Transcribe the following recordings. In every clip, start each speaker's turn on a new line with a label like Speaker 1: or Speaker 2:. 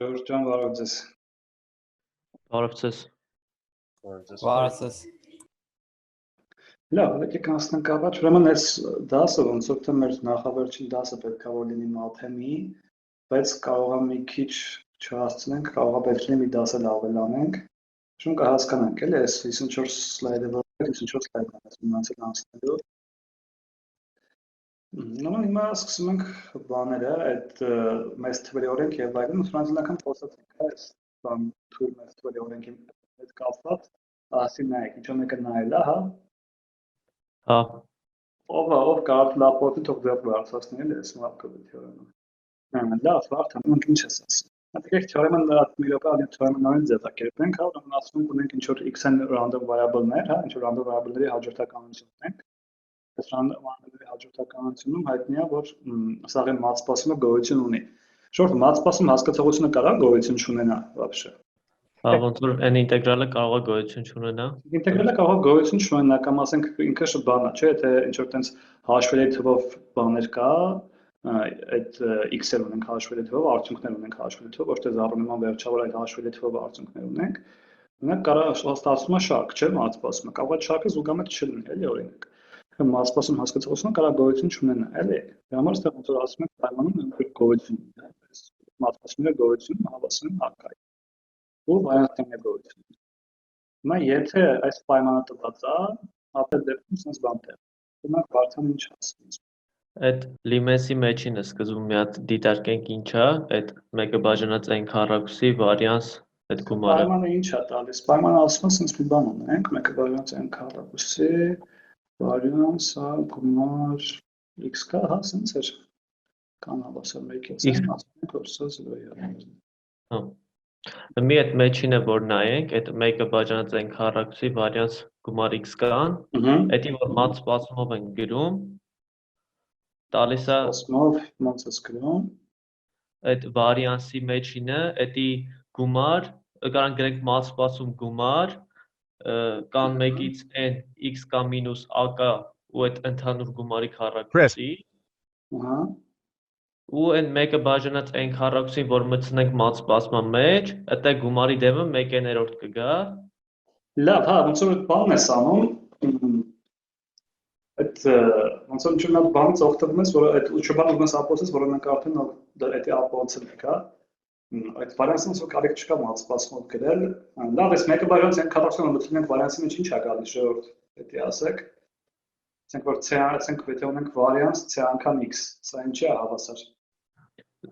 Speaker 1: George John Varadzes.
Speaker 2: Բարևձեզ։
Speaker 3: Վարսես։
Speaker 1: Լավ, եկեք անցնենք առաջ, ուրեմն այս դասը ոնց որ թե մեր նախավերջին դասը պետք է որ լինի մաթեմի, բայց կարող է մի քիչ չհասցնենք, կարող է պետք լինի մի դաս էլ ավելանենք։ Շուն կհասկանանք, էլի, այս 54 սլայդը որ 54 սլայդն է, այս մնացել անցնելու։ Նման հիմա սկսում ենք բաները, այդ մեծ թվերի օրենք եւ այլն, ֆրանսիական խոսացինք, այս բան թույլ մեծ թվերի օրենքի հետ կապված, ասի նայեք, ինչ մեկը նայել է, հա։
Speaker 2: Հա,
Speaker 1: Ով կարդ լապոտի թող ձեր բարձրացնել էլի այս Մարկովի թեորեմը։ Լավ, Վարդան, ոնք ինչ ես ասում։ Ատեք թեորեմը մի րոպե արդեն թեորեմը նորից ձևակերպենք, հա, ուրեմն ասում ենք ունենք ինչ որ x-ն random variable-ներ, հա, ինչ որ random variable-ների հաջորդականություն ունենք։ Այս random variable-ների հաջորդականությունում հայտնի է, որ սաղի մատսպասումը գոյություն ունի։ Շորտ մատսպասում հասկացողությունը կարա գոյություն չունենա вообще։
Speaker 2: հա, ոնց որ այն ինտեգրալը կարող է գոյություն չունենա։
Speaker 1: Ինտեգրալը կարող է գոյություն չունենա կամ ասենք ինքը շատ բան է, չէ՞, թե ինչ որ տենց հաշվելի թվով բաներ կա, այդ x-եր ունենք հաշվելի թվով, արդյունքներ ունենք հաշվելի թվով, ոչ թե զառնման վերջավոր այդ հաշվելի թվով արդյունքներ ունենք։ Ունենք կարա ստացվում է շարք, չէ՞, մատսպասումը։ Կարող է շարքը զուգամետ չլինի, էլի օրինակ։ Մատսպասում հասկացողությունը կարա գոյություն չունենա, էլի։ Դրա համար այստեղ ոնց որ ասում ենք պայմանում ունենք գոյություն, այս մատսպասումների գոյությունը հավասար է արկայի։ Ու վարիանտների գոյություն։ Հիմա եթե այս պայմանը տված է, ապա դեպքում sense բան տեղ։ Դրանք Վարդան ինչ ասում։
Speaker 2: Այդ լիմեսի մեջինը սկզբում մի հատ դիտարկենք ինչ է, այդ մեկը բաժանած այն քառակուսի վարիանս այդ գումարը։
Speaker 1: Պայմանը ինչ է տալիս։ Պայմանը ասում է sense մի բան ունենք, մեկը բաժանած այն քառակուսի վարիանս, հա, գումար x կա, հա, sense էր։ Կան հավասար 1-ից են, ասում ենք որ սա 0 է։
Speaker 2: Հա։ Մի այդ մեջինը որ նայենք, այդ մեկը բաժանած այն քառակուսի վարիանս գումար x կան, այդի որ մատ սպասումով են գրում, տալիս է
Speaker 1: Սպասումով ոնց է գրում։
Speaker 2: այդ վարիանսի մեջինը, այդի գումար, կարան գրենք մատ սպասում գումար, կան 1-ից n x կա մինուս a կա ու այդ ընդհանուր գումարի քառակուսի։
Speaker 1: Ահա։
Speaker 2: Ու այն մեկը բաժանած այն քառակուսին, որ մտցնենք մատ սպասման մեջ, այդտեղ գումարի դեպը 1/3 կգա։
Speaker 1: Լավ, հա, ոնց որ բանն ես անում, այդ ոնց որ ինչ-որ մի բանից օգտվում ես, որ այդ ուշաբան ուզում ես ապացուցես, որ մենք արդեն դա էդի ապացուցել ենք, հա։ Այդ վարիանսը ոնց որ կարիք չկա մատ սպասումով գրել։ Լավ, այս մեկը բաժանած այն քառակուսին մտցնենք վարիանսի մեջ ինչ է գալիս, ժողովուրդ, էդի ասեք։ Ասենք որ c, ասենք եթե ունենք վարիանս c անգամ x, սա ինչի է հավասար։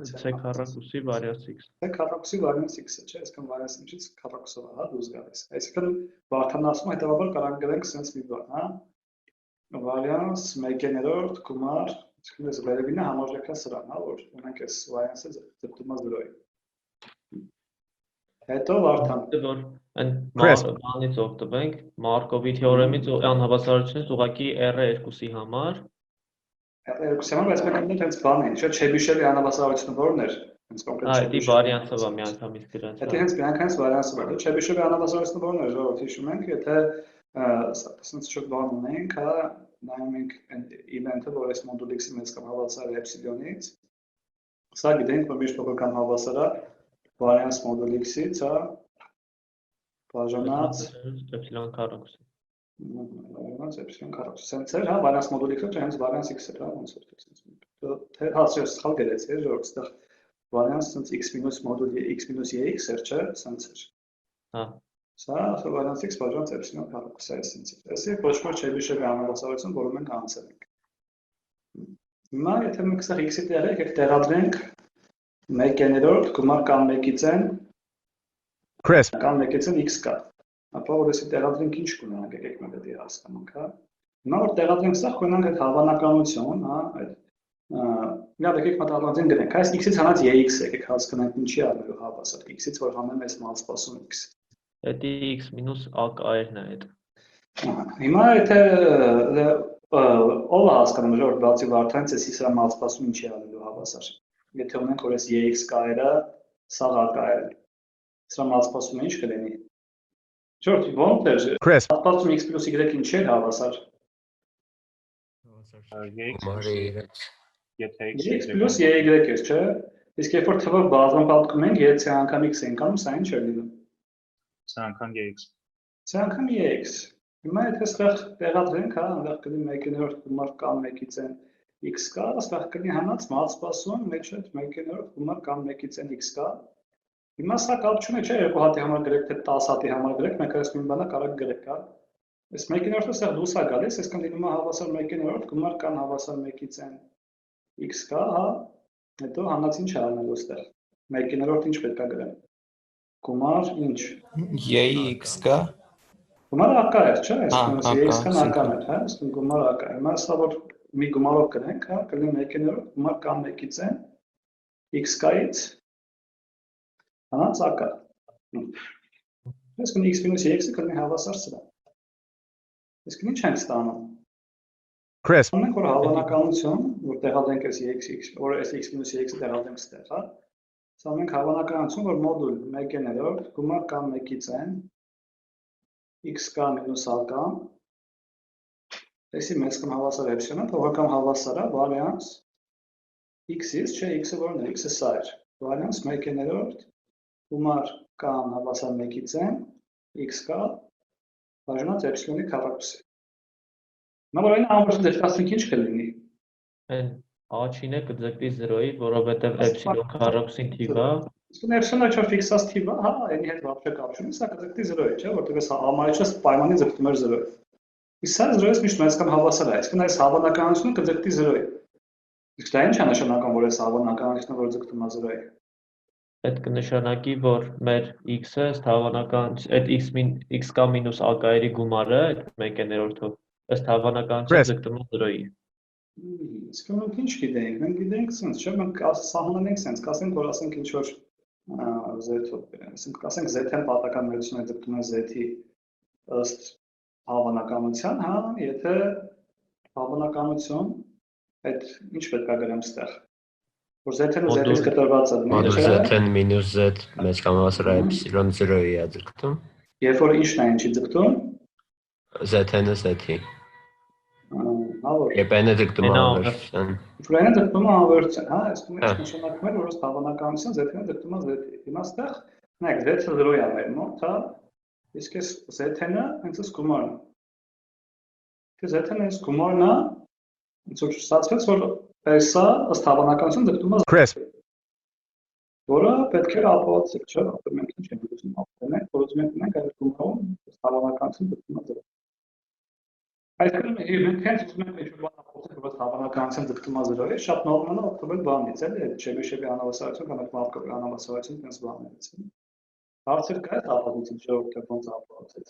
Speaker 2: C քառակուսի վարիանս x։
Speaker 1: C քառակուսի վարիանս x-ը, չէ՞, այսինքն վարիանսի միջից քառակուսով է, հա, դուրս գալիս։ Այսինքն Վարդանն ասում է, հետևաբար կարող գրենք sense մի բան, հա։ Վարիանս 1/3 գումար, այսինքն այս վերևինը համարժեքն է սրան, հա, որ ունենք այս վարիանսը ձգտում է 0-ի։ Հետո Վարդան։
Speaker 2: Որ այն բանից օգտվենք, Մարկովի թեորեմից անհավասարությունից ուղղակի R2-ի համար։
Speaker 1: R2-ի համար, բայց մենք այնտեղ հենց բան է, չէ՞, Չեբիշևի անհավասարությունը որն էր։ Հենց կոնկրետ
Speaker 2: Այդի վարիանսը է միանգամից գրած։
Speaker 1: Եթե հենց միանգամից վարիանսը է, Չեբիշևի անհավասարությունը որն էր, ժողովուրդ հիշում ենք, եթե ասենք շատ բան ունենք, հա, նայում ենք event-ը, որ այս մոդուլ x-ի մեծ կամ հավասար է էպսիլոնից։ Սա գիտենք, որ միշտ փոքր կամ հավասար է վարիանս մոդուլ x-ից, հա, բաժանած
Speaker 2: էպսիլոն քառակուսի։
Speaker 1: Վարիանս էպսիլոն քառակուսի։ Սենց էր, հա, վարիանս մոդուլ x-ը, չէ, հենց վարիանս x-ը, հա, ոնց որ տես։ Թե հա, սխալ գրեցի, ժողովուրդ, այստեղ վարիանս սենց x մինուս մոդուլ x մինուս ex էր, չէ, սենց էր։
Speaker 2: Հա։
Speaker 1: Սա վարիանս x բաժանած էպսիլոն քառակուսի է սենց էր։ Այսի ոչ որ Չեբիշևի անհավասարություն, որը մենք անցել ենք։ Հիմա եթե մենք սա x-ի տեղը եկեք տեղադրենք 1/3 գումար կամ 1-ից n կամ 1-ից n x կա։ Ապա որ էսի տեղադրենք ինչ կունենանք, եկեք մենք դա հասկանանք, հա։ Հիմա որ տեղադրենք սա, կունենանք այդ հավանականություն, հա, այդ լավ եկեք մտածենք գրենք, այս x-ից հանած ex եկեք հասկանանք ինչի առնելու հավասար x-ից որ հանեմ այս մալ սպասում x։
Speaker 2: Դա x մինուս a կայերն է այդ։
Speaker 1: Հիմա եթե ով է հասկանում, որ բացի Վարդանից էսի սրա մալ սպասում ինչի առնելու հավասար։ Եթե ունենք որ այս ex կայերը սա կայել։ Սրա մալ սպասումը ինչ կլինի։ Շորտ, ո՞նց է։ Սպասում x + y ինչի է հավասար։
Speaker 4: Գումարի
Speaker 1: X + y է, չէ։ Իսկ երբ որ թվով բազմապատկում ենք, եթե c անգամ x ենք անում, սա ինչ է լինում։
Speaker 4: C անգամ X։
Speaker 1: C անգամ x։ Հիմա եթե այստեղ տեղադրենք, հա, այնտեղ կլինի 1/9 գումար կամ 1-ից n x կա, այստեղ կլինի հանած մաց սպասում, մեջ այդ 1/9 գումար կամ 1-ից n x կա։ Հիմա սա կապ չունի, չէ, երկու հատի համար գրեք, թե 10 հատի համար գրեք, մենք այս նույն բանը կարող գրեք, հա։ Այս 1/9-ը այստեղ դուրս է գալիս, այսինքն լինում է հավասար 1/9 գումար կամ հավասար 1-ից n x կա, հա։ Հետո հանած ինչ է արնելու այստեղ։ 1/9 ինչ պետք է գրեմ։ Գումար ինչ։
Speaker 3: X կա։
Speaker 1: Գումարը ակա է, չէ՞, այսինքն
Speaker 3: ակա,
Speaker 1: x-ն ական է, հա, այսինքն գումարը ակա է։ Հիմա սա որ մի գումարով գրենք, հա, կլինի 1/9 գումար կամ 1-ից n x կայից հանած ակա։ Այսինքն x մինուս x-ը կլինի հավասար սրա։ Այսինքն ինչ ենք ստանում։
Speaker 5: Chris,
Speaker 1: Ունենք որ հավանականություն, որ տեղադրենք այս x, որ այս x մինուս x-ը տեղադրենք ստեղ, հա։ Սա ունենք հավանականություն, որ մոդուլ 1/9 գումար կամ 1-ից n x կա մինուս ակա, այսի մեծ կամ հավասար էպսիլոնը, փոխական հավասար է, վարիանս x-ից, չէ, x-ը որն է, x-ը սա էր, վարիանս 1/9 գումար կամ հավասար 1-ից n x կա, բաժանած էպսիլոնի քառակուսի։ Հիմա որ այն ամբողջ դեպքասենք ինչ կլինի։
Speaker 2: Այն առաջինը կձգվի 0-ի, որովհետև էպսիլոն քառակուսին թիվ է։
Speaker 1: Իսկ էպսիլոնը չէ ֆիքսած թիվ է, հա, այնի հետ вообще կապ չունի, սա կձգվի 0-ի, չէ, որտեղ այս համարիչը պայմանի ձգտում էր 0-ի։ Իսկ սա 0-ից միշտ մեծ կամ հավասար է, այսինքն այս հավանականությունը կձգվի 0-ի։ Իսկ դա ինչ է նշանակում, որ այս հավանականությունը որ ձգտում է 0-ի։
Speaker 2: Այդ կնշանակի, որ մեր x-ը ըստ հավանական, այդ x կա մինուս ակայերի գումարը, այդ 1/9-ով, ըստ հավանականության ձգտում է 0-ի։
Speaker 1: Իսկ մենք ինչ գիտենք, մենք գիտենք sense, չէ՞, մենք սահմանենք sense, կասենք, որ ասենք ինչ որ z-ով, ասենք կասենք z-ն պատական մեծությունը ձգտում է z-ի ըստ հավանականության, հա, եթե հավանականություն այդ ինչ պետք է գրեմ ստեղ, որ z-ն z-ից կտրված է,
Speaker 3: Մոդուլ z-ն մինուս z մեծ կամ հավասար էպսիլոն 0-ի է ձգտում։
Speaker 1: Երբ որ ինչն է ինչի ձգտում,
Speaker 3: Z-ը z-ի։
Speaker 1: հա, որ
Speaker 3: Երբ n-ը ձգտում է ավերտության։
Speaker 1: Ֆլայնը ձգտում է ավերտության, հա, այսինքն ինչ նշանակում է, որ ըստ հավանականության z-ն ձգտում է z-ի։ Հիմա ստեղ, նայեք, z-ը 0-ի է մեր մոտ, հա, իսկ այս z-ը հենց այս գումարն է։ Թե z-ն այս գումարն է, ոնց որ ստացվեց, որ սա ըստ հավանականության ձգտում է
Speaker 5: Chris,
Speaker 1: որը պետք է ապահովել, չէ՞, որ մենք ինչ ենք ուզում ապահովել, որ ուզում ենք ունենք այդ գումարում ըստ հավանականություն ձգտում է z-ը։ Այսինքն մենք հենց ուզում ենք ինչ-որ բան ապահովել, որ հավանականություն ձգտում է 0-ի, շատ նորմալ է օգտվել բանից, էլի, այդ Չեբիշևի անհավասարություն կամ այդ Մարկովի անհավասարություն տես բաներից, էլի։ Հարցեր կա այդ ապահովություն, չէ՞ որ թե ոնց ապահովել։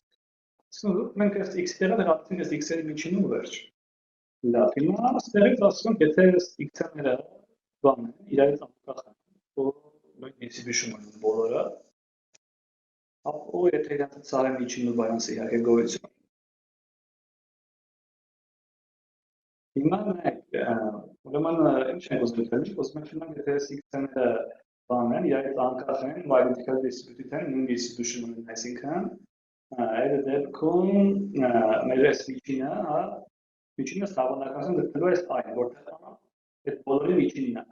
Speaker 1: Այսինքն մենք այս x-ի տեղը դրացինք այս x-երի միջին ու վերջ։ Լավ, հիմա ստերից ասում ենք, եթե այս x-ները բան են, իրարից անկախ են, որ նույն դիսիբիշում են բոլորը, ապա եթե իրենց ցարի միջին ու վարանսը իհարկե գոյություն։ Հիմա մենք ուրեմն ինչ ենք ուզում դնել, ուզում ենք իմանալ եթե այս x-ները բան են, իրարից անկախ են, identical distributed են, նույն distribution ունեն, այսինքն այդ դեպքում մեր այս միջինը, հա, միջինը հավանականություն դեպքերով այս այն, որտեղ այդ բոլորի միջինն է։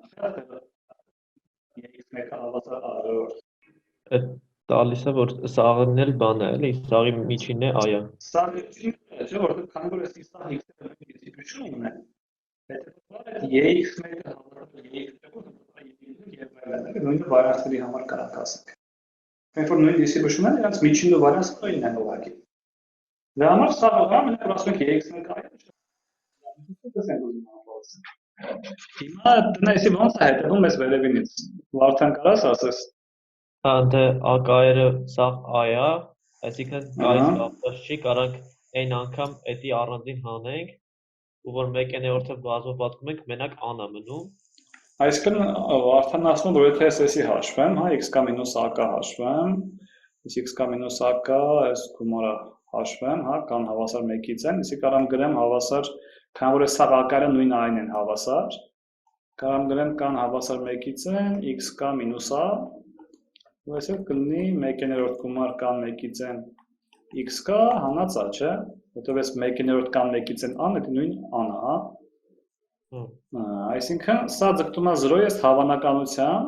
Speaker 1: X1 հավասար առորդ։
Speaker 2: Այդ տալիս է, որ սաղն էլ բան է, էլի, սաղի միջինն է այա։
Speaker 1: Սաղի միջինն է, չէ, որտեղ քանի որ այս սաղ x-ը distribution ունեն, հետո x1-ը հավասար x2-ը եւ այլն, նույնը վարանսների համար կարող ասենք։ Մենք որ նույն distribution-ը իրենց միջինը վարանսը նույնն են ուղղակի։ Դրա համար սա ուղղակի մենք որ ասենք x-ն կայ Հիմա տնեսի ոնց է հետևում ես վերևինից, Վարդան կարաս ասես։
Speaker 2: Անդ ակայերը սաղ այա, այսինքն այս կապված չի, կարանք այն անգամ էդի առանձին հանենք, ու որ 1/9-ը բազմապատկում ենք, մենակ ան է մնում։
Speaker 1: Այսինքն Վարդան ասում որ եթե էսի հաշվեմ, հա, x կա մինուս ակա հաշվեմ, իսկ x կա մինուս ակա, այս գումարը հաշվեմ, հա, կան հավասար 1-ից են, իսկ կարամ գրեմ հավասար, քան որ այս ակաները նույն այն են հավասար, կարամ գրեմ կան հավասար 1-ից են, x կա մինուս a, ու այսօր կլինի 1/9 գումար կան 1-ից են x կա, հանած a, չէ, որտեղ այս 1/9 կան 1-ից են a-ը նույն a-ն է, հա։ Այսինքն սա ձգտում է 0-ի ըստ հավանականության,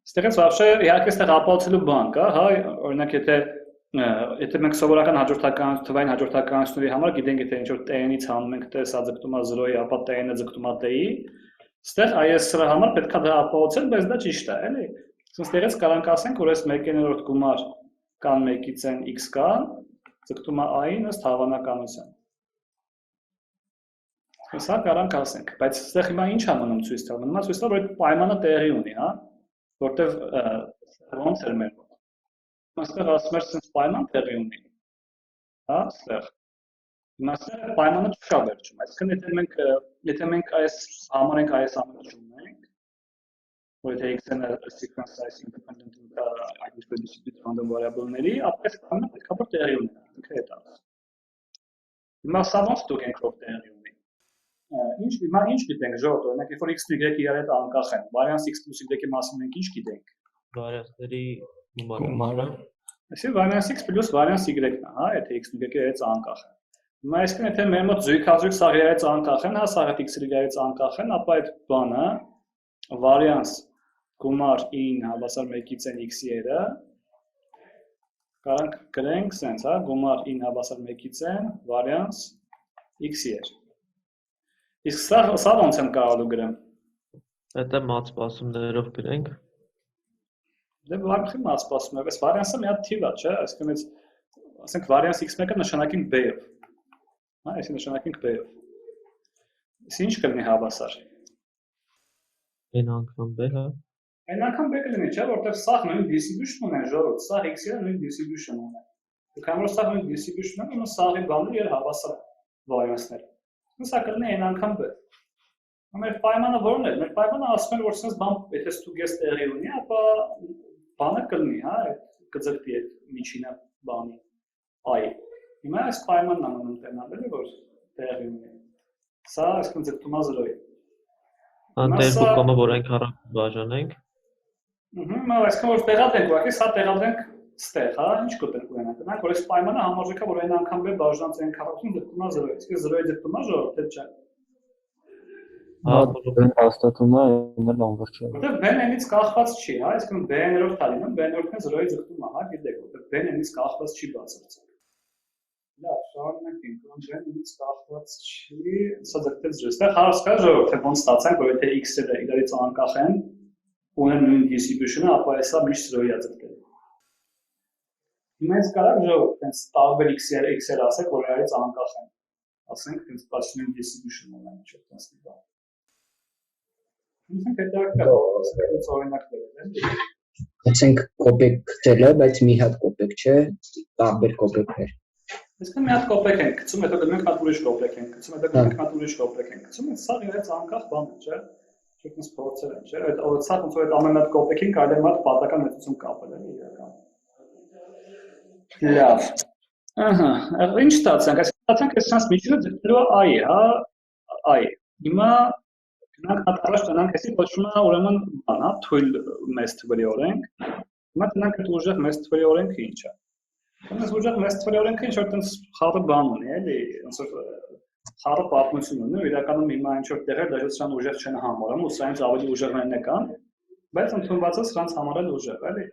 Speaker 1: այստեղից вообще իհարկե այստեղ ապահովելու բան կա, հա, օրինակ եթե մենք սովորական թվային հաջորդականությունների համար գիտենք, եթե ինչ-որ t-նից հանում ենք t, սա ձգտում է 0-ի, ապա t-ը ձգտում է t-ի, այստեղ այս սրա համար պետք է դա ապահովել, բայց դա ճիշտ է, էլի։ Այստեղից կարանք ասենք, որ այս 1/9 գումար կան 1-ից n x կան, ձգտում է i-ին ըստ հավանականության։ Սա կարանք ասենք, բայց այստեղ հիմա ինչ է մնում ցույց տալ։ Մնում է ցույց տալ, որ այդ պայմանը տեղի ունի, հա, որտեվ ոնց էր մեր մոտ։ Այստեղ ասում էր, sense պայման տեղի ունի։ Հա, այստեղ։ Հիմա այստեղ պայմանը չկա վերջում։ Այսինքն եթե մենք այս համարենք այս ամենը ունենք, որ եթե x-ը sequence size independent identity random variable-ների, ապա այս պայմանը պետք է որ տեղի ունենա, ինքը այդ է։ Հիմա սա ոնց դուք ենք որ տեղի ունի։ Հիմա ինչ գիտենք, ժողովուրդ, օրինակ, երբ որ x-ն y-ը իրար հետ անկախ են, variance x + y-ի մասին մենք ինչ գիտենք։
Speaker 2: Վարիանսների գումարը։
Speaker 1: Այսինքն variance x + variance y-ն է, հա, եթե x-ն y-ը իրարից անկախ են։ Հիմա այսինքն եթե մեր մոտ զույգազույգ սա իրարից անկախ են, հա, սա x-ը իրարից անկախ են, ապա այդ բանը variance գումար in հավասար 1-ից n x-ը կարանք գրենք sense, հա, գումար in հավասար 1-ից n variance x-ը։ Իսկ սա ոնց եմ կարողալու գրեմ։
Speaker 2: Դա մած սպասումներով գրենք։
Speaker 1: Դե վարքի մած սպասումներով, այս variance-ը մի հատ թիվ է, չէ՞, այսինքն այս ասենք variance x1-ը նշանակենք b-ով։ Հա, այսինքն նշանակենք b-ով։ Իսկ ինչ կլինի հավասար։
Speaker 2: N անգամ b, հա։
Speaker 1: Այն անգամ b կլինի, չէ՞, որտեղ սա նույն distribution ունեն, ժողովուրդ, սա x-ը նույն distribution ունեն։ Դուք համար սա նույն distribution ունեն, ուրեմն սաղի բանը իր հավասար variance-ները։ Սա կլինի n անգամ b։ Մեր պայմանը որն է։ Մեր պայմանը ասում են, որ sense բան, եթե ստուգես տեղի ունի, ապա բանը կլինի, հա, կձգտի այդ միջինը բանի i։ Հիմա այս պայմանն է մնում տենալ, էլի որ տեղի ունի։ Սա այսքան ձգտում է 0-ի։
Speaker 2: Անտերբու կոմը, որ այն քառակուսի բաժանենք։
Speaker 1: Հիմա այսքան որ տեղադրենք, ուղղակի սա տեղադրենք ստեղ, հա, ինչ կտենք ունենանք։ Նրանք որ այս պայմանը համարժեք է, որ n անգամ b բաժանած n քառակուսին ձգտում է 0-ի։ Իսկ 0-ի ձգտում է ժողովուրդ, թե չէ։
Speaker 2: Հա,
Speaker 6: բեն հաստատում է, այն էլ անվերջ է։
Speaker 1: Որտեղ b-ն n-ից կախված չի, հա, այսինքն b-ներորդ է լինում, b-ներորդն 0-ի ձգտում է, հա, գիտեք, որտեղ b-ն n-ից կախված չի բացարձակ։ Լավ, շարունակենք, ոնց n-ից կախված չի, սա ձգտեց 0-ից։ Այստեղ հարց կա ժողովուրդ, թե ոնց ստացանք, որ եթե x-երը իրարից անկախ են, ունեն նույն distribution-ը, ապա հեսա միշտ 0-ի է ձգտել։ Հիմա ես կարակ ժողովուրդ, տենց տարբեր x-եր ասեք, որ իրարից անկախ են։ Ասենք, տենց նույն distribution ունեն, ինչ-որ տենց մի բան։ Ինքն հետաքրքիր օրինակ վերել։
Speaker 6: Ասենք կոպեկ դելը, բայց մի հատ կոպեկ չէ, տարբեր կոպեկներ։
Speaker 1: Այսինքն մի հատ կոպեկ ենք գցում, հետո գնում ենք հատ ուրիշ կոպեկ ենք գցում, հետո գնում ենք հատ ուրիշ կոպեկ ենք գցում, սա իրենց անկախ բան է, չէ՞։ Չկնս փորձել են, չէ՞։ Այդ սա ոնց որ այդ ամեն հատ կոպեկին կարելի է մատ պատական մեծություն կապել, էլի իրական։ Լավ։ Ահա, ինչ ստացանք, այսինքն ստացանք այս sense միջինը ձգտելու i, հա, i։ Հիմա գնանք հատառաշ տնանք, այսի կոչվում է ուրեմն բան, հա, թույլ մեծ թվերի օրենք։ Հիմա տնանք այդ ուժեղ մեծ թվերի օրենքը ինչ է։ Այս ուժեղ մեծ թվերի օրենքը ինչ որ տենց խառը բան ունի, էլի, ոնց որ խառը պատմություն ունի, իրականում հիմա ինչ որ տեղեր դաժան ուժեղ չեն համարում, ու սրանց ավելի ուժեղներն է կան, բայց ընդունված է սրանց համարել ուժեղ, էլի։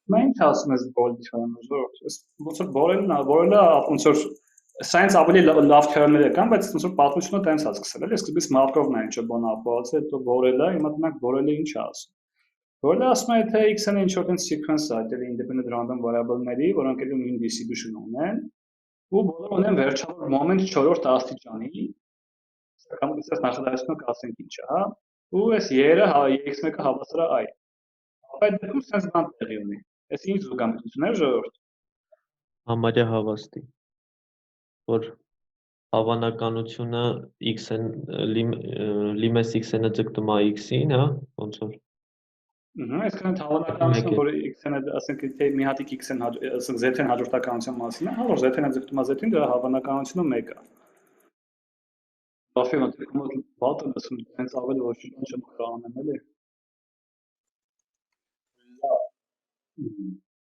Speaker 1: Հիմա ինչ ասում ես բոլ թեորեմը, ժողովուրդ, ոնց որ բոլելը ոնց որ Սայնս ավելի լավ թեորեմներ կան, բայց ոնց որ պատմությունը տենց է սկսել, էլի, սկզբից Մարկովն է ինչ-որ բան ապահովացել, հետո Բորելը, հիմա դրանք Բորելը ինչ է ասում։ Բորելը ասում է, թե x-ն ինչ-որ տենց sequence է, այդտեղ independent random variable-ների, որոնք էլ նույն distribution ունեն, ու բոլորը ունեն վերջավոր moment 4-րդ աստիճանի, սակայն դες նախադասությունը կասենք ինչ է, հա, ու այս y-ը x1-ը հավասար է i։ Ապա այդ դեպքում sense բան տեղի ունի։ Այս ինչ զուգամտություն է, ժողովուրդ։
Speaker 2: Համարյա հավաստի, որ հավանականությունը x-ն լիմես x-ը ձգտում է x-ին, հա, ոնց որ։
Speaker 1: Այսինքն հավանականությունը, որ x-ը, ասենք, թե մի հատիկ x-ն, ասենք z-ն հաջորդականության մասին է, հա, որ z-ն ձգտում է z-ին, դրա հավանականությունը 1 է։ Բախի մտքումով բաթը ասում, հենց ավելի ոչ ինչ չեմ կարող անեմ, էլի։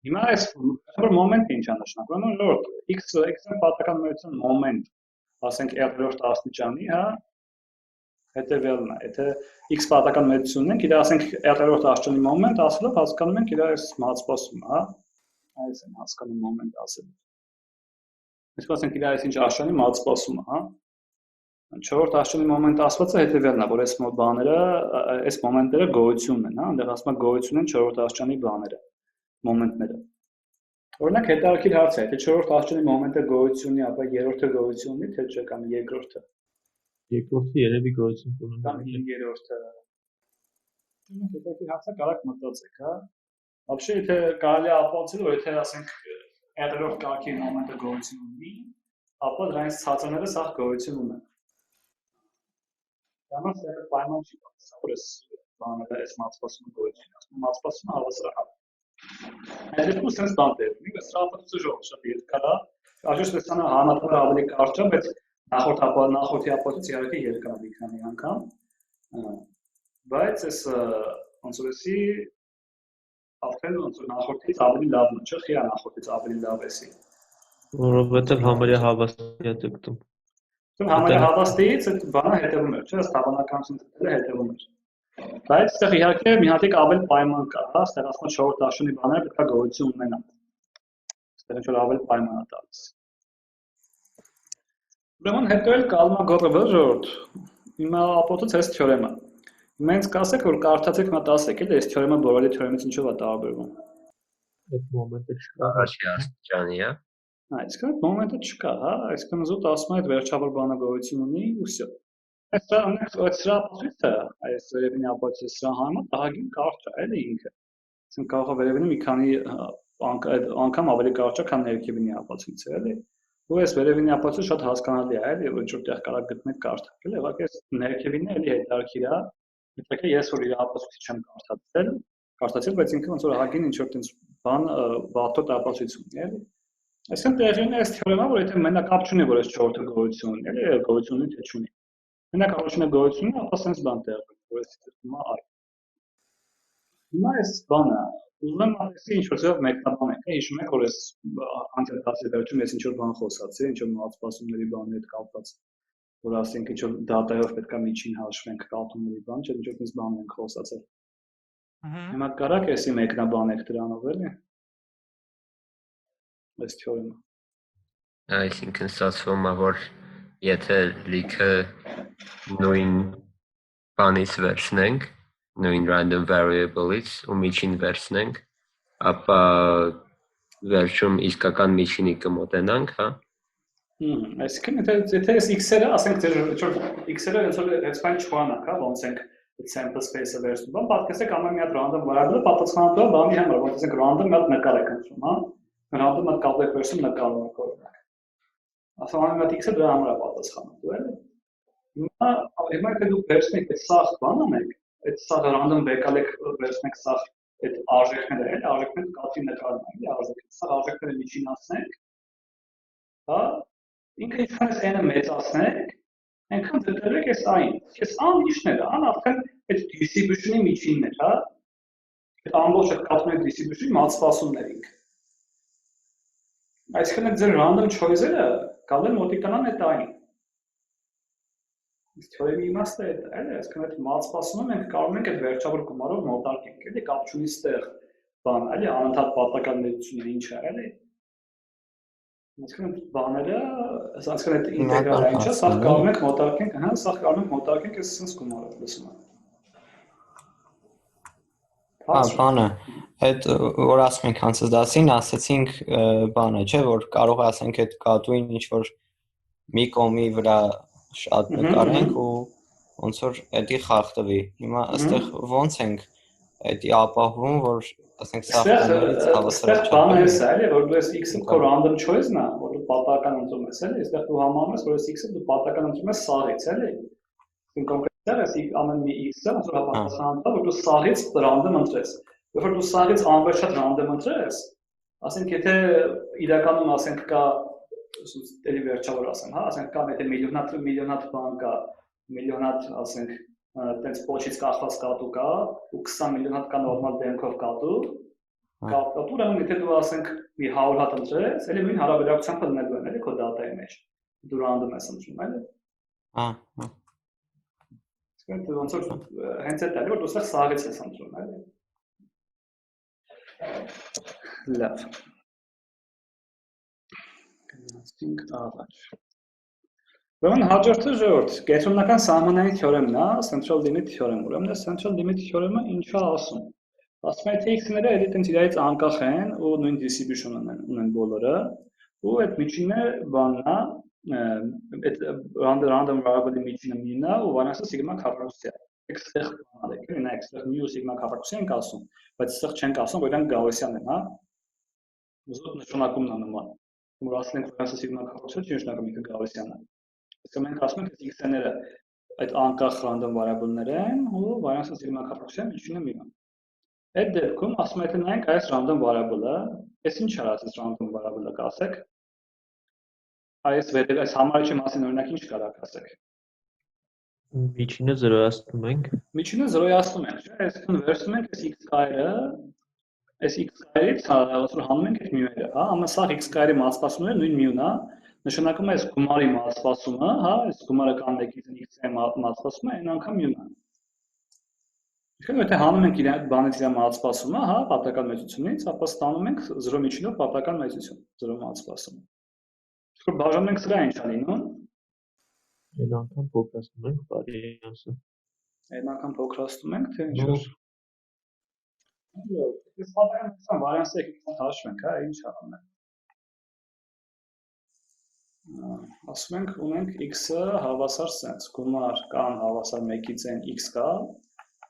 Speaker 1: Հիմա այս որ մոմենտը ինչ է նշանակում, որ x-ը պատական մեծություն մոմենտ, ասենք 3-րդ աստիճանի, հա, հետևյալն է, եթե x պատական մեծությունն ենք, իր ասենք 3-րդ աստիճանի մոմենտ ասելով հասկանում ենք իր այս մատսպասումը, հա, այս են հասկանում մոմենտ ասելով։ Իսկ ասենք իր այս ինչ աստիճանի մատսպասումը, հա։ 4-րդ աստիճանի մոմենտ ասվածը հետևյալն է, որ այս բաները, այս մոմենտները գոյություն են, հա, այնտեղ ասում է գոյություն են 4-րդ աստիճանի բաները, մոմենտները։ Օրինակ հետաքրքիր հարց է, եթե 4-րդ աստիճանի մոմենտը գոյություն ունի, ապա 3-րդը գոյություն ունի, թե չէ կամ երկրորդը։
Speaker 2: Երկրորդը երևի գոյություն կունենա։
Speaker 1: Կամ 5-րդը։ Դուք հետաքրքիր հարց է, կարաք մտածեք, հա։ Вообще, եթե կարելի է ապացուցել, որ եթե ասենք 3-րդ կարգի մոմենտը գոյություն ունի, ապա դրանից ցածրները սա գոյություն ունեն։ Դրանից է պայման չի պատասխան, որ այս բանը այս մատսպասումը գոյություն է, ասում մատսպասումը հավասարական։ Այդ դեպքում sense բան դեպի, սա ապացուցը շատ երկար է, այժմ տեսանը համատեղ ավելի կարճ է, բայց նախորդի ապացույց իհարկե երկար է մի քանի անգամ, բայց այս ոնց որ էսի արդեն ոնց որ նախորդից ավելի լավն է, չէ՞, խիա նախորդից ավելի լավ էսի։
Speaker 2: Որովհետև համարյա հավաստի է դեպքում։
Speaker 1: Համարյա հավաստիից այդ բանը հետևում էր, չէ՞, հավանականություն դեպքը հետևում էր։ Բայց այստեղ իհարկե մի հատիկ ավելի պայման կա, հա, այստեղ ասում են 4-րդ աստիճանի բաները պետք է գոյություն ունենան։ Այստեղ ինչ-որ ավելի պայման է տալիս։ Ուրեմն հետո էլ Կալմագորովը ժողովուրդ, հիմա ապացույց այս թեորեմը։ Մենք կասեք, որ կարդացեք մա 10 եք, այս թեորեմը Բորալի թեորեմից ինչով է տարբերվում։
Speaker 2: Այդ մոմենտը չկա։
Speaker 3: Առաջի աստիճանի է։
Speaker 1: Այսինքն մոմենտը չկա, հա, այսինքն զուտ ասում է այդ վերջավոր բանը գոյություն ունի ու վсё։ Սրա ապացույցը, այս վերևինի ապացույցը սրա համար ահագին կարճ է, էլի ինքը։ Այսինքն կարող է վերևինը մի քանի անգամ ավելի կարճ է, քան ներքևինի ապացույցը, էլի։ Ու այս վերևինի ապացույցը շատ հասկանալի է, էլի, որ ինչ-որ տեղ կարող գտնեք կարդալ, ուղղակի այս ներքևինը էլի հետաքրքիր է։ Եթե ես որ իր ապացույցը չեմ կարդացել, բայց ինքը ոնց որ ահագին ինչ-որ տենց բան վատոտ ապացույց ունի, էլի։ Այսինքն տեղին է այս թեորեմը, որ եթե մենակ կապ չունի, որ այս 4-ը գոյություն ունի, էլի գոյություն ունի թե չունի։ Մենակ առաջինը գոյություն ունի, ապա sense բան տեղի, որ այս թեորեմը այ։ Հիմա այս բանը, ուզում եմ ասի ինչ-որ ձև մեկնաբանենք, հիշում եք, որ այս անցյալ վերջում ես ինչ-որ բան խոսացի, ինչ-որ մատսպասումների բանի հետ կապված, որ ասենք ինչ-որ դատայով պետք է միջին հաշվենք կապումների բան, չէ՞ ինչ-որ տես բան ենք խոսացել։ Հիմա կարաք էսի մեկնաբանեք դրանով, էլի։ Այս թեորեմը։
Speaker 3: Այսինքն ստացվում է, որ եթե լիքը նույն բանից վերցնենք, նույն random variable-ից ու միջին վերցնենք, ապա վերջում իսկական միջինի կմոտենանք, հա։
Speaker 1: Այսինքն եթե այս x-երը, ասենք ձեր x-երը ոնց որ այս բան չխորանանք, հա, ոնց ենք sample space-ը վերցնում, պատկերացրեք ամեն մի հատ random variable-ը պատասխանատու է բանի համար, ոնց ասենք random մի հատ նկար եք ընտրում, հա։ Random հատ կապ եք վերցնում նկարում եք օրինակ։ Ասում ամեն մի հատ x-ը դրա համար է պատասխանատու, էլի։ Հիմա եթե դուք վերցնեք այդ սաղ բանը մեկ, այդ սաղ random վեկալ եք վերցնեք սաղ այդ արժեքները, էլի, արժեքները կապի նկարում են, էլի, արժեքները, սաղ արժեքները միջինացնենք, հա, ինքը ինչքան էս n-ը մեծացնեք, այնքան դրդեք էս այն, այս ան ինչն է, ան արդեն այդ distribution-ի միջինն է, հա, այդ ամբողջը կապում եք distribution-ի մատսպասումներ ինքը։ Այսինքն այդ ձեր random choice-երը գալեն մոտիկանան այդ այն։ Իսկ թեորեմի իմաստը է դա, էլի, այսինքն այդ մատսպասումը մենք կարող ենք այդ վերջավոր գումարով մոտարկենք, էլի, կապ չունի ստեղ բան, էլի, անընդհատ պատական մեծությունն ինչ է, էլի։ Այսինքն այդ բաները, այսինքն այդ ինտեգրալը ինչ է, սա կարող ենք մոտարկենք, հա, սա կարող ենք մոտարկենք այս sense գումարով, լսում եք։
Speaker 7: Բանը, այդ որ ասում ենք հանցած դասին, ասացինք բանը, չէ, որ կարող է ասենք այդ կատուին ինչ որ մի կոմի վրա շատ նկարենք ու ոնց որ էդի խախտվի։ Հիմա այստեղ ոնց ենք էդի ապահովում, որ ասենք սա կոմերից հավասար
Speaker 1: չէ։ Բանը էս է, էլի, որ դու այս x-ը քո random choice-ն է, որ դու պատահական ընտրում ես, էլի, այստեղ դու համարում ես, որ այս x-ը դու պատահական ընտրում ես սաղից, էլի։ Իսկ կոնկրետ այս ամեն մի x-ը ոնց որ պատասխանատու է, որ դու սաղից random ընտրես։ Երբ դու սաղից անվերջ random ընտրես, ասենք եթե իրականում ասենք կա էլի վերջավոր ասեմ, հա, ասենք կա եթե միլիոն հատ բան կա, միլիոն հատ ասենք տենց փոչից կախված կատու կա ու 20 միլիոն հատ կա նորմալ դեմքով կատու, ուրեմն եթե դու ասենք մի 100 հատ ընտրես, էլի նույն հարաբերակցությամբ լինելու են էլի քո դատայի մեջ։ դու random ես ընտրում, այլ։
Speaker 7: Ահա։
Speaker 1: Իսկ դու ոնց որ հենց այդ էլ որ դու սա սաղից ես ընտրում, այլ։ Լավ։ Գնացինք առաջ։ Ուրեմն հաջորդը ժողովուրդ, կենտրոնական սահմանային թեորեմն է, central limit theorem, ուրեմն central limit theorem-ը ինչ է ասում։ Ասում է, թե x-ները էլի տենց իրարից անկախ են ու նույն distribution ունեն բոլորը, ու այդ միջինը բանն է, այդ random variable-ի միջինը մին է ու վանասը sigma քառակուսի է։ Այստեղ բան եք, նա այստեղ mu sigma քառակուսի ենք ասում, բայց այստեղ չենք ասում, որ իրանք գաուսյան են, հա։ Ուզում նշանակումն է նման։ Որ ասում ենք վանասը sigma քառակուսի չի նշանակում ինքը գաուսյան է։ Իսկ մենք ասում ենք x-ները այդ անկախ random variable-ներ են ու վանասը sigma քառակուսի միջինը մին է։ Այդ դեպքում ասում եմ, թե նայենք այս random variable-ը, այս ինչ արած այս random variable-ը կասեք։ Այս համարիչի մասին օրինակ ինչ կարող ասեք։
Speaker 2: Միջինը զրոյացնում ենք։
Speaker 1: Միջինը զրոյացնում ենք, չէ՞, այսինքն վերցնում ենք այս x-կայրը, այս x-կայրից ոսր հանում ենք այդ mu-ը, հա, ամենսաղ x-կայրի մասպասումները նույն mu-ն է, նշանակում է այս գումարի մասպասումը, հա, այս գումարը կան 1-ից x-ի մասպասումը այն անգամ mu-ն է։ Իսկ եթե հանում ենք իր բանից իր մասպասումը, հա, պատական մեծությունից, ապա ստանում ենք 0 միջինով պատական մեծություն, 0 մասպասումը։ Իսկ բաժանում ենք սրա ինչ է լինում։
Speaker 2: Այն անգամ փոքրացնում ենք վարիանսը։
Speaker 1: Այն անգամ փոքրացնում ենք, թե ինչ որ։ Այս պատական մեծության վարիանսը եկեք հաշվենք, հա, ինչ անում ենք։ Ասում ենք ունենք x-ը հավասար սենց, գումար կան հավասար 1-ից n x կա,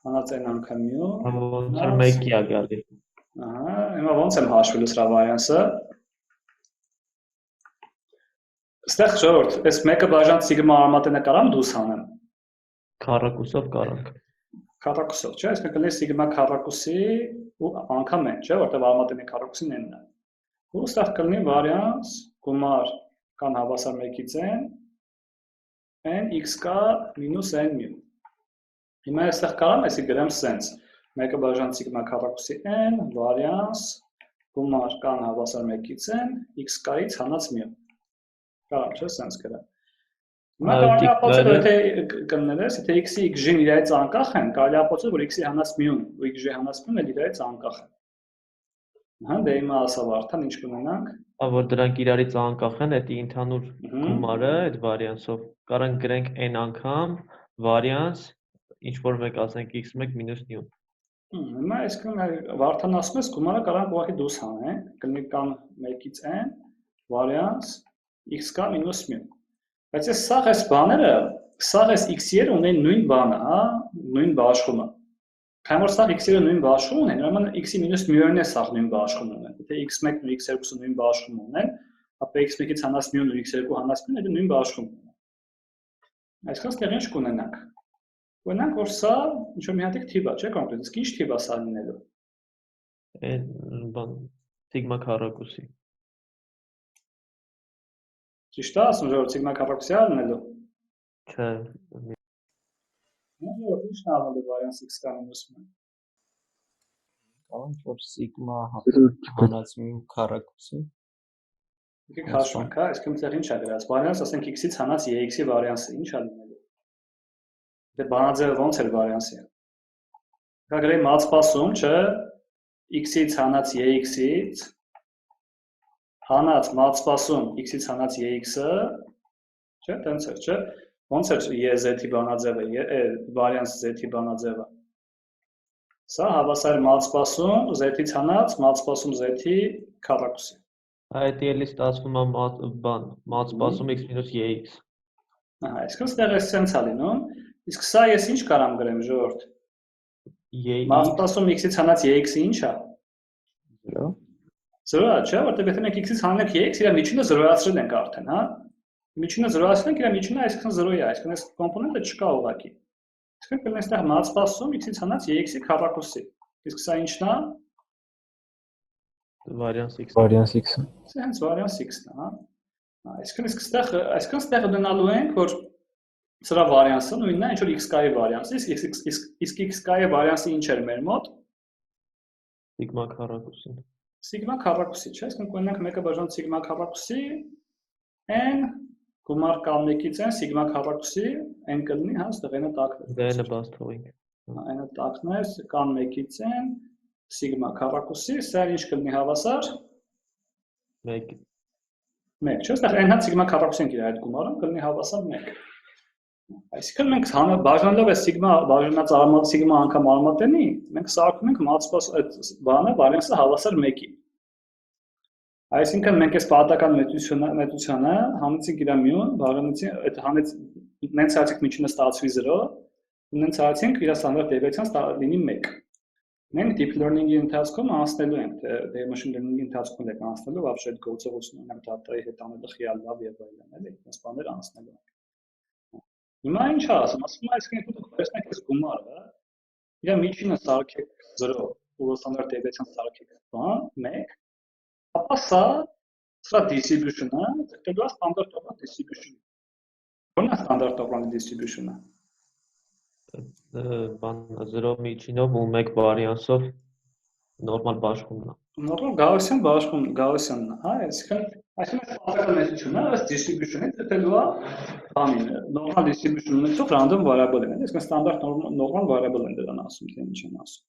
Speaker 1: հանած n անգամ mu։
Speaker 2: Ոնց որ 1-ի է գալի։
Speaker 1: Ահա, հիմա ոնց եմ հաշվելու սրա վարիանսը։ Այստեղ ժողովուրդ, այս 1-ը բաժան sigma արմատենը կարամ դուրս հանեմ։
Speaker 2: Քառակուսով կարանք։
Speaker 1: Քառակուսով, չէ՞, այսինքն կլինի sigma քառակուսի ու անգամ n, չէ՞, որտեղ արմատենի քառակուսին n-ն է։ Ու այստեղ կլինի վարիանս գումար կան հավասար 1-ից n x կա մինուս n mu։ Հիմա այստեղ կարամ էսի գրեմ սենց 1-ը բաժան sigma քառակուսի n վարիանս գումար կան հավասար 1-ից n x կայից հանած mu։ Կարամ չէ սենց գրեմ։ Հիմա կարելի է ապացուցել, եթե կներես, եթե x-ի x-ին իրարից անկախ են, կարելի է ապացուցել, որ x-ի հանած mu-ն ու x-ի հանած mu-ն էլ իրարից անկախ են։ Ահա, դե հիմա ասա Վարդան, ինչ կունենանք։
Speaker 2: Որ դրանք իրարից անկախ են, դա ընդհանուր գումարը այդ վարիանսով կարանք գրենք n անգամ վարիանս, ինչ որ մեկ ասենք x1 մինուս n։
Speaker 1: Հիմա այսքան Վարդան ասում ես գումարը կարանք ուղղակի դուրս հանենք, կլինի կան 1-ից n վարիանս x կա մինուս mu։ Բայց այս բաները, սաղ այս x-երը ունեն նույն բանը, հա, նույն բաշխումը։ Քանի որ սաղ x-երը նույն բաշխում ունեն, ուրեմն x-ի մինուս mu-ն է սաղ նույն բաշխում ունեն։ Եթե x1-ն ու x2-ը նույն բաշխում ունեն, ապա x1-ից հանած mu-ն ու x2 հանած mu-ն էլ նույն բաշխում ունեն։ Այսքան ստեղ ինչ կունենանք։ Կունենանք, որ սա ինչ որ մի հատ թիվ է, չէ՞ կոնկրետ, իսկ ինչ թիվ է սա լինելու։
Speaker 2: Բան sigma քառակուսի։
Speaker 1: Ճիշտ է, ասում ժողովուրդ sigma քառակուսի լինելու։
Speaker 2: Չէ։
Speaker 1: Ժողովուրդ ի՞նչն է անելու վարիանս x կա մինուս mu։
Speaker 7: Կանչ որ sigma հանած mu քառակուսի։
Speaker 1: Եկեք հաշվենք, հա, այսքան ցեղ ինչ է գրած։ Վարիանս ասենք x-ից հանած x-ի վարիանսը ինչ է լինելու։ Դե բանաձևը ոնց էր վարիանսի։ Կա գրեի մացպասում, չէ, x-ից հանած x-ից հանած մացպասում x-ից հանած x-ը, չէ, տենց էր, չէ։ Ոնց էր z-ի բանաձևը, վարիանս z-ի բանաձևը։ Սա հավասար մացպասում z-ից հանած մացպասում z-ի քառակուսի։
Speaker 2: Այդ էլի ստացվում է բան, մացպասում x մինուս x։
Speaker 1: Ահա, այսքան ստեղ է սենց է լինում, իսկ սա ես ինչ կարամ գրեմ ժողովուրդ։ Մացպասում x-ից հանած x-ը ինչ է։
Speaker 7: 0։
Speaker 1: 0 է, չէ՞, որտեղ եթե մենք x-ից հանենք x, իր միջինը զրոյացրել ենք արդեն, հա։ Միջինը զրոյացրել ենք, իր միջինը այսքան 0 է, այսքան այս կոմպոնենտը չկա ուղղակի։ Այսինքն կլինի այստեղ մացպասում x-ից հանած x-ի քառակուսի։ Իսկ սա ինչն է։
Speaker 2: Վարիանս x։
Speaker 5: Variance x-ը։
Speaker 1: Սա հենց վարիանս x-ն է, հա։ Այսինքն այսքան ստեղ դնալու ենք, որ սրա վարիանսը նույնն է, ինչ որ x-կայի վարիանսը, իսկ x-կայի վարիանսը ինչ էր մեր մոտ։
Speaker 2: Sigma քառակուսին։
Speaker 1: Sigma քառակուսի, չէ՞, այսինքն կունենանք 1-ը բաժան sigma քառակուսի n Գումար կամ 1-ից n սիգմա քառակուսի n կլինի, հա, այստեղ n-ը տակն է։
Speaker 2: Դե բաց թողենք։
Speaker 1: N-ը տակն է, կամ 1-ից n սիգմա քառակուսի, սա ինչ կլինի հավասար
Speaker 2: 1
Speaker 1: 1, չէ՞, այստեղ n-ը սիգմա քառակուսին իր այդ գումարը կլինի հավասար 1։ Այսինքն մենք բաժանելով է սիգմա բաժանած արմատ սիգմա անգամ արմատենի, մենք սարքում ենք մատսպաս այդ բանը վարենսը հավասար 1-ի։ Այսինքն մենք այս պատական մեծությունը հանեցինք իր մյուն, բաժանեցին այդ հանեց նենց արեցինք միջինը ստացվի 0, նենց արեցինք իր ստանդարտ դեպիացիան լինի 1։ Մենք deep learning-ի ընթացքում անցնելու ենք, թե machine learning-ի ընթացքում ենք անցնելու, вообще այդ գործողությունը ունենք data-ի հետ անելը խիալ լավ եւ այլն, էլի, այս բաները անցնելու ենք։ Հիմա ինչ ասում, ասում եմ այսինքն դուք վերցնեք այս գումարը, իր միջինը սարքեք 0, ու ստանդարտ դեպիացիան սարքեք 1, ապա սա distribution-ը, դեպի ստանդարտ տոկան distribution։ Ո՞րն է ստանդարտ տոկանի distribution-ը։
Speaker 2: Բան 0 միջինով ու 1 վարիանսով նորմալ բաշխումն է։
Speaker 1: Նորմալ Գaussian բաշխում, Gaussian-ն է, հա, այսինքն պատական մեծությունը ըստ distribution-ի դեպելու է բանին, normal distribution ունեցող random variable-ն է, այսինքն ստանդարտ normal variable են դրան ասում, թե ինչ են ասում։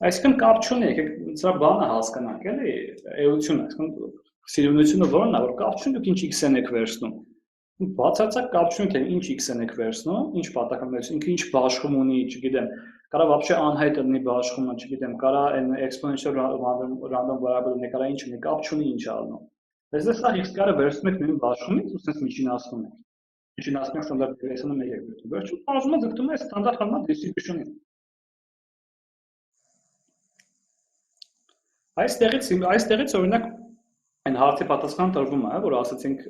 Speaker 1: Այսինքն կապ չունի, եկեք սա բանը հասկանանք, էլի, էությունը, այսինքն սիրունությունը ո՞րն է, որ կապ չունի, դուք ինչ x-ն եք վերցնում։ Բացարձակ կապ չունի, թե ինչ x-ն եք վերցնում, ինչ պատական մեծություն, ինքը ինչ բաշխում ունի, չգիտեմ, կարա вообще անհայտ լինի բաշխումը, չգիտեմ, կարա այն exponential random variable լինի, կարա ինչ լինի, կապ չունի ինչ ալնում։ Այսպես սա x-ը վերցնում եք նույն բաշխումից ու sense միջինացնում եք։ Միջինացնում եք ստանդարտ դեպիացիանը 1 եք վերցնում։ Վերջում բաժումը ձգտում է ստանդարտ հարմար distribution-ին։ Այստեղից օրինակ այն հարցի պատասխան տրվում է, որ ասացինք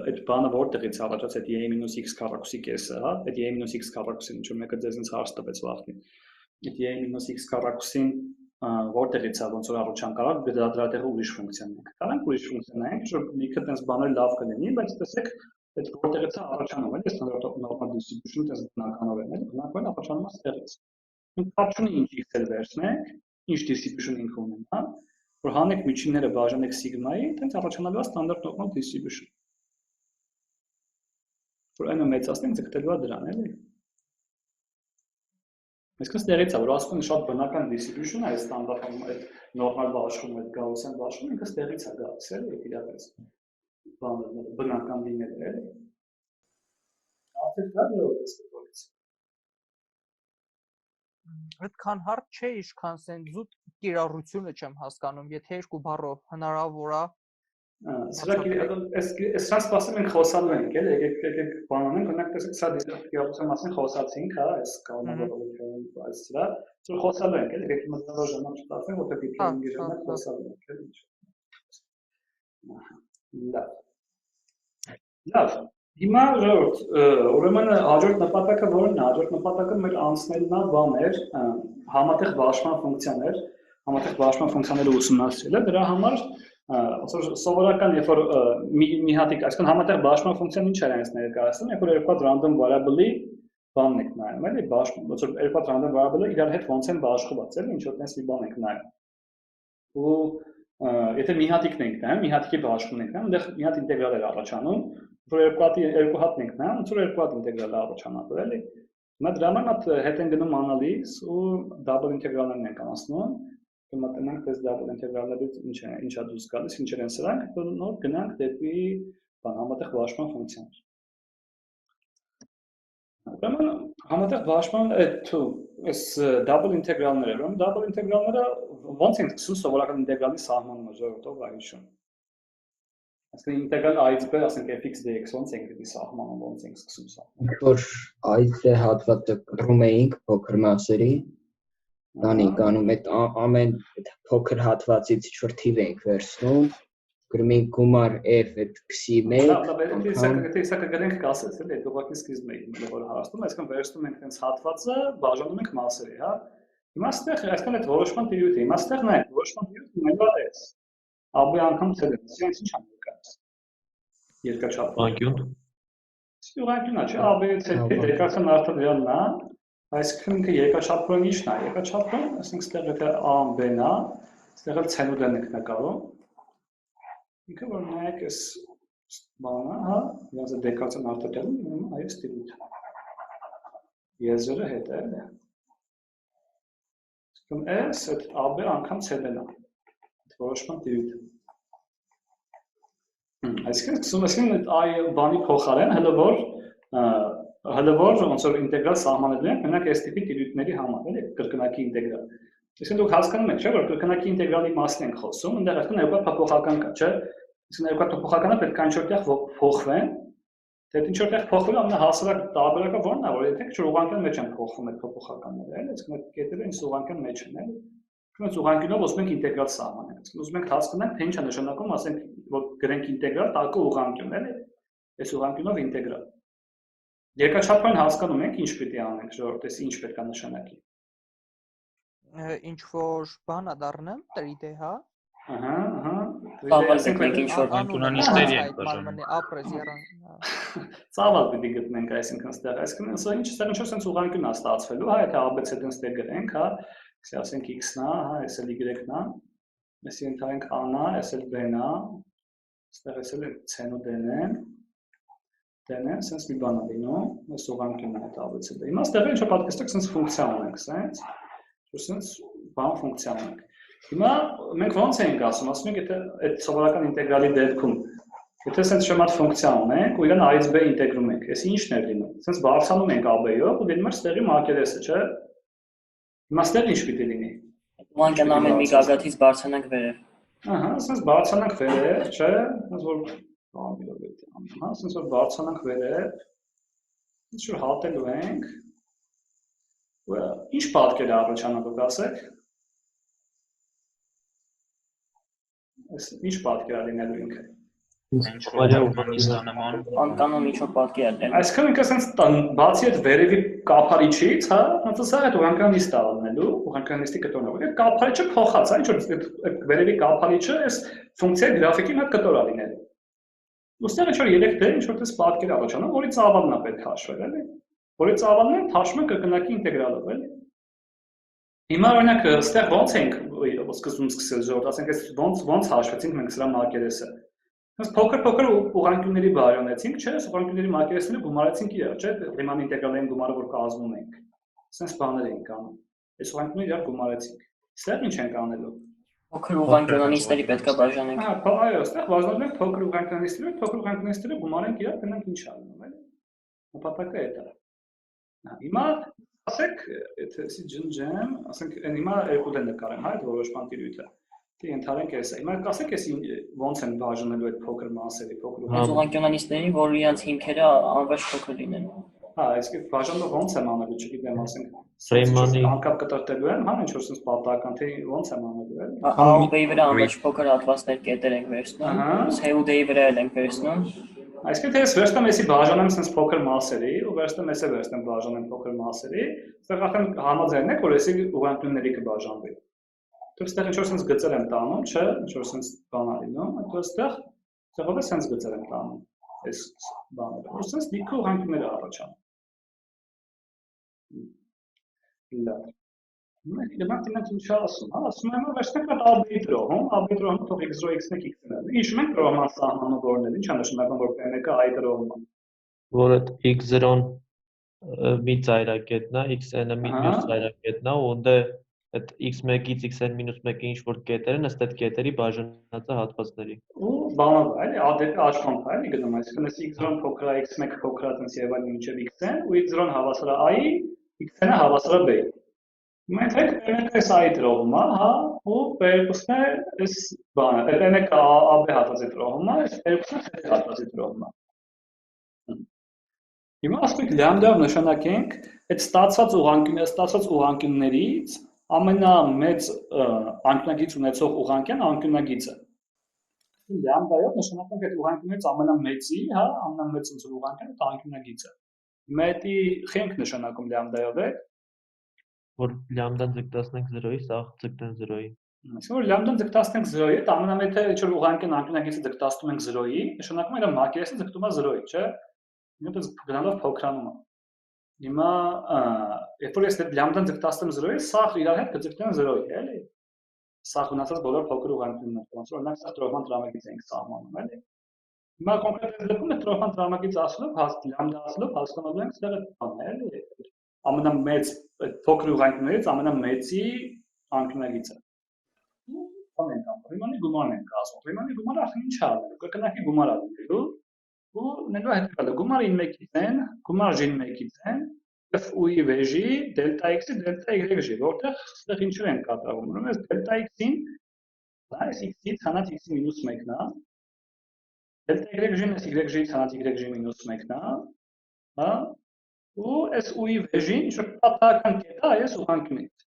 Speaker 1: այդ բանը որտեղից առաջաց այդ a-x քառակուսի կեսը, հա, այդ a-x քառակուսին, ինչ որ մեկը ձեզ ինձ հարց տվեց վաղտին։ Այդ a-x քառակուսին որտեղից է ոնց որ առաջան կարող դրա տեղը ուրիշ ֆունկցիան ենք։ Կարանք ուրիշ ֆունկցիան նայենք, որ լիքը տես բաներ լավ կլինի, բայց տեսեք այդ որտեղից է առաջանում, էլի ստանդարտ normal distribution-ը տես բնականով է, էլի բնականորեն առաջանում է ստեղից։ Մենք կապ չունի ինչ x-ել վերցնենք, ինչ distribution ինքը ունենա, որ հանեք միջինները բաժանեք սիգմայի, տենց առաջանալու է ստանդարտ normal distribution։ Որ այն մեծացնենք ձգտելու է դրան, էլի։ Այսինքն ստեղից է, որ ասում են շատ բնական distribution է, այս ստանդարտ այդ normal բաշխումը, այդ Gaussian բաշխումը, ինքը ստեղից է գալիս, էլի, իրապես բնական լինել, էլի։ Արդեն դա դրոց է։
Speaker 8: Այդքան հարց չէ, ինչքան սեն զուտ կիրառությունը չեմ հասկանում, եթե երկու բառով հնարավոր է։
Speaker 1: Սրանք սրանց սպասում ենք խոսալու ենք, էլի, եկեք բանանենք, օրինակ տեսեք սա դիզերտիվության մասին խոսացինք, հա, այս կանոնավորությունը, այս սրա, որ խոսալու ենք, էլի, եկեք մտածող ժամանակ չտացնենք, որտեղ դիպլոմի ժամանակ խոսալու ենք, էլի։ Լավ։ Հիմա ժողովուրդ, ուրեմն հաջորդ նպատակը որն է, հաջորդ նպատակը մեր անցնելն է բաներ, համատեղ բաշխման ֆունկցիաներ, համատեղ բաշխման ֆունկցիաները ուսումնասիրելը, դրա համար սովորական երբ որ մի հատիկ, այսինքն համատեղ բաշխման ֆունկցիան ինչ է այնպես ներկայացնում, երբ որ երկու հատ random variable-ի բանն եք նայում, էլի, ոնց որ երկու հատ random variable-ը իրար հետ ոնց են բաշխված, էլի, ինչ որ տես մի բան եք նայում։ Ու եթե մի հատիկն ենք նայում, մի հատիկի բաշխումն ենք նայում, այնտեղ մի հատ ինտեգրալ է առաջանում, որ երկու հատն ենք նայում, ոնց որ երկու հատ ինտեգրալ է առաջանալու, էլի։ Հիմա դրա համար հետ են գնում անալիզ ու double ինտեգրալներն ենք անցնում, կմտնենք դες double ինտեգրալներից ինչ է դուրս գալիս, ինչեր են սրանք, նոր գնանք դեպի համատեղ բաշխման ֆունկցիաներ։ Ուրեմն համատեղ բաշխման այս double ինտեգրալները, ուրեմն double ինտեգրալները ոնց են սկսում սովորական ինտեգրալի սահմանումը ժողովրդով այժմ։ Այսինքն ինտեգրալ a-ից b, ասենք fx dx ոնց ենք դեպի սահմանում, ոնց ենք սկսում սահմանում։
Speaker 6: Որ a-ից b հատվածը կռում էինք փոքր մասերի, դանենք անում այդ ամեն փոքր հատվածից ինչ-որ թիվ ենք վերցնում, գրում ենք գումար f այդ քսի 1։
Speaker 1: Եթե սա կգնենք կասես, էլի, այդ ուղղակի սկիզբն է որ հարստում, այսինքն վերցնում ենք այնց հատվածը, բաժանում ենք մասերի, հա։ Հիմա ստեղ այսինքն այդ որոշման տիրույթը, հիմա ստեղ նայեք, որոշման տիրույթը ունենա էս։ Աբի անգամ ցելը, սրանց ինչ անում կաս։ Երկաչափ։
Speaker 2: Անկյուն։
Speaker 1: Ուղղակի նա չէ, աբի ցելը դեկացիան արդեն դրանն է, այսինքն ինքը երկաչափորեն ինչն է, երկաչափորեն, այսինքն ստեղ եթե a-ն b-ն է, ստեղ էլ ցելուդեն ենք նկարում։ Ինքը որ նայեք էս բանը, հա, ոնց է դեկացիան արտադրում, ուրեմն այս տիրույթը։ Եզրը հետ է, էլի։ Իսկ S այդ AB անգամ CD-ն է։ Այդ որոշման տիրույթը։ Այսինքն սկսում այդ այ բանի փոխարեն հələ որ ոնց որ ինտեգրալ սահմանելու ենք մենակ այս տիպի տիրույթների համար, էլի, կրկնակի ինտեգրալ։ Այսինքն դուք հասկանում եք, չէ՞, որ կրկնակի ինտեգրալի մասն ենք խոսում, այնտեղ արդեն երկու փոփոխական կա, չէ՞։ Այսինքն երկու փոփոխականը պետք է ինչ-որտեղ փոխվեն։ Դե ինչ-որտեղ փոխվելու ամենահասարակ տարբերակը ո՞րն է, որ եթե ինչ-որ ուղղանկյուն մեջ են փոխվում այդ փոփոխականները, էլի, այսինքն այդ կետերը ինչ ուղղանկյուն մեջ են, էլի։ Այսինքն ուղղանկյունով ուզում ենք ինտեգրալ սահմանենք։ Այսինքն ուզում ենք հասկանանք, թե ինչ է նշանակում, ասենք, որ գրենք ինտեգրալ տակը ուղղանկյուն, էլի։ Այս ուղղանկյունով ինտեգրալ։ Երկրաչափորեն հասկանում ենք ինչ պիտի անենք, ժողովուրդ, այս ինչ պետք է նշանակի։
Speaker 8: Ինչ որ բան է դառնեմ, 3D, հա։
Speaker 1: Ահա,
Speaker 7: Ծավալ գտնենք ինչ որ
Speaker 4: կոնտուրանիստերի ենք բաժանում։
Speaker 8: Ապրես երան։
Speaker 1: Ծավալ պիտի գտնենք, այսինքն ստեղ, այսինքն սա ինչ ստեղ ինչ որ sense ուղղանկյուն է ստացվելու, հա, եթե ABC-ն ստեղ գրենք, հա, ասենք X-ն է, հա, S-ը Y-ն է, այսի ընդհանրենք A-ն է, S-ը B-ն է, ստեղ S-ը C-ն ու D-ն է, D-ն է, sense մի բան է լինում, այս ուղղանկյունն է այդ ABC-ը։ Հիմա ստեղ ինչ որ պատկերացրեք sense ֆունկցիա ունենք, sense, որ sense բան ֆունկցիա ունենք։ Հիմա մենք ոնց ենք ասում ենք, եթե այդ սովորական ինտեգրալի դեպքում, եթե sense շեմատ ֆունկցիա ունենք ու իրան A-ից B ինտեգրում ենք, այս ինչն է լինում։ Sense բարձրանում ենք AB-ով ու լինում է ստեղի մակերեսը, չէ՞։ Հիմա ստեղ ինչ պիտի լինի։
Speaker 7: Ուղղանկյուն ամեն մի գագաթից բարձրանանք վերև։
Speaker 1: Ահա, sense բարձրանանք վերև, չէ՞։ Sense որ հա, sense որ բարձրանանք վերև, ինչ որ հատելու ենք։ Ինչ պատկեր է առաջանում, դուք ասեք։ Այս ինչ պատկեր է լինելու ինքը։
Speaker 7: Անկանոն ինչ-որ պատկեր է լինելու։
Speaker 1: Այսինքն ինքը sense բացի այդ վերևի կափարիչից, հա, ոնց է այդ ուղղանկյունիստ է լինելու, ուղղանկյունիստի կտորն է։ Այդ կափարիչը փոխած է, ինչ որ այդ վերևի կափարիչը այս ֆունկցիայի գրաֆիկի մոտ կտոր է լինելու։ Ոստեղ ինչ որ 3D ինչ որ դες պատկեր առաջանում, որի ծավալն է պետք հաշվել, էլի։ Որի ծավալն է հաշվում են կրկնակի ինտեգրալով, էլի։ Հիմա օրինակ այստեղ ոնց ենք սկզբում սկսել ժողովուրդ, ասենք այս ոնց հաշվեցինք մենք սրա մակերեսը։ Հենց փոքր ուղղանկյունների բարյունեցինք, չէ՞, ուղղանկյունների մակերեսները գումարեցինք իրար, չէ՞, Ռիման ինտեգրալային գումարը որ կազմում ենք։ Սենց բաներ ենք անում։ Այս ուղղանկյունները իրար գումարեցինք։ Այստեղ ինչ ենք անելու։
Speaker 7: Փոքր ուղղանկյունանիստերի պետք է բաժանենք։
Speaker 1: Հա, այո, այստեղ բաժանում ենք փոքր ուղղանկյունանիստները գումարենք իրար, գնանք ինչ անում, էլի։ Նպատակը այդ է։ Հիմա ասեք, եթե էսի ջնջեմ, ասենք հիմա երկու դեն նկարեմ, հա, այդ որոշման տիրույթը։ Դե ընդհանրենք էսա։ Հիմա ասեք էսի ոնց են բաժանելու այդ փոքր մասերի, փոքր
Speaker 7: ուղղանկյունանիստների, որ իրենց հիմքերը անվերջ փոքր լինեն։
Speaker 1: Հա, իսկ բաժանումը ոնց եմ անելու, չգիտեմ, ասենք
Speaker 2: Ռեյմանի
Speaker 1: անկապ կտրտելու եմ, հա, ինչ որ sense պատահական, թե ոնց եմ անելու, էլի։
Speaker 7: A-ի վրա անվերջ փոքր հատվածներ կետեր ենք վերցնում, C-ի վրա էլ ենք վերցնում։
Speaker 1: Այսինքն թե ես վերցնեմ էսի բաժանեմ sense փոքր մասերի, ու վերցնեմ էսը վերցնեմ բաժանեմ փոքր մասերի, այստեղ արդեն համաձայն եք, որ էսի ուղղանկյունների կբաժանվի։ Դուք այստեղ ինչ որ sense գծեր եմ տանում, չէ, ինչ որ sense բան ա լինում, այդպես այստեղով է sense գծեր եմ տանում, այս բանը, որ sense լիքը ուղղանկյուններ առաջանում։ Լավ։ Մենք ինչ ասում, հա, ասում եմ, որ վերցնենք այդ AB-ի դրոհում, AB-ի դրոհում թող x-րո x-ն է x-ն է։ Հիշում եք դրոհման սահմանը որն է, ինչ է նշանակում, որ P1-ը I դրոհում է։
Speaker 2: որ այդ x0-ն մի ծայրակետն է, xn-ը մի մյուս ծայրակետն է, ու ընդ այդ x1-ից xn-1-ի ինչ որ կետեր են, ըստ այդ կետերի բաժանած է հատվածների։
Speaker 1: Ու բանով, էլի, ադեպի աչքոնք է, էլի գնում, այսինքն այս x0-ն փոքր է, x1 փոքր է, տենց եւ այլն մինչեւ xn, ու x0-ն հավասար է I-ի, xn-ը հավասար է B-ի։ Մենք P1-ը այս I դրոհում է, հա, ու P2-ն է այս բանը, P1-ը AB հատվածի դրոհում է, այս P2-ը C հատվածի դրոհում է։ Հիմա ասում ենք լամդայով նշանակենք այդ ստացված ուղղանկյուններից ամենամեծ անկյունագիծ ունեցող ուղղանկյան անկյունագիծը։ Լամդայով նշանակենք այդ ուղղանկյուններից ամենամեծի, հա, ամենամեծ ուղղանկյանը դա անկյունագիծը։ Մետի խենք նշանակում լամդայով է,
Speaker 2: որ լամդան ձգտացնենք 0-ի, սա ձգտեն 0-ի։
Speaker 1: Այսինքն որ լամդան ձգտացնենք 0-ի, դա ամենամեծը ինչ որ ուղղանկյան անկյունագիծը ձգտացնում ենք 0-ի, նշանակում է իր մակերեսը ձգտում է 0-ի, չէ՞։ Ինքը գնալով փոքրանում է։ Հիմա երբ որ ես լամդան ձգտացնեմ 0-ի, սա իրար հետ կձգտեն 0-ի, էլի։ Սա ունեցած բոլոր փոքր ուղղանկյունները, ոնց որ օրինակ սա տրոհման տրամագիծ ենք սահմանում, էլի։ Հիմա կոնկրետ այս դեպքում է տրոհման տրամագից ասելով, լամդա ասելով հասկանալու ենք սա բանն է, էլի։ Ամենամեծ փոքր ուղանկյուններից ամենամեծի անկյունագիծը։ Բան ենք անում, Ռիմանի գումարն ենք ասում։ Ռիմանի գումարը արդեն ինչ է արելու, կրկնակի գումար արելու, ու նելու հետևյալը, գումարը 1-ից են, գումար G-ն 1-ից են, f ու-ի վեժի, դելտա x-ի, դելտա y-ի, որտեղ այստեղ ինչու են կատարվում։ Ուրեմն այս դելտա x-ին, այս x-ից հանած x-ի մինուս 1-ն է, դելտա y-ին այս y-ից հանած y-ի մինուս 1-ն է, հա, ու այս ու-ի վեժին ինչ-որ պատահական կետ է այս ուղղանկյունից։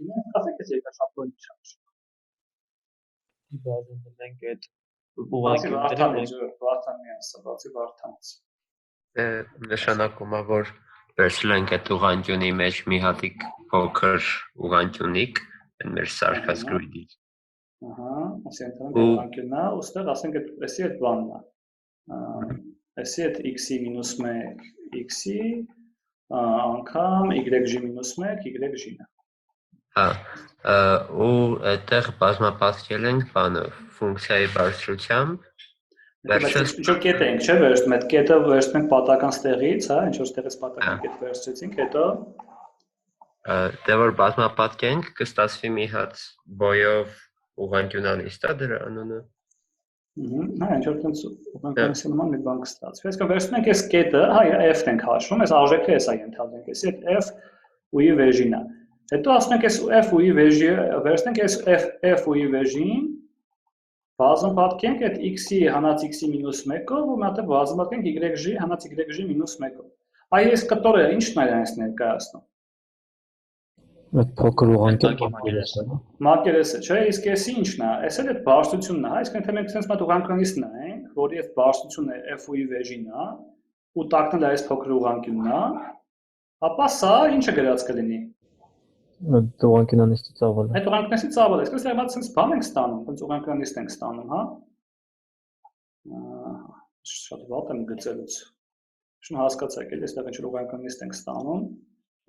Speaker 1: Հիմա ասեք այս երկրաշարժը ինչ է։
Speaker 2: Բաժանում ենք այդ
Speaker 1: Բացի
Speaker 2: ուղղանկյունները,
Speaker 1: Վարդանի ասա, բացի Վարդանից։
Speaker 3: Նշանակում է, որ վերցրել ենք այդ ուղղանկյունի մեջ մի հատիկ փոքր ուղղանկյունիկ, այն մեր սարքած գրույդից։
Speaker 1: Ահա, ասենք ուղղանկյունն է, ուստեղ ասենք այդպեսի այդ բանն է։ Այսի այդ x-ի մինուս 1 x-ի անգամ y-ի մինուս 1 y-ին է։
Speaker 3: Հա, ու այդտեղ բազմապատկել ենք բանը ֆունկցիայի բարձրությամբ, վերջից
Speaker 1: Ինչ-որ կետ ենք, չէ՞, վերցնում այդ կետը վերցնում ենք պատական ստեղից, հա, ինչ-որ ստեղից պատական կետ վերցրեցինք, հետո
Speaker 3: դե որ բազմապատկենք, կստացվի մի հատ բոյով ուղղանկյունանիստ է դրա անունը։
Speaker 1: Հա, ինչ-որ տենց ուղղանկյունի նման մի բան կստացվի։ Այսինքն վերցնում ենք այս կետը, հա, f-ն ենք հաշվում, այս արժեքը էսա ենթադրենք, էսի այդ f ու-ի վեժին է։ Հետո ասում ենք այս f ու-ի վեժի, վերցնենք այս f ու-ի վեժին, բազմապատկենք այդ x-ի հանած x-ի մինուս 1-ով ու մատը բազմապատկենք y-ի հանած y-ի մինուս 1-ով։ Այ այս կտորը ի՞նչն է այնպես ներկայացնում։
Speaker 9: Այդ փոքր ուղղանկյունը
Speaker 1: Մակերեսը, չէ, իսկ էսի ի՞նչն է։ Էս էլ այդ բարձրությունն է, հա, այսինքն թե մենք sense մատ ուղղանկյունիստն ենք, որի այդ բարձրությունը f ու-ի վեժին է, ու տակնել այս փոքր ուղղանկյունն է, ապա սա ի՞նչը գրած կլինի։
Speaker 9: Այդ ուղղանկյունանիստի ծավալը։
Speaker 1: Այդ ուղղանկյունի ծավալը, այսպես եղած sense բան ենք ստանում, sense ուղղանկյունիստ ենք ստանում, հա։ Շատ վատ եմ գծելուց։ Շուն հասկացաք, էլի այստեղ ինչ-որ ուղղանկյունիստ ենք ստանում,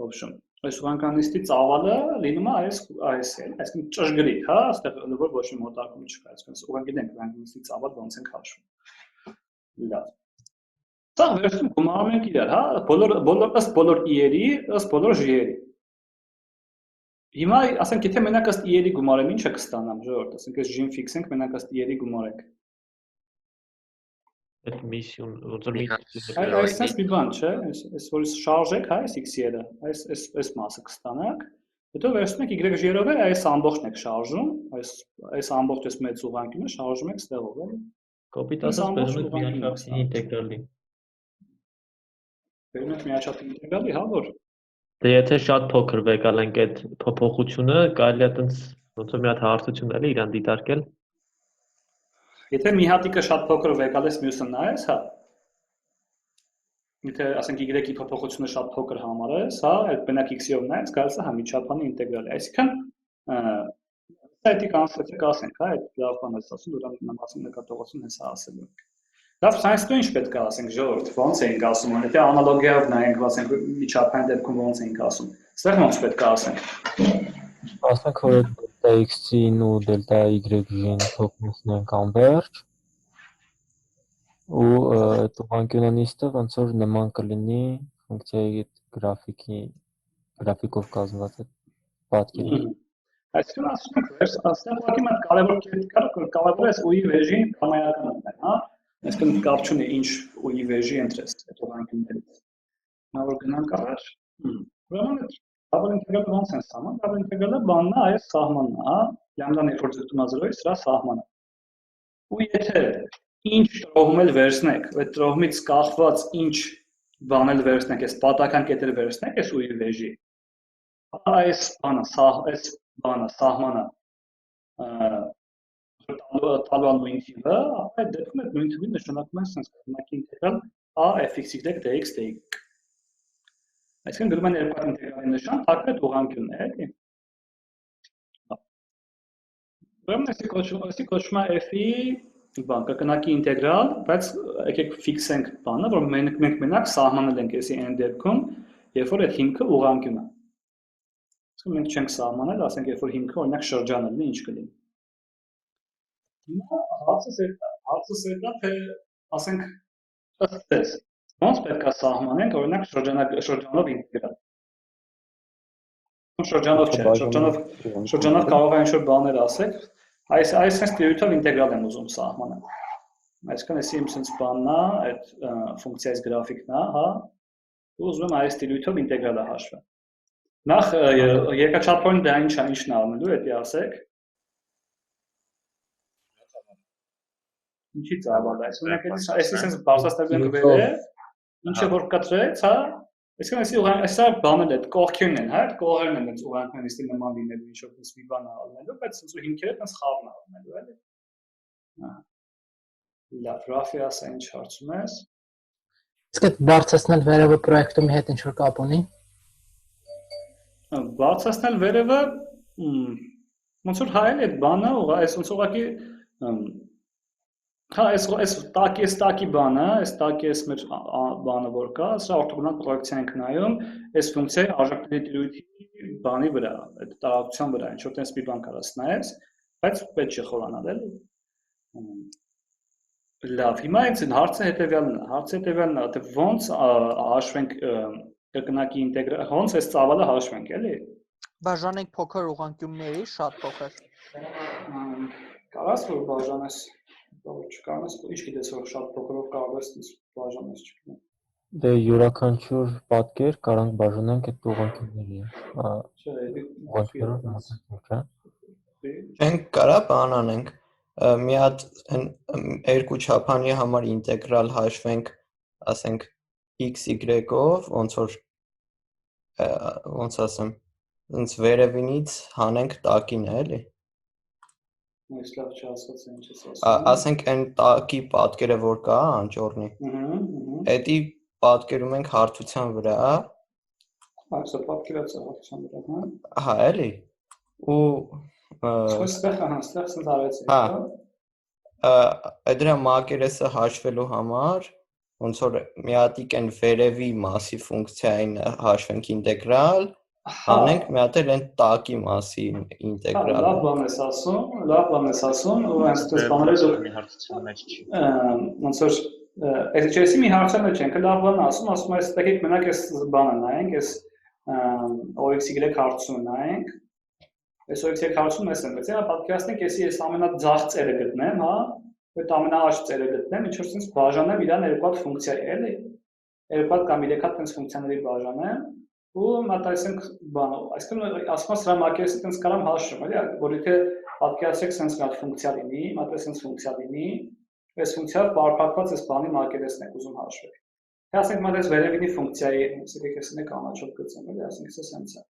Speaker 1: ոբշում։ Այս ուղղանկյունիստի ծավալը լինում է այս էլ, այսինքն ճշգրիտ, հա, այստեղ որ ոչ մի մոտակում չկա, այսինքն ուղղակի դենք ուղղանկյունիստի ծավալ ոնց ենք հաշվում։ Լավ։ Սա վերջում գումարում ենք իրար, հա, բոլոր i-երի, ըստ բոլոր j-երի։ Հիմա ասենք եթե մենակ ըստ i-երի գումարեմ, ի՞նչ է կստանամ, ժողովուրդ, ասենք այս j-ն ֆիքսենք, մենակ ըստ i-երի գումարենք։
Speaker 2: այդ միսիոն, ոնց որ մի
Speaker 1: Այսպես մի բան, չէ, այս որ շարժեք, հա, այս x-երը, այս մասը կստանաք, հետո վերցնեք y-երով է, այս ամբողջն եք շարժում, այս ամբողջ այս մեծ ուղղանկյունը շարժում եք ստեղով, էլի։
Speaker 2: կոպիտ ասած բերում եք միաչափի ինտեգրալի։
Speaker 1: Բերում եք միաչափի ինտեգրալի, հա, որ
Speaker 2: Դե եթե շատ փոքր վեկալ ենք այդ փոփոխությունը, կարելի է տենց ոնց որ մի հատ հարցություն էլի իրան դիտարկել։
Speaker 1: Եթե մի հատիկը շատ փոքր վեկալես մյուսը նայես, հա։ Եթե ասենք y-ի փոփոխությունը շատ փոքր համարես, հա, այդ բնակ x-ով նայես, գալիս է համիջափանի ինտեգրալը։ Այսինքն սա էդի կանցնեցեք ասենք, հա, այդ լավ բան ես ասում, դրա նամակի նկատողություն հեսա ասելու ենք։ Լավ, սայնսը ինչ պետք է ասենք, ժողովուրդ, ոնց էինք ասում, եթե անալոգիայով նայենք, ասենք միջափային դեպքում ոնց էինք ասում։ Ստեղ ոնց պետք է ասենք։
Speaker 9: Ասենք որ դելտա x-ին ու դելտա y-ին փոխանցում ենք անվերջ ու այդ ուղղանկյունանիստը ոնց որ նման կլինի ֆունկցիայի գրաֆիկով կազմված այդ պատկերի։
Speaker 1: Այսինքն ասում ենք, այստեղ ուղղակի մենք կարևոր կետ կար, կարևոր է ու-ի վեժին համայնական ունեն, հա։ Այսինքն կապ չունի ինչ ու-ի վեժի ընտրես այդ ուղղանկյուններից։ Նա որ գնանք առաջ, ուրեմն այդ դաբլ ինտեգրալը ոնց են ստանում, դաբլ ինտեգրալը բանն է այս սահմանն է, հա, լամդան երբ որ ձգտում է 0-ի, սրա սահմանը։ Ու եթե ինչ տրոհում էլ վերցնեք, այդ տրոհումից կախված ինչ բան էլ վերցնեք, այս պատական կետերը վերցնեք, այս ու-ի վեժի, այս բանը, սահմանը տալու նույն թիվը, ապա այդ դեպքում այդ նույն թիվին նշանակում են sense կողմնակի ինտեգրալ a fx(y) dx dy։ Այսինքն գրում են երկու ինտեգրալի նշան, տակը այդ ուղղանկյունն է, էլի։ Ուրեմն այսի կոչվում է f-ի բան, կրկնակի ինտեգրալ, բայց եկեք ֆիքսենք բանը, որ մենք մենակ սահմանել ենք այսի n դեպքում, երբ որ այդ հիմքը ուղղանկյուն է։ Այսինքն մենք չենք սահմանել, ասենք երբ որ հիմքը օրինակ շրջան լինի, ինչ կլինի։ Հիմա հարցը հարցս է դա, թե ասենք ըստ էս ոնց պետք է սահմանենք օրինակ շրջանով ինտեգրալ։ Շրջանով չէ, շրջանով կարող է ինչ-որ բաներ ասեք, այս sense տիրույթով ինտեգրալ եմ ուզում սահմանել։ Այսինքն էսի իմ sense բանն է, այդ ֆունկցիայից գրաֆիկն է, հա, ու ուզում եմ այս տիրույթով ինտեգրալը հաշվել։ Նախ երկրաչափորեն դա ինչն է անելու, դա ասեք։ Ինչի ծավալ է, այսինքն էսի sense բարձրացնելու ենք վերը, ինչը որ կտրեց, հա, այսինքն էսի այսա բանել այդ կողքերն են, հա, այդ կողերն են այդ ուղղանկյուն իստի նման լինելու, ինչ որ մի բան առնելու, բայց sense ու հիմքերը տես խառն առնելու, էլի։ Հա։ Լավ, Ռաֆի ասա ինչ հարցում ես։
Speaker 4: Իսկ այդ բարձրացնել վերևը պրոյեկտումի հետ ինչ-որ կապ ունի։
Speaker 1: Բարձրացնել վերևը ոնց որ հայել այդ բանը, այս ոնց ուղղակի հա, այս տակի բանը, այս տակի այս մեր բանը որ կա, սա օրթոգոնալ պրոյեկցիա ենք նայում, այս ֆունկցիայի արժեքների տիրույթի բանի վրա, այդ տարածության վրա, ինչ որ տես մի բան կարաս նայես, բայց պետք չի խորանալ, էլի։ Լավ, հիմա այս հարցը հետևյալն է, թե ոնց հաշվենք կրկնակի ինտեգրալ, ոնց այս ծավալը հաշվենք, էլի։
Speaker 8: Բաժանենք փոքր ուղղանկյունների, շատ փոքր։
Speaker 1: Կարաս որ բաժանես, չկանես, ինչ գիտես որ շատ փոքրով կարող ես բաժանես, չգիտեմ։
Speaker 9: Դե յուրաքանչյուր պատկեր կարանք բաժանենք այդ ուղղանկյունների։
Speaker 7: Մենք կարա բան անենք։ Մի հատ երկու չափանի համար ինտեգրալ հաշվենք, ասենք x-y-ով, ոնց ասեմ, ոնց վերևինից հանենք տակին, էլի։
Speaker 1: Ես լավ չհասկացա ինչ ես ասում։
Speaker 7: Ասենք այն տակի պատկերը որ կա անճոռնի։ Էդի պատկերում ենք հարթության վրա։
Speaker 1: Այսա պատկերած է հարթության վրա, հա։
Speaker 7: Հա, էլի։ Ու
Speaker 1: Ստեղ սենց արեցի։
Speaker 7: Դրա մակերեսը հաշվելու համար ոնց որ միատիկ են վերևի մասի ֆունկցիային հաշվենք ինտեգրալ, անենք մի հատ էլ այն տակի մասի ինտեգրալ։
Speaker 1: Լավ բան ես ասում, ու այնպես բաները մի հարցության մեջ չի։ Ոնց որ այս մի հարցը մեջ ենք, լավ բան ասում ես տակիկ մենակ այս բանը նայենք, այս OXY հարցումը նայենք։ Այս OXY հարցում ես եմ, բայց հա պատկերացնենք ես ամենաձախ ծերը գտնեմ, հա, այդ ամենաաճ ծերը գտնեմ, ինչ որ sense բաժանեմ իրան երկու հատ ֆունկցիայի, էլի։ Երկու հատ կամ 3 հատ տենց ֆունկցիաների բաժանեմ, ու մտածենք բան, այսինքն ասում ես սրա մակերեսը տենց կարամ հաշվում, էլի, որ եթե պատկերացրեք sense մի հատ ֆունկցիա լինի, մտածեք sense ֆունկցիա լինի, այս ֆունկցիայով բարփակված այս բանի մակերեսն եք ուզում հաշվել։ Թե ասենք մտած վերևինի ֆունկցիայի, եկեք ես նեք անաչով գծեմ, էլի, ասենք սա sense է։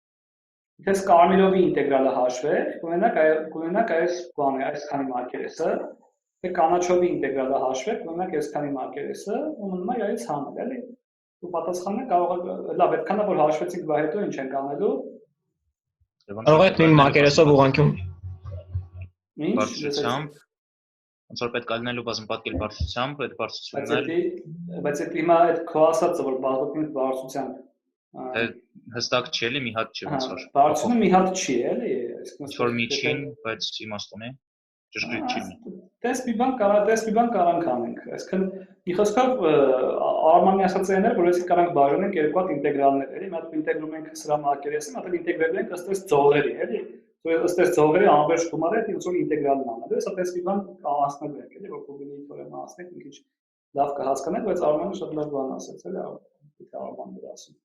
Speaker 1: Եթե Կարմիրովի ինտեգրալը հաշվեք, կունենաք այս բանը, այսքանի մակերեսը, թե կանաչովի ինտեգրալը հաշվեք, կունենաք այսքանի մակերեսը, ու մնում է իրարից հանել, էլի։ Ու պատասխանը կարող է, լավ, այդքանը որ հաշվեցինք, բա հետո ինչ ենք անելու։
Speaker 10: Կարող է նույն մակերեսով ուղղանկյուն
Speaker 1: բարձրությամբ,
Speaker 10: ոնց որ պետք է լինելու բազում պատկեր բարձրությամբ, այդ բարձրությունն
Speaker 1: բայց այդ հիմա այդ քո ասածը որ բարձրացնենք բարձրությամբ
Speaker 10: հստակ չի էլի մի հատ չի ոնց որ
Speaker 1: բարձրությունը մի հատ չի էլի
Speaker 10: ինչ որ միջին բայց իմաստ ունի ճշգրիտ չի
Speaker 1: տես մի բան կարանք անենք այսինքն մի խոսքով Արմանի ասած այն էր որ если կարանք բաժանենք երկու հատ ինտեգրալներ էլի մի հատ ինտեգրում ենք սրա մակերեսը մի հատ ինտեգրել ենք ըստ այս ձողերի էլի ըստ այս ձողերի անվերջ գումարը այդ ինչ որ ինտեգրալն անելու է սա տես մի բան անցնելու ենք էլի որ կոմբինի թեորեմը ասենք մի քիչ լավ կհասկանանք բայց Արմանը շատ լավ բան ասաց էլի Արմանը դրա ասում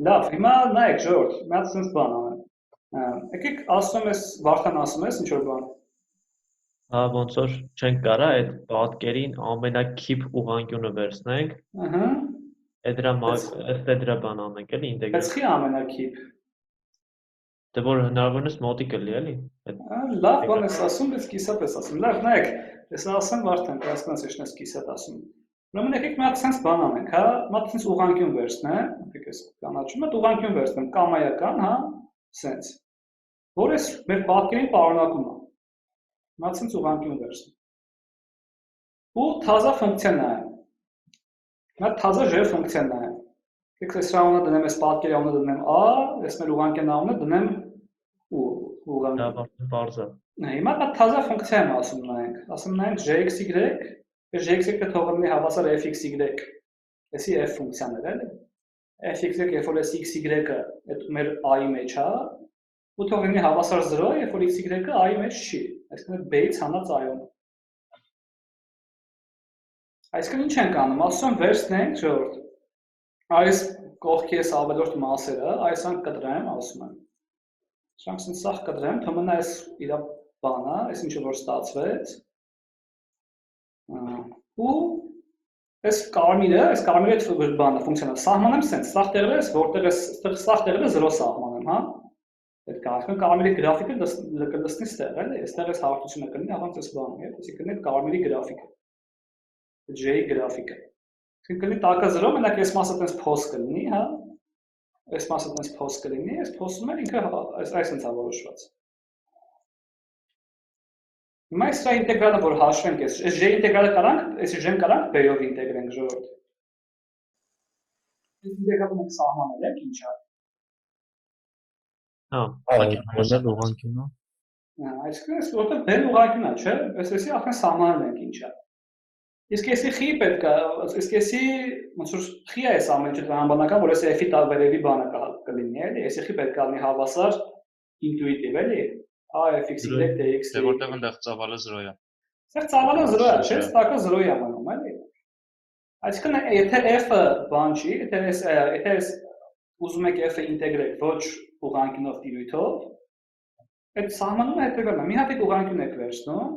Speaker 1: Լավ, հիմա նայեք ժողովուրդ, մի հատ sense բան անեմ։ Եկեք ասում ես, Վարդան ասում ես ինչ որ բան։
Speaker 2: Հա, ոնց որ չենք կարա այդ պատկերին ամենակիփ ուղղանկյունը վերցնենք։
Speaker 1: Ահա։
Speaker 2: Ըստ դրա բան անենք, էլի ինտեգրալ։
Speaker 1: Բայց խի ամենակիփ։
Speaker 2: Դե որ հնարավորինս մոտիկ կլի, էլի։
Speaker 1: Լավ բան ես ասում, բայց կիսատ ես ասում։ Լավ, նայեք, ես ասեմ Վարդան, կասկած ես նես կիսատ ասում։ Ուրեմն եկեք մի հատ sense բան անենք, հա, մի հատ sense ուղղանկյուն վերցնեմ, եկեք ես կանաչում, այդ ուղղանկյուն վերցնեմ, կամայական, հա, sense։ Որ էս մեր պատկերին պարունակում է։ Մի հատ sense ուղղանկյուն վերցնեմ։ Ու թազա ֆունկցիա նայեմ։ Մի հատ թազա j ֆունկցիա նայեմ։ Եկեք ես սրա անունը դնեմ, այս պատկերի անունը դնեմ a, այս մեր ուղղանկյուն անունը դնեմ u։ ուղղանկյուն։
Speaker 2: Դա բարձր։
Speaker 1: Հիմա դա թազա ֆունկցիա եմ ասում նայենք, gxy, այս gxy-ը թող լինի հավասար fxy, էսի f ֆունկցիան է, էլի։ fxy, երբ որ էս xy-ը այդ մեր i-ի մեջ է, ու թող լինի հավասար 0, երբ որ xy-ը i-ի մեջ չի, այսինքն b-ից հանած i-ում։ Այսինքն ինչ ենք անում, ասում վերցնենք, ժողովուրդ, այս կողքի այս ավելորդ մասերը, այս անք կտրեմ, ասում եմ։ Շանքսն սաղ կտրեմ, թոմնա այս իրա բանը, այս ինչը որ ստացվեց, ու այս կարմիրը բանը, ֆունկցիոնը, սահմանեմ սենց, սաղ տեղը ես, որտեղ սաղ տեղը 0 սահմանեմ, հա, այդ կարմիրը կարմիրի գրաֆիկը կլսնի ստեղ, էլի, այստեղ այս հարթությունը կլինի, աղանց այս բանը, այսի կլինի կարմիրի գրաֆիկը, J-ի գրաֆիկը, կլինի տակը 0, մենակ այս մասը տենց փոս կլինի, հա, այս մասը տենց փոս կլինի, այս փոսում էլ ինքը այս ընցավորոշված։ Հիմա այս ինտեգրալը, որ հաշվենք, այս J ինտեգրալը կարանք, այս J-ն կարանք B-ով ինտեգրենք ժողովուրդ։ Այս ինտեգրալը մենք սահմանել ենք, ինչ է։
Speaker 2: Դա ուղղանկյուն է։
Speaker 1: Այսինքն այս որտեղ B-ն ուղղանկյուն է, չէ՞, այսի արդեն սահմանել ենք ինչ է։ Իսկ էսի խի պետք է, իսկ էսի ոնց որ խի է այս ամենը տրամաբանական, որ էսի f-ի տարբերևի բանը կլինի, էլի, էսի խի պետք է լինի հավասար ինտուիտիվ, էլի, fx, y, dx։
Speaker 10: Դե որտեղ այնտեղ ծավալը 0 է։
Speaker 1: Այստեղ ծավալը 0 է, չէ՞, տակը 0 է մնում, էլի։ Այսինքն եթե f-ը բան չի, եթե ուզում եք f-ը ինտեգրել ոչ ուղղանկյունով տիրույթով, այդ սահմանումը հետևելն է, մի հատիկ ուղղանկյուն եք վերցնում,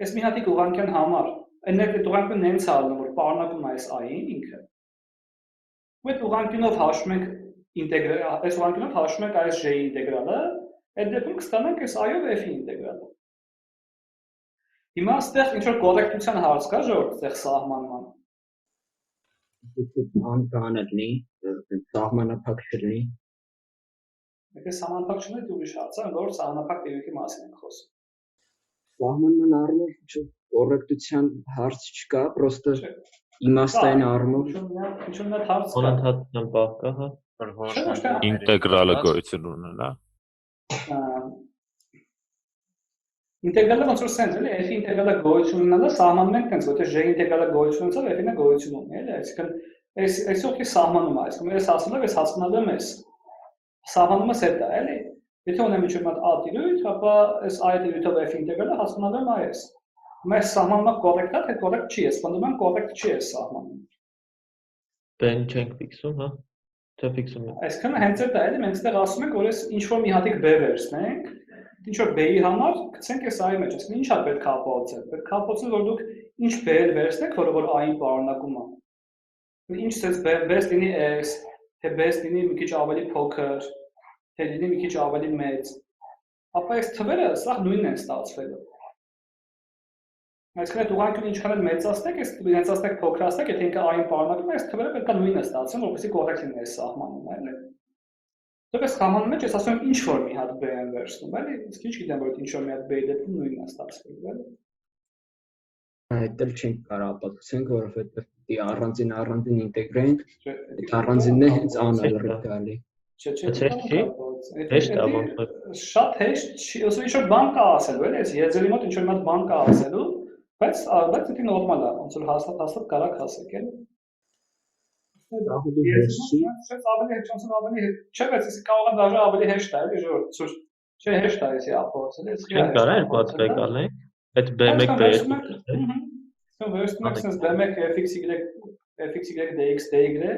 Speaker 1: այս մի հատիկ ուղղանկյան համար Այդ ուղղանկյունն են ցալնում, որ պարունակում է այս i-ին ինքը։ Ու այդ ուղղանկյունով հաշվում ենք այս ուղղանկյունով հաշվում ենք այս j-ի ինտեգրալը, այդ դեպքում կստանանք այս i-ով f-ի ինտեգրալը։ Հիմա այստեղ ինչ որ կոռեկտության հարց կա, ժողովուրդ, այստեղ սահմանման։
Speaker 6: Բանը լինի, սահմանափակ չլինի։
Speaker 1: Եթե սահմանափակ չլինի, դու ուրիշ հարց է, որ սահմանափակ տիրույթի մասին ենք խոսում։
Speaker 6: Սահմանման առումով կոռեկտության հարց չկա, պրոստը իմաստային առումով
Speaker 1: ինչ-որ մի հարց կա։
Speaker 2: Անընդհատ բախ կա, հա։
Speaker 5: Ինտեգրալը գոյություն ունենա։
Speaker 1: Ինտեգրալը ոնց որ սենց էլի, f-ի ինտեգրալը գոյություն ունենալը սահմանում ենք տենց, որտեղ j-ի ինտեգրալը գոյություն ունեցավ, f-ինը գոյություն ունի, էլի, այսինքն այս օքի սահմանում է, այսինքն ես ասում եմ, ես հասկանալու եմ ես։ Սահմանումս հետ է, էլի։ Եթե ունեմ ինչ-որ մի a տիրույթ, ապա այս a տիրույթով f-ի ինտեգրալը հասկանալու եմ այս։ Մեր սահմանումը կոռեկտ է, թե կոռեկտ չի, ես պնդում եմ կոռեկտ չի այս սահմանում։
Speaker 2: Բեն չենք ֆիքսում, հա։ Թե ֆիքսում ենք։
Speaker 1: Այսինքն հենց այդ է, էլի, մենք այստեղ ասում ենք, որ այս ինչ-որ մի հատիկ b վերցնենք, ինչ-որ b-ի համար գցենք այս a-ի մեջ, այսինքն ի՞նչ է պետք է ապահովել։ Պետք է ապահովել, որ դուք ինչ b-ը վերցնեք, որը որ a-ին պարունակում է։ Ինչ ցած b-ս լինի s, թե b-ս լինի մի քիչ ավելի փոքր, թե լինի մի քիչ ավելի մեծ։ Ապա այս թվերը սա նույնն են ստացվելու։ Այսինքն այդ ուղղանկյունը ինչքան էլ մեծացնեք, այս մեծացնեք փոքրացնեք, եթե ինքը a-ին պարունակում է, այս թվերը պետք է նույնը ստացվեն, որպեսզի կոռեկտ լինի այս սահմանումը, էլի։ Դուք այս սահմանում մեջ ես ասում եմ ինչ որ մի հատ b են վերցնում, էլի, իսկ ինչ գիտեմ, որ ինչ որ մի հատ b-ի դեպքում նույնն է ստացվելու, էլի։
Speaker 6: Այդ էլ չենք կարող ապացուցենք, որովհետև դի առանձին ինտեգրենք, այդ առանձինն է հենց անալրի գալի։
Speaker 1: Չէ,
Speaker 2: հեշտ է ոնց։
Speaker 1: Շատ հեշտ չի, ոսի ինչ որ բան կա ասելու, էլի, այս եզրի մոտ ինչ որ մի հատ բան կա ասելու, բայց դա նորմալ է, ոնց որ հաստատ կարակ հասեք, էլի։
Speaker 6: Ավելի հեշտ չի։
Speaker 1: Ավելի չէ, բայց էսի կարող է դաժե ավելի հեշտ է, էլի, ժողովուրդ, չէ, հեշտ է էսի ապահովել, էսի։
Speaker 2: Չենք կարող երկու հատ եկալենք, այդ b1 b2։
Speaker 1: Ահա։ Վերցնում ենք sense b1 fxy dx dy,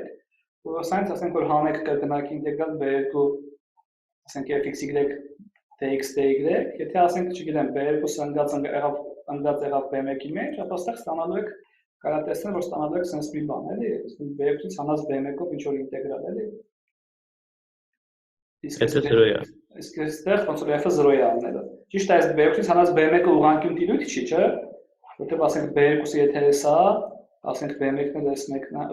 Speaker 1: ու սրանց ասենք որ հանեք կրկնակի ինտեգրալ b2 ասենք fxy dx dy, եթե ասենք չգիտեմ b2 ընկած եղավ b1-ի մեջ, ապա այստեղ ստանալու եք կարող տեսնել որ ստանալու եք sense մի բան, էլի, b2-ից հանած b1-ով ինչ որ ինտեգրալ, էլի։
Speaker 2: Եթե 0 է։
Speaker 1: Իսկ այստեղ ոնց որ f-ը 0 է անելը։ Ճիշտ է, այս b2-ից հանած b1-ը ուղղանկյուն տիրույթ չի, չէ՞։ Որտեղ ասենք b2-ը եթե էսա, ասենք b1-ն էլ էս մեկն է,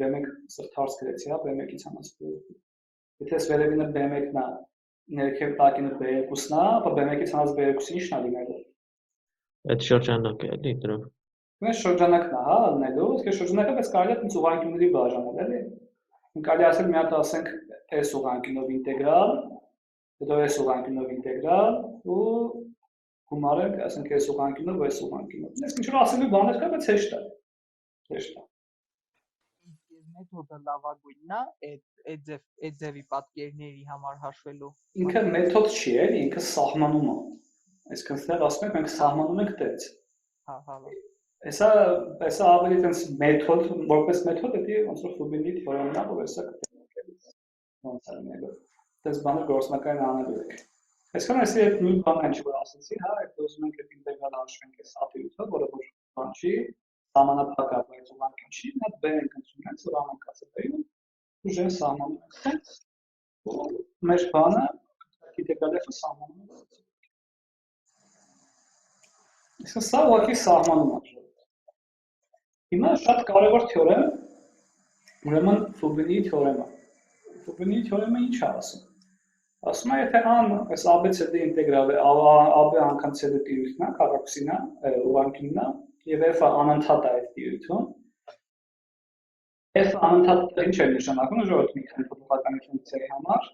Speaker 1: b1 սրտարս գրեցի, հա, b1-ից հանած b2։ Եթե էս վերևինը b1-ն է, ներքև տակինը b2-ն է, ապա b1-ից հանած b2-ը ի՞նչն է լինելու։
Speaker 2: Այդ շրջանակը էլի դրով։
Speaker 1: Այս շրջանակն է, հա, լինելու, իսկ շրջանակը պես կարելի է տենց ուղղանկյունների բաժանել, էլի։ Կարելի ասել մի հատ ասենք s ուղղանկյունով ինտեգրալ, հետո այս ուղղանկյունով ինտեգրալ ու գումարը, ասենք այս ուղղանկյունով այս ուղղանկյունով։ Ես ինչ որ ասելու բաներ կա, բայց հեշտ է։ Հեշտ է։
Speaker 8: Մեթոդը լավագույնն է այդ ձևի պատկերների համար հաշվելու։
Speaker 1: Ինքը մեթոդ չի, էլի, ինքը սահմանում է։ Այսինքն ստեղ ասում ենք մենք սահմանում ենք տենց։
Speaker 8: Հա, հա։
Speaker 1: Էսա ավելի տենց մեթոդ, որպես մեթոդ էդի ոնց որ Fubini թեորեմն է, որ էսա կտեսնենք ոնց է նեղը։ Տես բանը գործնակային անելու եք։ Այսինքն այսի այդ նույն բանն ինչ որ ասացի, հա, այդ ուզում ենք այդ ինտեգրալ հաշվենք այս ատյութը, որը որ բան չի, սահմանափակ այս ուղղանկյուն չի, նա բեր ենք ընդունում ենք, որ անկացել ուժեն սահմանում ենք։ Ու մեր բանը ինտեգրալը սահմանում է։ Իսկ սա ուղղակի սահմանում է։ Հիմա շատ կարևոր թեորեմ, ուրեմն Fubini թեորեմը։ Fubini թեորեմը ինչ է ասում։ Ասում է, եթե այս ABCD ինտեգրալը AB անգամ CD տիրույթն է, քառակուսին է, ուղղանկյունն է, եւ F-ը անընդհատ է այդ տիրույթում։ F-ը անընդհատ ինչ է նշանակում, ժողովուրդ մի քանի փոփոխական ֆունկցիայի համար։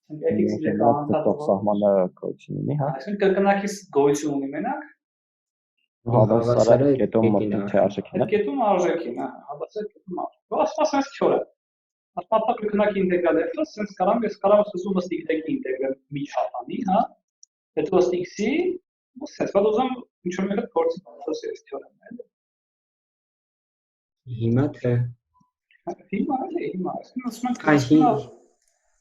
Speaker 1: Fx-ը անընդհատ
Speaker 9: սահմանը գոյություն ունի, հա։
Speaker 1: Այսինքն կրկնակի գոյություն ունի մենակ։
Speaker 9: Հավասարը կետում մոտ թե արժեքին է։
Speaker 1: Այդ կետում արժեքին է, հավասար կետում արժեք։ Ասած թեորեմ։ Ասպատակ կրկնակի ինտեգրալ F-ը, sense կարամ ես ուզում ըստ y-ի ինտեգրալ միջապանի, հա։ Հետո ըստ x-ի, ու sense, բայց ուզում ինչ-որ մեկը փորձի բացել այս թեորեմը, էլի։
Speaker 6: Հիմա թե
Speaker 1: հիմա, ասում ենք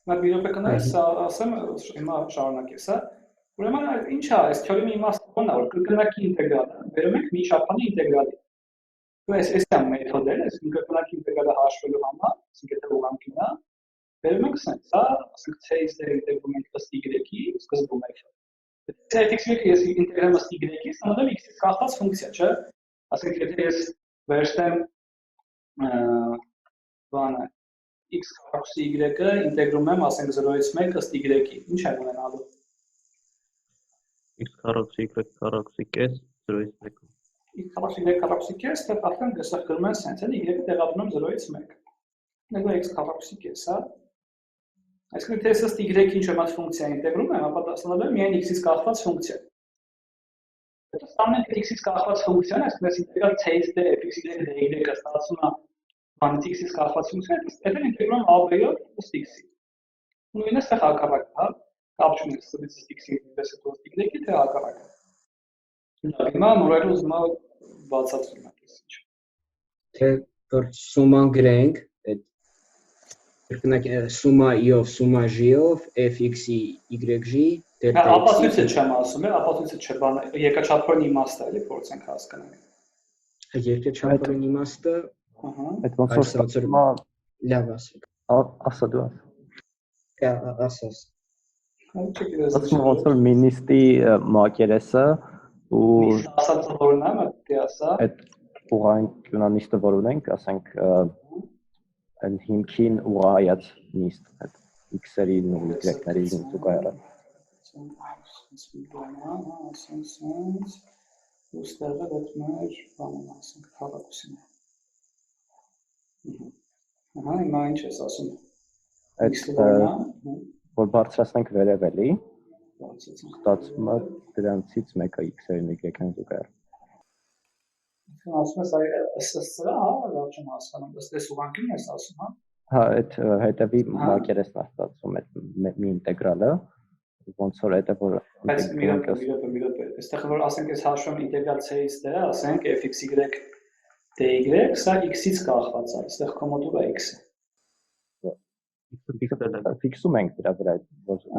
Speaker 1: նա մի րոպե կնայես, ասեմ, հիմա շարունակես, հա։ Ուրեմն ինչ է, այս թեորեմի իմաստն է, որ կրկնակի ինտեգրալը բերում ենք միջապանի ինտեգրալի։ Այս է մեթոդն է, այսինքն կրկնակի ինտեգրալը հաշվելու համար, այսինքն եթե ուղղանկյուն է, բերում ենք sense, հա, ասենք c-ից ինտեգրում ենք ըստ y-ի սկզբում f-ը։ Եթե fx-ը ես ինտեգրեմ ըստ y-ի, ստանում եմ x-ից կախված ֆունկցիա, չէ՞։ Ասենք եթե ես վերցնեմ բանը x քառակուսի y-ը ինտեգրում եմ, ասենք 0-ից 1 ըստ y-ի, ինչ եմ ունենալու։
Speaker 2: x քառակուսի y քառակուսի կես 0-ից 1։
Speaker 1: x քառակուսի y քառակուսի կես, դա արդեն դեսախ գրում են sense, էլի y-ը տեղադրում եմ 0-ից 1։ Negă x քառակուսի կես, հա։ Այսինքն եթե ես ըստ y-ի ինչ որ ֆունկցիա ինտեգրում եմ, ապա դա ստանալու եմ միայն x-ից կախված ֆունկցիա։ Հետո ստանում ենք x-ից կախված ֆունկցիան, այսինքն ես ինտեգրալ c-ից fx-ից y-ը ստացվում է բանից x-ից կախված ֆունկցիա, հետո ինտեգրում եմ AB-ով ըստ x-ի։ Նույնը ստեղ հակառակը, հա, կապ չունի ըստ x-ի պես հետո ըստ y-ի թե հակառակը։ Հիմա նորից ուզում եմ բացատրեմ այս ինչ։
Speaker 6: Թե որ սուման գրենք, այդ կրկնակի սումա i-ով, սումա j-ով, fx-ի y-ի
Speaker 1: Հա, ապացույցը չեմ ասում, ապացույցը չէ, բանը երկրաչափորեն իմաստը էլի փորձենք հասկանալ։
Speaker 6: Երկրաչափորեն իմաստը,
Speaker 9: այդ ոնց որ ստացվում է,
Speaker 6: լավ ասեք։
Speaker 9: Ասա դու
Speaker 6: ասես։
Speaker 9: Ասում ոնց որ մինիստի մակերեսը ու
Speaker 1: ասած որն է, դե ասա։
Speaker 9: Այդ ուղղանկյունանիստը որ ունենք, ասենք այն հիմքին ուղղայած նիստ, այդ x-երին ու y-ներին զուգահեռ։
Speaker 1: Ուստեղը այդ մեր բանն ասենք քառակուսին է։ Ահա, հիմա ինչ ես ասում։
Speaker 9: Այդ որ բարձրացնենք վերև էլի, ստացվում է դրանցից մեկը x-երին y-ին զուգահեռ։
Speaker 1: Ասում ես սրա, հա, լավ չեմ հասկանում, ըստ էս ուղղանկյունն ես ասում, հա։
Speaker 9: Հա, այդ հետևի մակերեսն է ստացվում այդ մի ինտեգրալը, ոնց որ այդ որ
Speaker 1: Բայց մի րոպե, այստեղ որ ասենք ես հաշվում ինտեգրալ c-ից դերը, ասենք fx y dy, սա x-ից կախված է, այստեղ կոմոտուր է x-ը։
Speaker 9: Ֆիքսում ենք դրա վրա։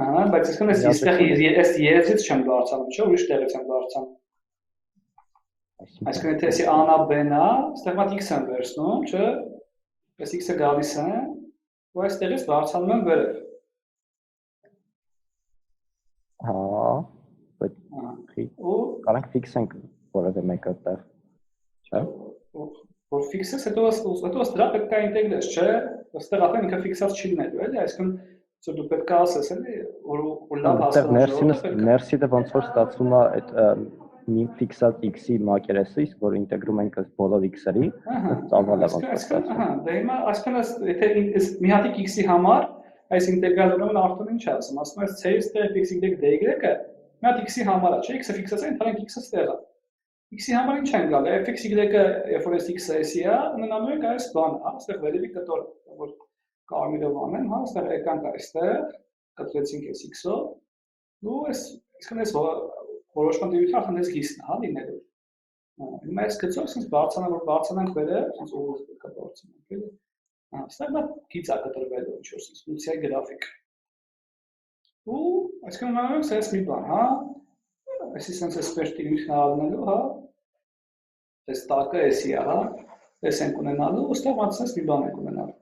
Speaker 1: Ահա, բայց իսկն այստեղ ես երզից չեմ բարձրանում, չէ՞, ուրիշ տեղից եմ բարձրանում։ Այսինքն եթե էսի a-ն է, b-ն է, այստեղ մատ x եմ վերցնում, չէ՞։ Այս x-ը գալիս է, ու այստեղից բարձրանում եմ վերև։
Speaker 9: Հա, բայց կարանք ֆիքսենք որևէ մեկը տեղ, չէ՞։
Speaker 1: Որ ֆիքսես, հետո դրա պետք է ինտեգրես, չէ՞։ Այստեղ արդեն ինքը ֆիքսած չի լինելու, էլի, այսինքն դու պետք է ասես, էլի, որ լավ հասկանաս։
Speaker 9: Ներսիդը ոնց որ ստացվում է այդ մի ֆիքսած x-ի մակերեսը, իսկ որ ինտեգրում ենք բոլոր x-երի, ծավալը ոնց որ ստացվում։
Speaker 1: Ահա, դե հիմա այսինքն եթե մի հատիկ x-ի համար այս ինտեգրալը ուրեմն արդեն ինչ է ասում, ասում է c-ից տեղ x y dy-ը մի հատ x-ի համար է, չէ՞, x-ը ֆիքսացա, ընդհանրենք x-ը ստեղ է։ X-ի համար ինչ են գալի, fx y-ը, երբ որ x-ը s-ի է, ունենալու ենք այս բանը, հա, այստեղ վերևի կտոր, որ կարմիրով անեմ, հա, այստեղ եկանք այստեղ, կտրեցինք այս x-ով, ու այսքան այս որոշման դեպքում արդեն այս գիսն է, հա, լինելու։ Հիմա այս գծով sense բարձրանանք վերև, sense ուղղ կտորցնենք, էլի։ Այստեղ նա գիծ է կտրվելու, ինչ որ sense ֆունկցիայի գրաֆիկ։ Ու այսքան ունենալու sense մի բան, հա, այսի sense էսպերտի ինքնարարնելու, հա, այս տակը էսի է, հա, այս ենք ունենալու, ուստեղ sense մի բան ենք ունենալու։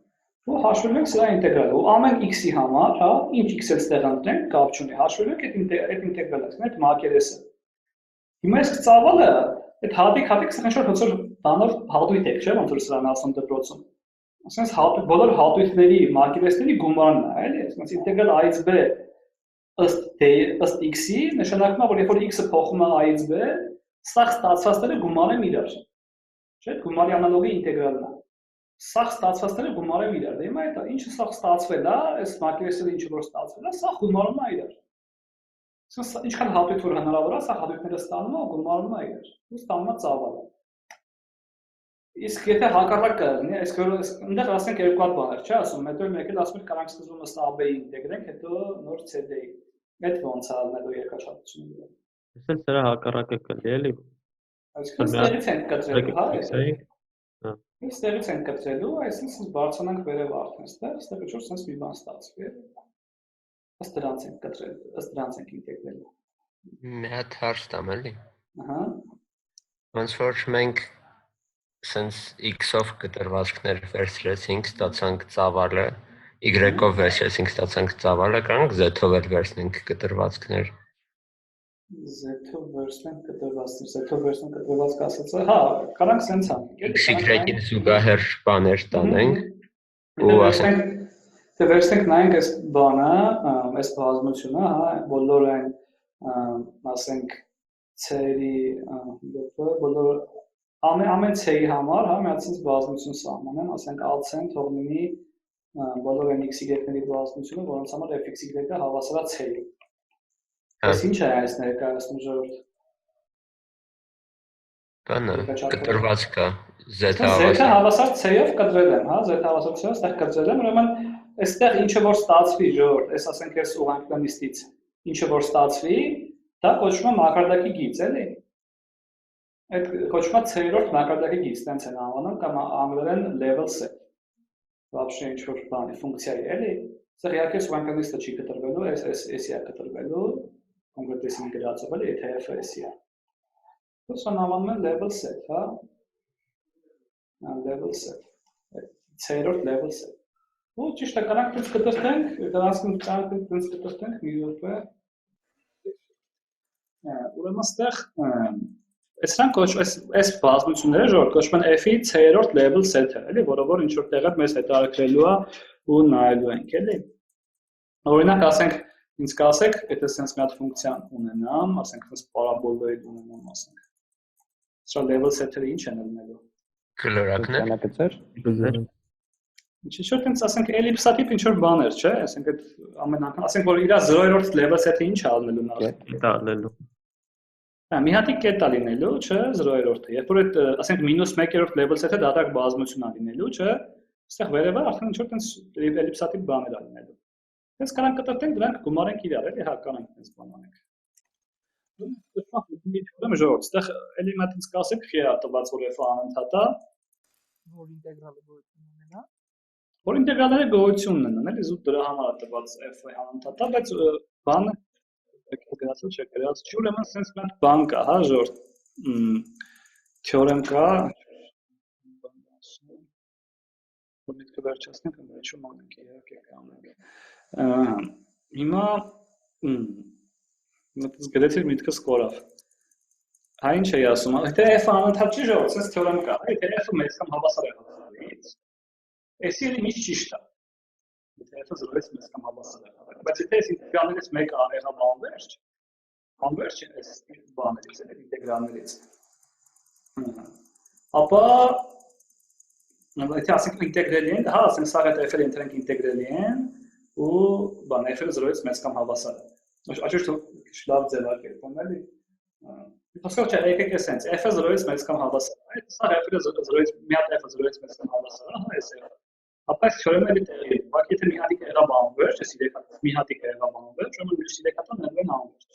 Speaker 1: Ու հաշվելու ենք սրա ինտեգրալը, ու ամեն x-ի համար, հա, ինչ x-ել ստեղ ընտրենք, կապ չունի, հաշվելու ենք այդ ինտեգրալը, այդ մակերեսը։ Հիմա այս ծավալը, այդ հատիկ սա ինչ-որ հոցոր բանով հատույթ եք, չէ՞, ոնց որ սրան ասում դպրոցում։ Ասենց բոլոր հատույթների, մակերեսների գումարն է, էլի, ասենց ինտեգրալ a-ից b ըստ x-ի, նշանակում է, որ երբ որ x-ը փոխում է a-ից b, սա ստացվածները գումարեն իրար։ Չէ՞, գումարի անալոգի ինտեգրալն է։ Սա ստացվածները գումարում իրար, դե հիմա այդ ինչը սա ստացվել է, այս մակերեսը ինչը որ ստացվել է, սա գումարում է իրար։ Սա ինչքան հատույթ որ հնարավոր է, սա հատույթները ստանում է ու գումարում է իրար։ Ու ստանում է ծավալը։ Իսկ եթե հակառակը լինի, այնտեղ ասենք երկու հատ բաներ, չէ՞, ասում, հետո մեկ էլ ասում եք կարանք սկզբում ըստ AB-ի ինտեգրենք, հետո նոր CD-ի։ Այդ ոնց է ալնելու երկրաչափությունը։
Speaker 2: Այսինքն սրա հակառակը կլի էլի։
Speaker 1: Այսինքն ստեղից ենք կտրելու, հա, Ստեղից ենք կտրելու, այսինքն բարձրանանք վերև արդեն ստեղ ինչ-որ sense մի բան ստացվի։ Ըստ դրանց ենք կտրելու, ըստ դրանց ենք ինտեգրելու։
Speaker 3: Մի հատ հարց տամ էլի։
Speaker 1: Ահա։
Speaker 3: Ոնց որ մենք sense x-ով կտրվածքներ վերցրեցինք, ստացանք ծավալը, y-ով վերցրեցինք, ստացանք ծավալը, կարանք z-ով վերցնենք կտրվածքներ։
Speaker 1: Z-ով վերցնենք կտրվածքներ, Z-ով վերցնենք կտրվածք ասացը, հա, կարանք sense անենք։
Speaker 3: X-y-ին զուգահեռ բաներ տանենք ու ասենք
Speaker 1: Թե վերցնենք նայենք այս բանը, այս բազմությունը, հա, բոլոր այն, ասենք, C-երի, բոլոր ամեն C-ի համար, հա, մի հատ sense բազմություն սահմանեն, ասենք alt-ն թող լինի բոլոր այն x-y-ների բազմությունը, որոնց համար fx-y-ը հավասար է C-ի։ Այս ինչ է այս ներկայացնում ժողովուրդ։
Speaker 3: Բանը կտրվածքը
Speaker 1: Z-ը հավասար C-ով կտրել եմ, հա, Z-ը հավասար C-ով ստեղ կտրել եմ, ուրեմն այստեղ ինչը որ ստացվի ժողովուրդ, այս ասենք այս ուղղանկյունիստից, ինչը որ ստացվի, դա կոչվում է մակարդակի գիծ, էլի։ Այդ կոչվում է C-րդ մակարդակի գիծ, տենց են անվանում կամ անգլերեն level set։ Вообще ինչ որ բանի ֆունկցիայի, էլի։ Այստեղ իհարկե ուղղանկյունիստը չի կտրվելու, S-ի է կտրվելու, կոնկրետ S-ին գրածով էլի, եթե F-ը S-ի է։ Ուսան անվանում են level set, հա։ Level set։ C-րդ level set։ Ու ճիշտ է, կարանք դից կտրտենք, կարանք դից կտրտենք մի րոպե։ Ուրեմն ստեղ այս բազմությունները ժողովուրդ կոչվում են F-ի C-րդ level set-ը, էլի, որը որ ինչ որ տեղը մեզ հետաքրքրելու է ու նայելու ենք, էլի։ Օրինակ ասենք, ինձ կասեք, եթե sense մի հատ ֆունկցիա ունենամ, ասենք sense պարաբոլոիդ ունենամ, ասենք։ Սա level set-ը ինչ են լինելու։
Speaker 3: Կլորակներ։
Speaker 1: Ինչ-որ տենց ասենք էլիպսատիպ ինչ-որ բաներ, չէ՞, ասենք այդ ամեն անգամ, ասենք որ իր 0-րդ level set-ը ինչ է ալնելու նախ։
Speaker 2: Կետա ալնելու։
Speaker 1: Հա, մի հատիկ կետա լինելու, չէ, 0-րդը։ Երբ որ այդ ասենք -1-րդ level set-ը դատարկ բազմություն է լինելու, չէ՞, այստեղ վերևը արդեն ինչ-որ տենց էլիպսատիպ բաներ է լինելու։ Տենց կարանք կտրտենք, դրանք գումարենք իրար, էլի, հա, կարանք տենց բան անենք։ Ուրեմն ժողովուրդ, այստեղ էլի մի հատ ինձ կասեք, քիչ է տված որ f-ը անընդհատ է,
Speaker 8: որ ինտեգրալը գոյություն ունենա։
Speaker 1: Որ ինտեգրալները գոյություն ունենան, էլի զուտ դրա համար է տված f-ը անընդհատ է, բայց բանը գրածը չէ, գրած չի, ուրեմն sense մի հատ բան կա, հա, ժողովուրդ, թեորեմ կա, որ միտքը վերջացնենք, վերջում անենք, իհարկե կանենք։ Հիմա մտած գրեցիր միտքս կորավ։ Հա ինչ էի ասում, եթե f-ը անընդհատ չի ժողովուրդ, sense թեորեմ կա, եթե f-ը մեծ կամ հավասար է հավասարից։ Էսի էլ ինչ ճիշտ է։ Եթե f-ը 0-ից մեծ կամ հավասար է։ Բայց եթե այս ինտեգրալներից մեկը եղավ անվերջ է այս բաներից, այդ ինտեգրալներից։ Ապա եթե ասենք ինտեգրելի են, հա, ասենք սա այդ f-ը ընտրենք ինտեգրելի են, ու բան f-ը 0-ից մեծ կամ հավասար է։ Աճուրդ լավ ձևակերպում էլի։ Հասկացա չէ, եկեք էսենց f-ը 0-ից մեծ կամ հավասար է։ Այդ սա f-ը 0-ից մի հատ f-ը 0-ից մեծ կամ հավասար է, հա, էս է։ Ապա այս թեորեմը դի տեղի։ Բայց եթե մի հատիկ եղավ անվերջ, էս 3 հատ, մի հատիկ եղավ անվերջ, ուրեմն մյուս 3 հատը ներվեն անվերջ։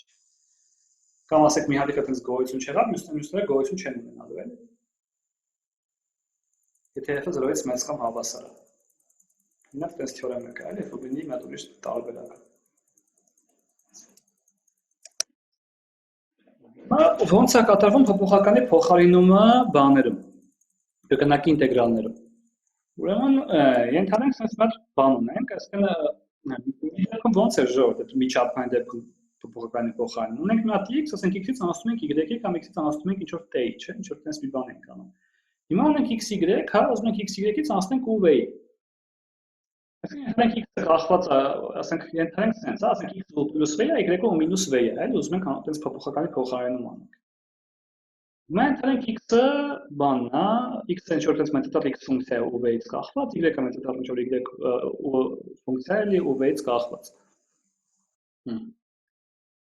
Speaker 1: Կամ ասեք մի հատիկը տենց գոյություն չեղավ, մյուսները գոյություն չեն ունենալու, էլի։ Եթե f-ը 0-ից մեծ կամ հավասար է։ Ինքն տես թեորեմը կա, էլի, ֆուբինի մի հատ ուրիշ տարբերակ։ Ոնց է կատարվում փոփոխականի փոխարինումը բաներում, կրկնակի ինտեգրալներում։ Ուրեմն ենթադրենք sense մեր բան ունենք, այսինքն ոնց է ժողովուրդ այդ միջափային դեպքում փոփոխականի փոխարինում։ Ունենք մի հատ x, ասենք x-ից անցնում ենք y-ի կամ x-ից անցնում ենք ինչ-որ t-ի, չէ՞, ինչ-որ տես մի բան ենք անում։ Հիմա ունենք xy, հա, ուզում ենք xy-ից անցնենք uv-ի։ Այսինքն x-ը կախված է, ասենք ենթադրենք sense, ասենք x-ը plus v-ը, y-ը minus v-ը, այլ ուզում ենք այդպես փոփոխականի փոխարինում անենք։ Հիմա ենթադրենք x-ը բանն է, x-ը ինչ-որ տես մետտալ x ֆունկցիա է uv-ից կախված, y-ը մետտալ ինչ-որ y ֆունկցիա է uv-ից կախված։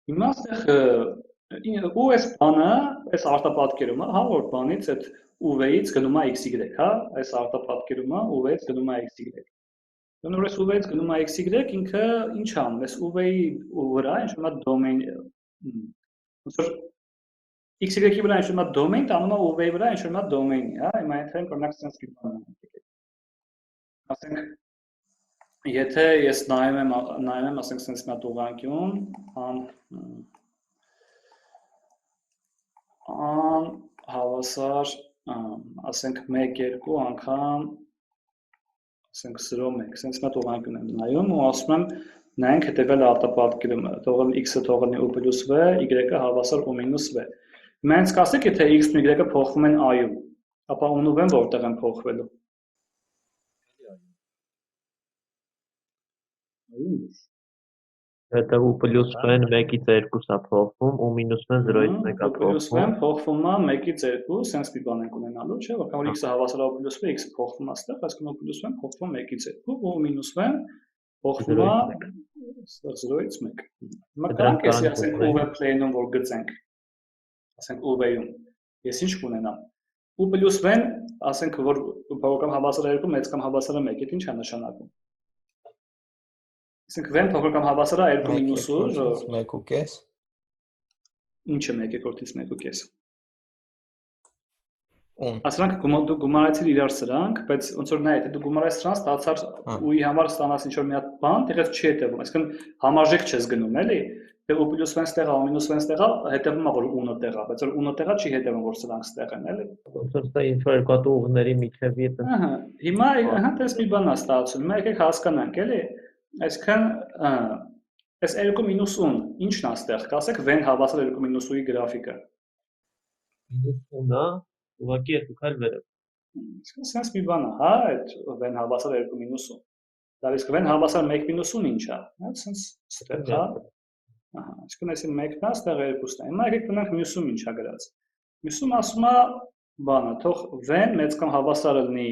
Speaker 1: Հիմա այստեղ ու այս բանը, այս արտապատկերումը, հա, որ բանից այդ uv-ից գնում է xy, հա, այս արտապատկերումը uv-ից գնում է xy։ Ուրեմն այս uv-ից գնում է xy, ինքը ինչ անում, այս uv-ի վրա ինչ-որ մի դոմեյն, ոնց որ xy-ի վրա ինչ-որ մի դոմեյն տանում է uv-ի վրա ինչ-որ մի դոմեյնի, հա, հիմա ենթադրենք օրինակ sense մի բան անենք։ Ասենք եթե ես նայում եմ, ասենք sense մի հատ ուղղանկյուն, հավասար, ասենք 1-2 անգամ, ասենք 0-1, sense մի հատ ուղղանկյուն եմ նայում ու ասում եմ նայենք հետևյալ արտապատկերումը, թողել x-ը թողնի u plus v, y-ը հավասար u minus v։ Հիմա ինձ կասեք, եթե x-ն ու y-ը փոխվում են i-ում, ապա u-ն ու v-ն որտեղ են փոխվելու։
Speaker 2: Հետո u plus v-ն 1-ից 2-ա փոխվում, u minus v-ն 0-ից 1-ա փոխվում։
Speaker 1: Փոխվում է 1-ից 2, sense մի բան ենք ունենալու, չէ՞, որ կամ x-ը հավասար է u plus v, x-ը փոխվում է այստեղ, այսինքն u plus v-ն փոխվում 1-ից 2, u minus v-ն փոխվում է 0-ից 1։ Հիմա կանք էսի ասենք uv plane-ում որ գծենք, ասենք uv-ում, ես ինչ կունենամ։ U plus v-ն ասենք որ բավական հավասար է 2, մեծ կամ հավասար է 1, դա ինչ է նշանակում։ Ասենք v-ն բավական հավասար է 2 minus
Speaker 7: 1.5։
Speaker 1: Ինչ է 1/1-ից 1.5։ Ասրանք դու գումարեցիր իրար սրանք, բայց ոնց որ նայ, եթե դու գումարես սրանք, ստացար ու-ի համար ստանաս ինչ-որ մի հատ բան, տեղից չի հետևում, այսինքն համարժեք չես գնում, էլի։ Դե u plus v-ն ստեղա, u minus v-ն ստեղա, հետևում է որ u-ն տեղա, բայց որ u-ն տեղա չի հետևում որ սրանք ստեղ են, էլի։
Speaker 2: Ոնց որ դա ինչ-որ երկու հատ ուղիների միջև է։
Speaker 1: Ահա, հիմա տես մի բան է ստացվում, հիմա եկեք հասկանանք, էլի։ Այսինքն այս 2 minus u-ն ի՞նչն է ստեղ, կասեք v-ն հավասար 2 minus u-ի գրաֆիկը։
Speaker 2: Minus u-ն է ուղղակի երկու քայլ վերև։
Speaker 1: Sense մի բան է, հա, այդ v-ն հավասար 2 minus u։ Դա իսկ v-ն հավասար 1 minus u-ն ինչ է, հա, sense ստեղ, հա։ Ահա, այսինքն այսի 1-ն է, ստեղ 2-ն է։ Հիմա եկեք տնենք մյուսում ինչ է գրած։ Մյուսում ասում է բանը, թող v-ն մեծ կամ հավասար լինի,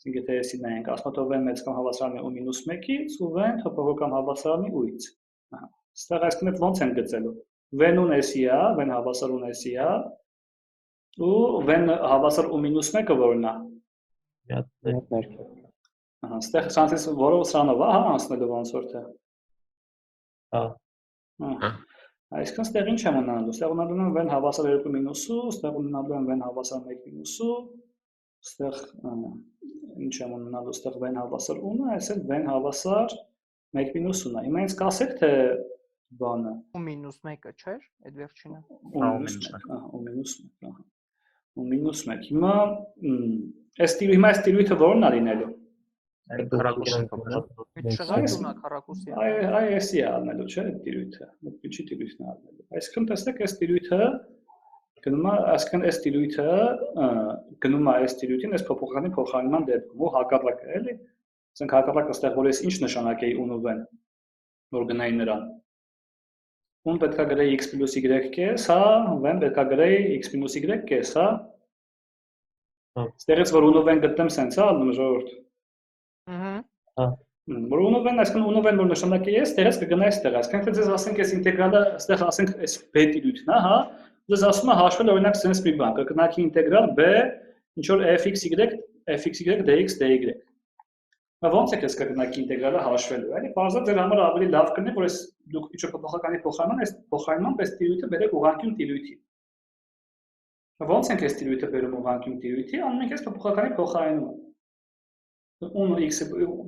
Speaker 1: այսինքն եթե էսի նայենք, ասում է թող v-ն մեծ կամ հավասար լինի u minus 1-ից ու v-ն թող բավական հավասար լինի u-ից։ Ահա, ստեղ այսինքն այդ ոնց են գծելու։ v-ն ու էսի է, v-ն հավասար ու էսի է, ու v-ն հավասար u minus 1-ը որն է։ Ահա, ստեղ ցանցից որով սրանով է, հա, անցնելու ոնց որ թե։
Speaker 2: Հա։
Speaker 1: Այսինքն ստեղ ինչ եմ ունենալու, ստեղ ունենալու եմ v-ն հավասար 2 minus u, ստեղ ունենալու եմ v-ն հավասար 1 minus u, ստեղ ինչ եմ ունենալու, ստեղ v-ն հավասար u-ն է, այսինքն v-ն հավասար 1 minus u-ն է։ Հիմա ինձ կասեք թե բանը
Speaker 8: u minus 1-ը չէր, այդ վերջինը։
Speaker 1: u minus 1, ահա, u minus 1, ահա։ U minus 1։ Հիմա այս տիրույթը որն է լինելու։
Speaker 10: Քառակուսին
Speaker 8: Շղայունա քառակուսի։
Speaker 1: Այ էսի է առնելու, չէ՞, այդ տիրույթը։ Ինչի տիրույթն է առնելու։ Այսինքն տեսեք, այս տիրույթը գնում է, այսինքն այս տիրույթը գնում է այս տիրույթին, այս փոփոխականի փոխարինման դեպքում ու հակառակը, էլի։ Ասենք հակառակը ստեղ որ ես ինչ նշանակեի u-ն ու v-ն, որ գնայի նրան։ U-ն պետք է գրեի x plus y կես, հա, v-ն պետք է գրեի x minus y կես, հա։ Ստեղից որ u-ն ու v-ն գտնեմ սենց, հա, ալնում ժողովուրդ։ Որ ունով են, այսինքն ունով են որ նշանակի ես, տեղից կգնա այստեղ, այսինքն թե ձեզ ասենք այս ինտեգրալը, այստեղ ասենք այս b տիրույթն է, հա, ձեզ ասում է հաշվել օրինակ sense մի բան, կգնակի ինտեգրալ b ինչ որ fxy dx dy։ Ոնց է կես կգնակի ինտեգրալը հաշվելու, էլի, բարձր ձեր համար ավելի լավ կլինի, որ այս դուք ինչ որ փոխականի փոխարինման այս տիրույթը բերեք ուղղանկյուն տիրույթի։ Ոնց ենք այս տիրույթը բերում ուղղանկյուն տիրույթի, անում ենք այս փոխականի փոխարինումը։ Ուն x-ը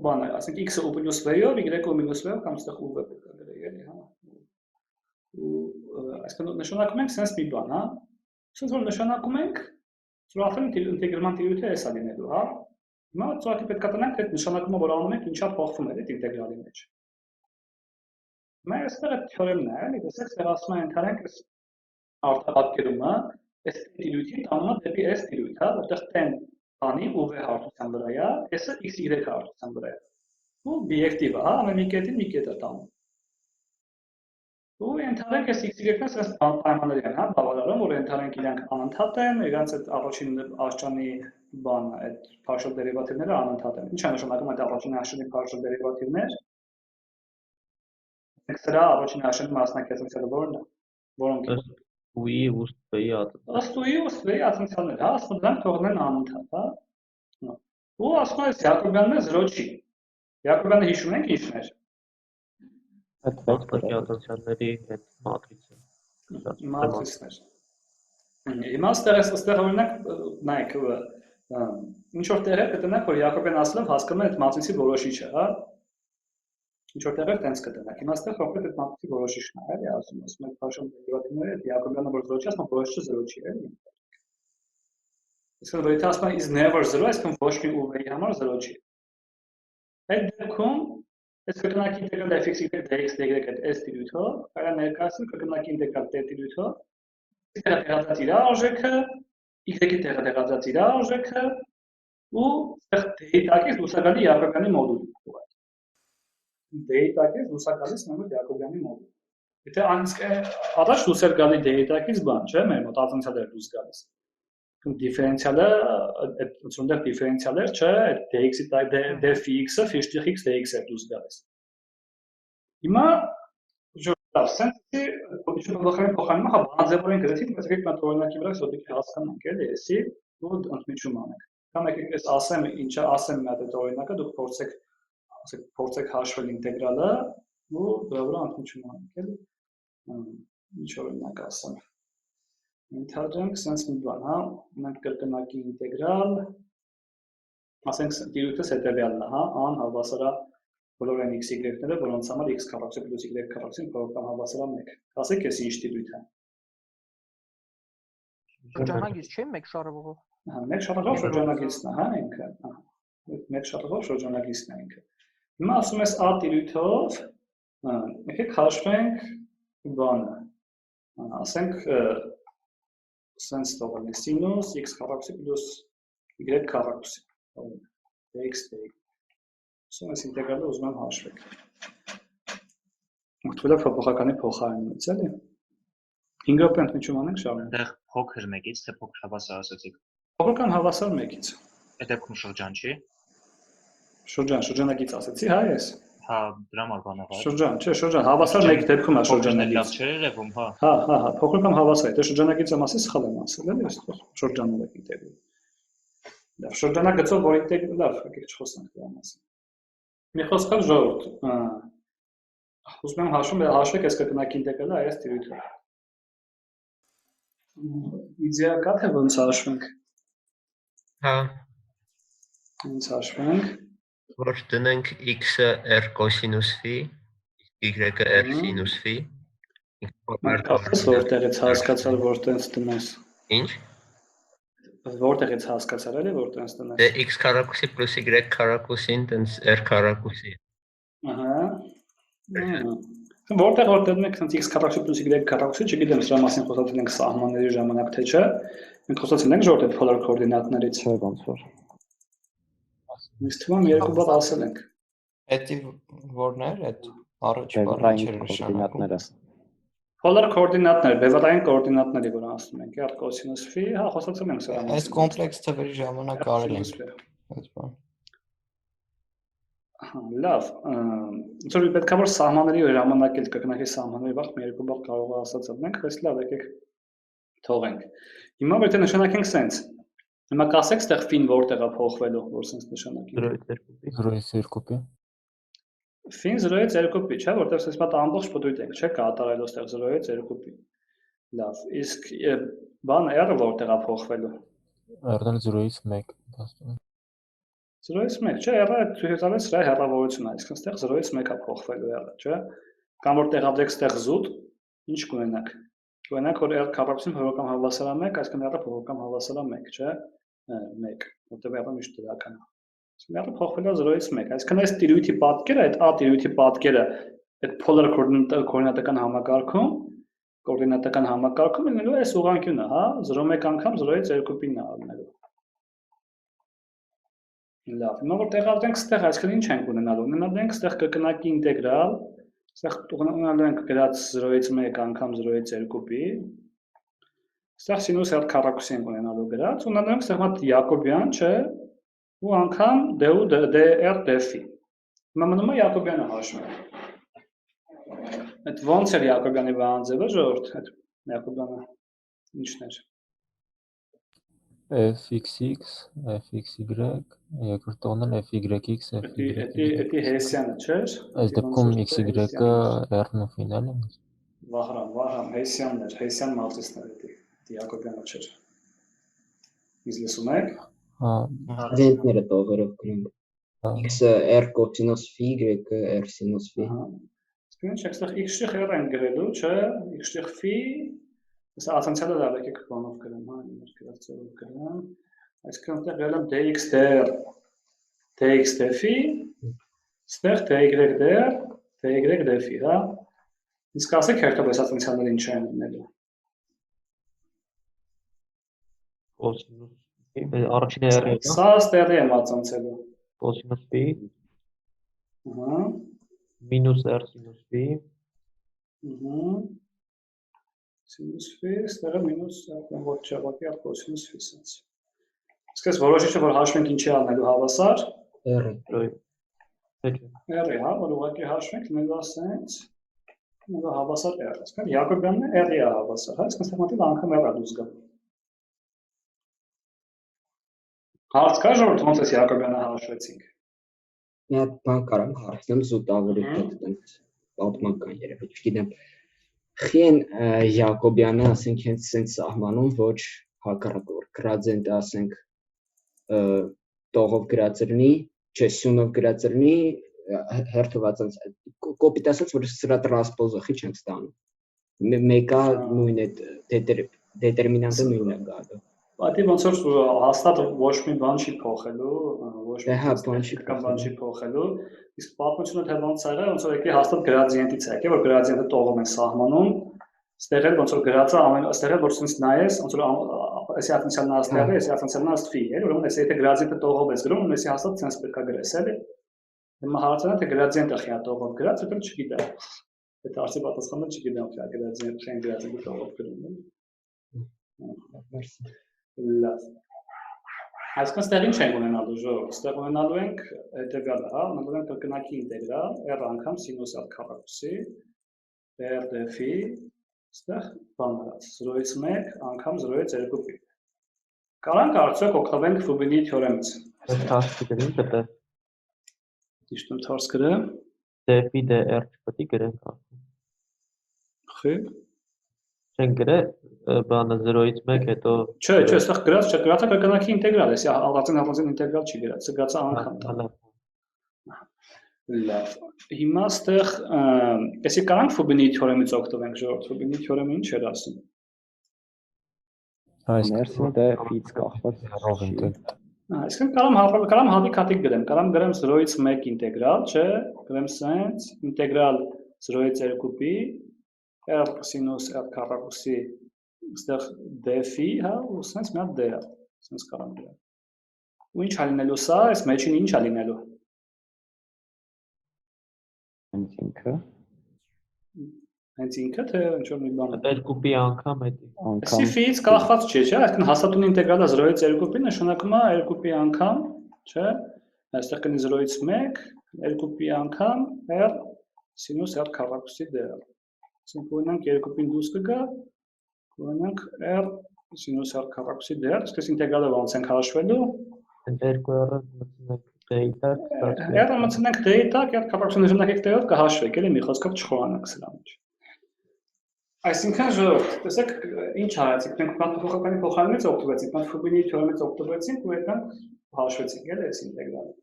Speaker 1: բանը, ասենք x-ը u + v-ով, y-ը u - v-ով կամ ստեղ u v գրել էլի, հա։ Ու այսինքն նշանակում ենք sense մի բան, հա։ Sense որ նշանակում ենք, որ արդեն ինտեգրման տիրույթը էս է լինելու, հա։ Հիմա ծրագրի պետք է տնենք, այդ նշանակումը որ անում ենք, ինչա փոխվում է այդ ինտեգրալի մեջ։ Մեր այստեղ այդ թեորեմն է, էլի, տեսեք, ստեղ ասում են ընդհանրենք այս արտահայտումը, այս տիրույթի տանում է դեպի այս տիրույթ, հա, որտեղ տեն բանի ու v հարթության վրա է, s-ը xy հարթության վրա է։ Ու բիեկտիվ է, հա, ամեն մի կետին մի կետ է տանում։ Ու ընդհանրենք այս xy-ն սրանց պայմանների են, հա, բավարարում, որ ընդհանրենք իրանք անընդհատ են, իրանց այդ առաջին աշճանի բանը, այդ partial derivative-ները անընդհատ են։ Ինչ է նշանակում այդ առաջին աշճանի partial derivative-ներ։ Սրա առաջին աշճանի մասնակցությունը որն է։ Որոնք են։
Speaker 2: U-ի ու V-ի ատենցիալները։
Speaker 1: Ըստ U-ի ու V-ի ատենցիալները, հա, ասում դրանք թողնեն անընդհատ, հա։ Ու ասում ես Յակոբյանն 0 չի։ Յակոբյանը հիշում ենք ինչն էր։
Speaker 2: Այդ մասնակի ատենցիալների այդ մատրիցը։
Speaker 1: Մատրիցն էր։ Հիմա այստեղ օրինակ նայեք, ինչ որ տեղեր կտնեք, որ Յակոբյան ասելով հասկանում է այդ մատրիցի որոշիչը, հա։ Ինչ որ տեղեր տենց կտնեք։ Հիմա այստեղ կոնկրետ այդ մատրիցի որոշիչն է, էլի, ասում եք partial derivative-ները, այդ Յակոբյանը որ 0 չի, ասում որոշիչը 0 չի, էլի։ Իսկ որ եթե ասում is never 0, այսինքն ոչ մի u-ի համար 0 չի։ Այդ դեպքում այս կրկնակի ինտեգրալ fx dx dy այդ s տիրույթով, կարա ներկայացնել կրկնակի ինտեգրալ t տիրույթով, տեղը տեղադրած իր արժեքը, y-ի տեղը տեղադրած իր արժեքը ու այդտեղ d-ի տակից դուրս է գալի Յակոբյանի մոդուլը։ D-ի տակից դուրս է գալիս մեր մոտ Յակոբյանի մոդուլը։ Եթե առաջ դուրս էր գալի d-ի տակից բան, չէ՞, մեր մոտ ատենցիալ էր դուրս գալիս։ Դիֆերենցիալը, այդ ոնտեղ դիֆերենցիալ էր, չէ, այդ dx-ի տակ dφx-ը φ(x) dx է դուրս գալիս։ Հիմա ժողովուրդ, սենսի փոխանցումը փոխանցումը բանաձևորեն գրեթե, բայց եկեք մատ օրինակի վրա սոտիկ հասկանանք, էլի, էսի ու ընդմիջում անենք։ Կամ եկեք ես ասեմ, ինչա ասեմ մի հատ այդ օրինակը, դուք փորձեք հաշվել ինտեգրալը ու դրա վրա ընդմիջում անենք, էլի։ Ինչ օրինակ ասեմ։ Ընդհանրենք sense մի բան, հա, մենք կրկնակի ինտեգրալ, ասենք տիրույթս հետևյալն է, հա, ան հավասար է բոլոր n x-y-ները, որոնց համար x քառակուսի + y քառակուսին փոխական հավասար է 1։ Ասեք էս ինչ տիրույթ է։
Speaker 8: Շրջանագիծ չէ՞ մեկ շարժողով։
Speaker 1: Հա, մեկ շարժողով շրջանագիծն է, հա, ինքը, հա։ Մեկ շարժողով շրջանագիծն է ինքը։ Հիմա ասում ես a տիրույթով, եկեք հաշվենք բանը։ Ասենք sense թողնի sinus x քառակուսի + y քառակուսի dx dy։ Ասում ես ինտեգրալը ուզում եմ հաշվեք։ Օգտվելով փոխականի փոխարինումից, էլի։ 5 րոպե ընդմիջում անենք շարունակ։
Speaker 10: Այնտեղ փոքր մեկից թե փոքր հավասար ասացիք։
Speaker 1: Փոքր կամ հավասար 1-ից։
Speaker 10: Այդ դեպքում շրջան չի։
Speaker 1: Շրջանագիծ ասացի, հա, ես։
Speaker 10: Հա, դրա համար բան է։
Speaker 1: Շրջան, չէ, շրջան, հավասար 1 դեպքում է շրջանագիծ։
Speaker 10: Լավ չէ երևում, հա։
Speaker 1: Հա, փոքր կամ հավասար, եթե շրջանագիծը մասի սխալ եմ ասել, էլի, այստեղ շրջանով եք ինտեգրել։ Լավ, շրջանագծով որ ինտեգրել, լավ, եկեք չխոսանք դրա մասին։ Մի խոսքով ժողովուրդ, ուզում եմ հաշվեք այս կրկնակի ինտեգրալը այս տիրույթով։ Իդեա կա թե ոնց հաշվենք։
Speaker 3: Հա։
Speaker 1: Ոնց հաշվենք։
Speaker 3: Որ տնենք x-ը r կոսինուս φ, y-ը r սինուս φ։
Speaker 1: Որտեղից հասկացալ որ տենց տնես։
Speaker 3: Ինչ։
Speaker 1: Որտեղից հասկացար էլի որ տենց տնես։
Speaker 3: Դե x քառակուսի + y քառակուսին տենց r քառակուսի։
Speaker 1: Ահա։ Որտեղ որ դնում եք տենց x քառակուսի + y քառակուսի, չգիտեմ սրա մասին խոսացել ենք սահմանների ժամանակ թե չէ։ Մենք խոսացել ենք ժողովուրդ փոլար կոորդինատներից։
Speaker 9: Չէ, ոնց որ։
Speaker 1: Ինձ թվում է երկու բառ ասել ենք։
Speaker 7: Էդի որն էր այդ առաջ բառը չէր նշանակում։
Speaker 1: Polar կոորդինատներ, բևեռային կոորդինատների որ ասում ենք, r cos φ, հա, խոսացել ենք սրա մասին։
Speaker 7: Այս կոմպլեքս թվերի ժամանակ արել ենք։ Այդ բան։
Speaker 1: Լավ, ոնց որ պետք է որ սահմանների ժամանակ էլ կգնակի սահմանների վաղ մի երկու բաղ կարող է ասած դնենք, բայց լավ եկեք թողենք։ Հիմա որ դե նշանակենք սենց։ Հիմա կասեք ստեղ ֆին որտեղ է փոխվելու, որ սենց նշանակենք։
Speaker 5: 0.2-pi։
Speaker 1: Ֆին 0-ից 2-pi, չէ, որտեղ սենց մատ ամբողջ պտույտ ենք, չէ, կատարելու ստեղ 0-ից 2-pi։ Լավ, իսկ բան R-ը որտեղ է փոխվելու։
Speaker 5: R-ն 0-ից 1, դասում։
Speaker 1: 0-ից 1, չէ, R-ը ցույց սրա հեռավորությունն է, իսկ այստեղ 0-ից 1 է փոխվելու R-ը, չէ։ Կամ որ տեղադրեք ստեղ զուտ, ինչ կունենաք։ Կունենաք որ R կապակցություն փոխական հավասար է 1, այսինքն R-ը փոխական հավասար է 1, չէ։ 1, որտեղ R-ը միշտ դրական է։ R-ը փոխվելու է 0-ից 1, այսինքն այս տիրույթի պատկերը, այդ A տիրույթի պատկերը, այդ polar կոորդինատական համակարգում լինելու է այս ուղղանկյունը, հա, 0-1 անգամ 0-ից 2-pi-ն է լինելու։ Լավ, հիմա որ տեղադրենք ստեղ, այսինքն ինչ ենք ունենալու։ Ունենալու ենք ստեղ կրկնակի ինտեգրալ, ստեղ ունենալու ենք գրած 0-ից 1 անգամ 0-ից 2-pi։ Ստեղ սինուս հատ քառակուսի ենք ունենալու գրած, ունենալու ենք ստեղ մատ Յակոբյան, չէ, ու անգամ d-ու dr d-phi։ Հիմա մնում է Յակոբյանը հաշվել։ Այդ ոնց էր Յակոբյանի բանաձևը, ժողովուրդ, այդ Յակոբյանը ինչն էր։
Speaker 5: fx, fxy, երկրորդ տողն էլ fyx, fy։
Speaker 1: Էդի Հեսյանը, չէր։
Speaker 5: Այս դեպքում xy-ը r-ն ու ֆին է։
Speaker 1: Վահրամ, Հեսյանն էր, Հեսյան մատրիցն էր էդի, Յակոբյանը չէր։ Իսկ լսում եք։
Speaker 6: Գրադիենտները տողերով գրենք։ X-ը r կոսինուս phi, y-ը r սինուս phi։
Speaker 1: Ինչ այստեղ x' r են գրելու, չէ, x' phi, սա ասանցիալը լավ եկեք բանով գրեմ, հա, իմ գրած ձևով գրեմ, այսինքն այստեղ գրել եմ dx dr, dx d-phi, այստեղ dy dr, dy d-phi, հա, իսկ ասեք հերթով այս ասանցիալները ինչ են լինելու։
Speaker 2: Առաջինը r-ը։
Speaker 1: Սա ստեղի եմ ասանցելու։
Speaker 2: Կոսինուս phi,
Speaker 1: Ահա,
Speaker 2: մինուս r սինուս phi,
Speaker 1: Սինուս phi, ստեղը մինուս ոչ չավակի ալ կոսինուս phi սենց։ Իսկ այս որոշիչը, որ հաշվենք ինչի անելու հավասար։
Speaker 6: R-ը։
Speaker 1: R-ը, հա, որ ուղղակի հաշվենք լինելու ասենց, լինելու հավասար R-ը։ Այսինքն Յակոբյանն է R-ի է հավասար, հա, այսինքն ստեղմատիվ անգամ R-ը դուրս գա։ Հարց կա ժողովուրդ, ոնց էս Յակոբյանը հաշվեցինք։
Speaker 6: Մի հատ բան կարամ հարցնեմ զուտ ավելի այդտենց պատմական երևի, չգիտեմ։ Խին Յակոբյանը, ասենք, հենց սենց սահմանում ոչ հակառակ որ գրադիենտը, ասենք, տողով գրածրնի, չէ, սյունով գրածրնի, հերթված անց կոպիտ ասած, որ սրա տրանսպոզը չի ստանում։ Մեկը նույն է դետերմինանտը նույնն է գալու։
Speaker 1: Պատի ոնց որ հաստատ ոչ մի բան չի փոխելու, ոչ
Speaker 6: մի
Speaker 1: բան չի փոխելու, իսկ պատմությունը թե ոնց եղել, ոնց որ եկի հաստատ գրադիենտից է եկել, որ գրադիենտը տողում են սահմանում, ստեղ էլ ոնց որ գրածը ամեն ստեղ էլ որ ցույց նայես, ոնց որ էսի ատենցիալն աստեղը, էսի ատենցիալն աստ ֆի, էլ ուրեմն էսի եթե գրադիենտը տողով ես գրում, էսի հաստատ ցենց պետք է գրես, էլի։ Հիմա հարցն է թե գրադիենտը խիա տողով գրած, դա չգիտեմ։ Այդ հարցի պատասխանը չգիտեմ, թե գրադիենտը խեն գրածը տողով գրում է։ Լավ։ Այսինքն ստեղ ինչ ենք ունենալու ժողովուրդ, ստեղ ունենալու ենք հետևյալը, հա, ունենալու ենք կրկնակի ինտեգրալ r անգամ սինուս ալ քառակուսի r d-phi, ստեղ բան արած 0-ից 1 անգամ 0-ից 2-pi։ Կարանք արդյոք օգտվենք Ֆուբինի թեորեմից։
Speaker 2: Թարսի գրենք դե։
Speaker 1: Ճիշտ եմ թարս գրեմ։
Speaker 2: d-phi dr չպետք է գրենք արդեն։
Speaker 1: Խի։
Speaker 2: Չեն գրել բանը 0-ից 1 հետո
Speaker 1: Չէ, այստեղ գրած չէ, գրածը կրկնակի ինտեգրալ է, սա ալացին ինտեգրալ չի գրած, սա գրածը անգամ։ Լավ։ Հիմա այստեղ էսի կարանք Ֆուբինի թեորեմից օգտվենք, ժողովուրդ, Ֆուբինի թեորեմը ինչ էր ասում։
Speaker 9: Ներսին դա ֆից կախված հեռով ընկել։
Speaker 1: Այսինքն կարամ հատիկ գրեմ, կարամ գրեմ 0-ից 1 ինտեգրալ, չէ, գրեմ սենց, ինտեգրալ 0-ից 2-pi, r սինուս r քառակուսի այստեղ d-phi, հա, ու սենց մի հատ d-ը, սենց կարամ գրեմ։ Ու ինչ է լինելու սա, այս մեջին ինչ է լինելու։
Speaker 9: Հենց ինքը։
Speaker 1: Հենց ինքը, թե ինչ-որ մի բան։
Speaker 2: 2-pi անգամ էդի։
Speaker 1: Էսի ֆիից կախված չէ, չէ, այսինքն հաստատուն ինտեգրալը 0-ից 2-pi նշանակում է 2-pi անգամ, չէ, Այստեղ կնի 0-ից 1, 2-ի անգամ r սինուս r քառակուսի dr։ Այսինքն կունենանք 2-ին դուրս կգա, կունենանք r սինուս r քառակուսի dr, իսկ այս ինտեգրալը ոնց ենք հաշվելու։ R-ը մտցնենք d-ի տակ, r քառակուսի նշանակեք d-ով կհաշվեք, էլի մի խոսքով չխորանանք սրա մեջ։ Այսինքն ժողովուրդ, տեսեք ինչ արեցինք, մենք փոխականի փոխարինից օգտվեցինք, Փուբինի թեորեմից օգտվեցինք ու այդքան հաշվեցինք, էլի այս ինտեգրալը։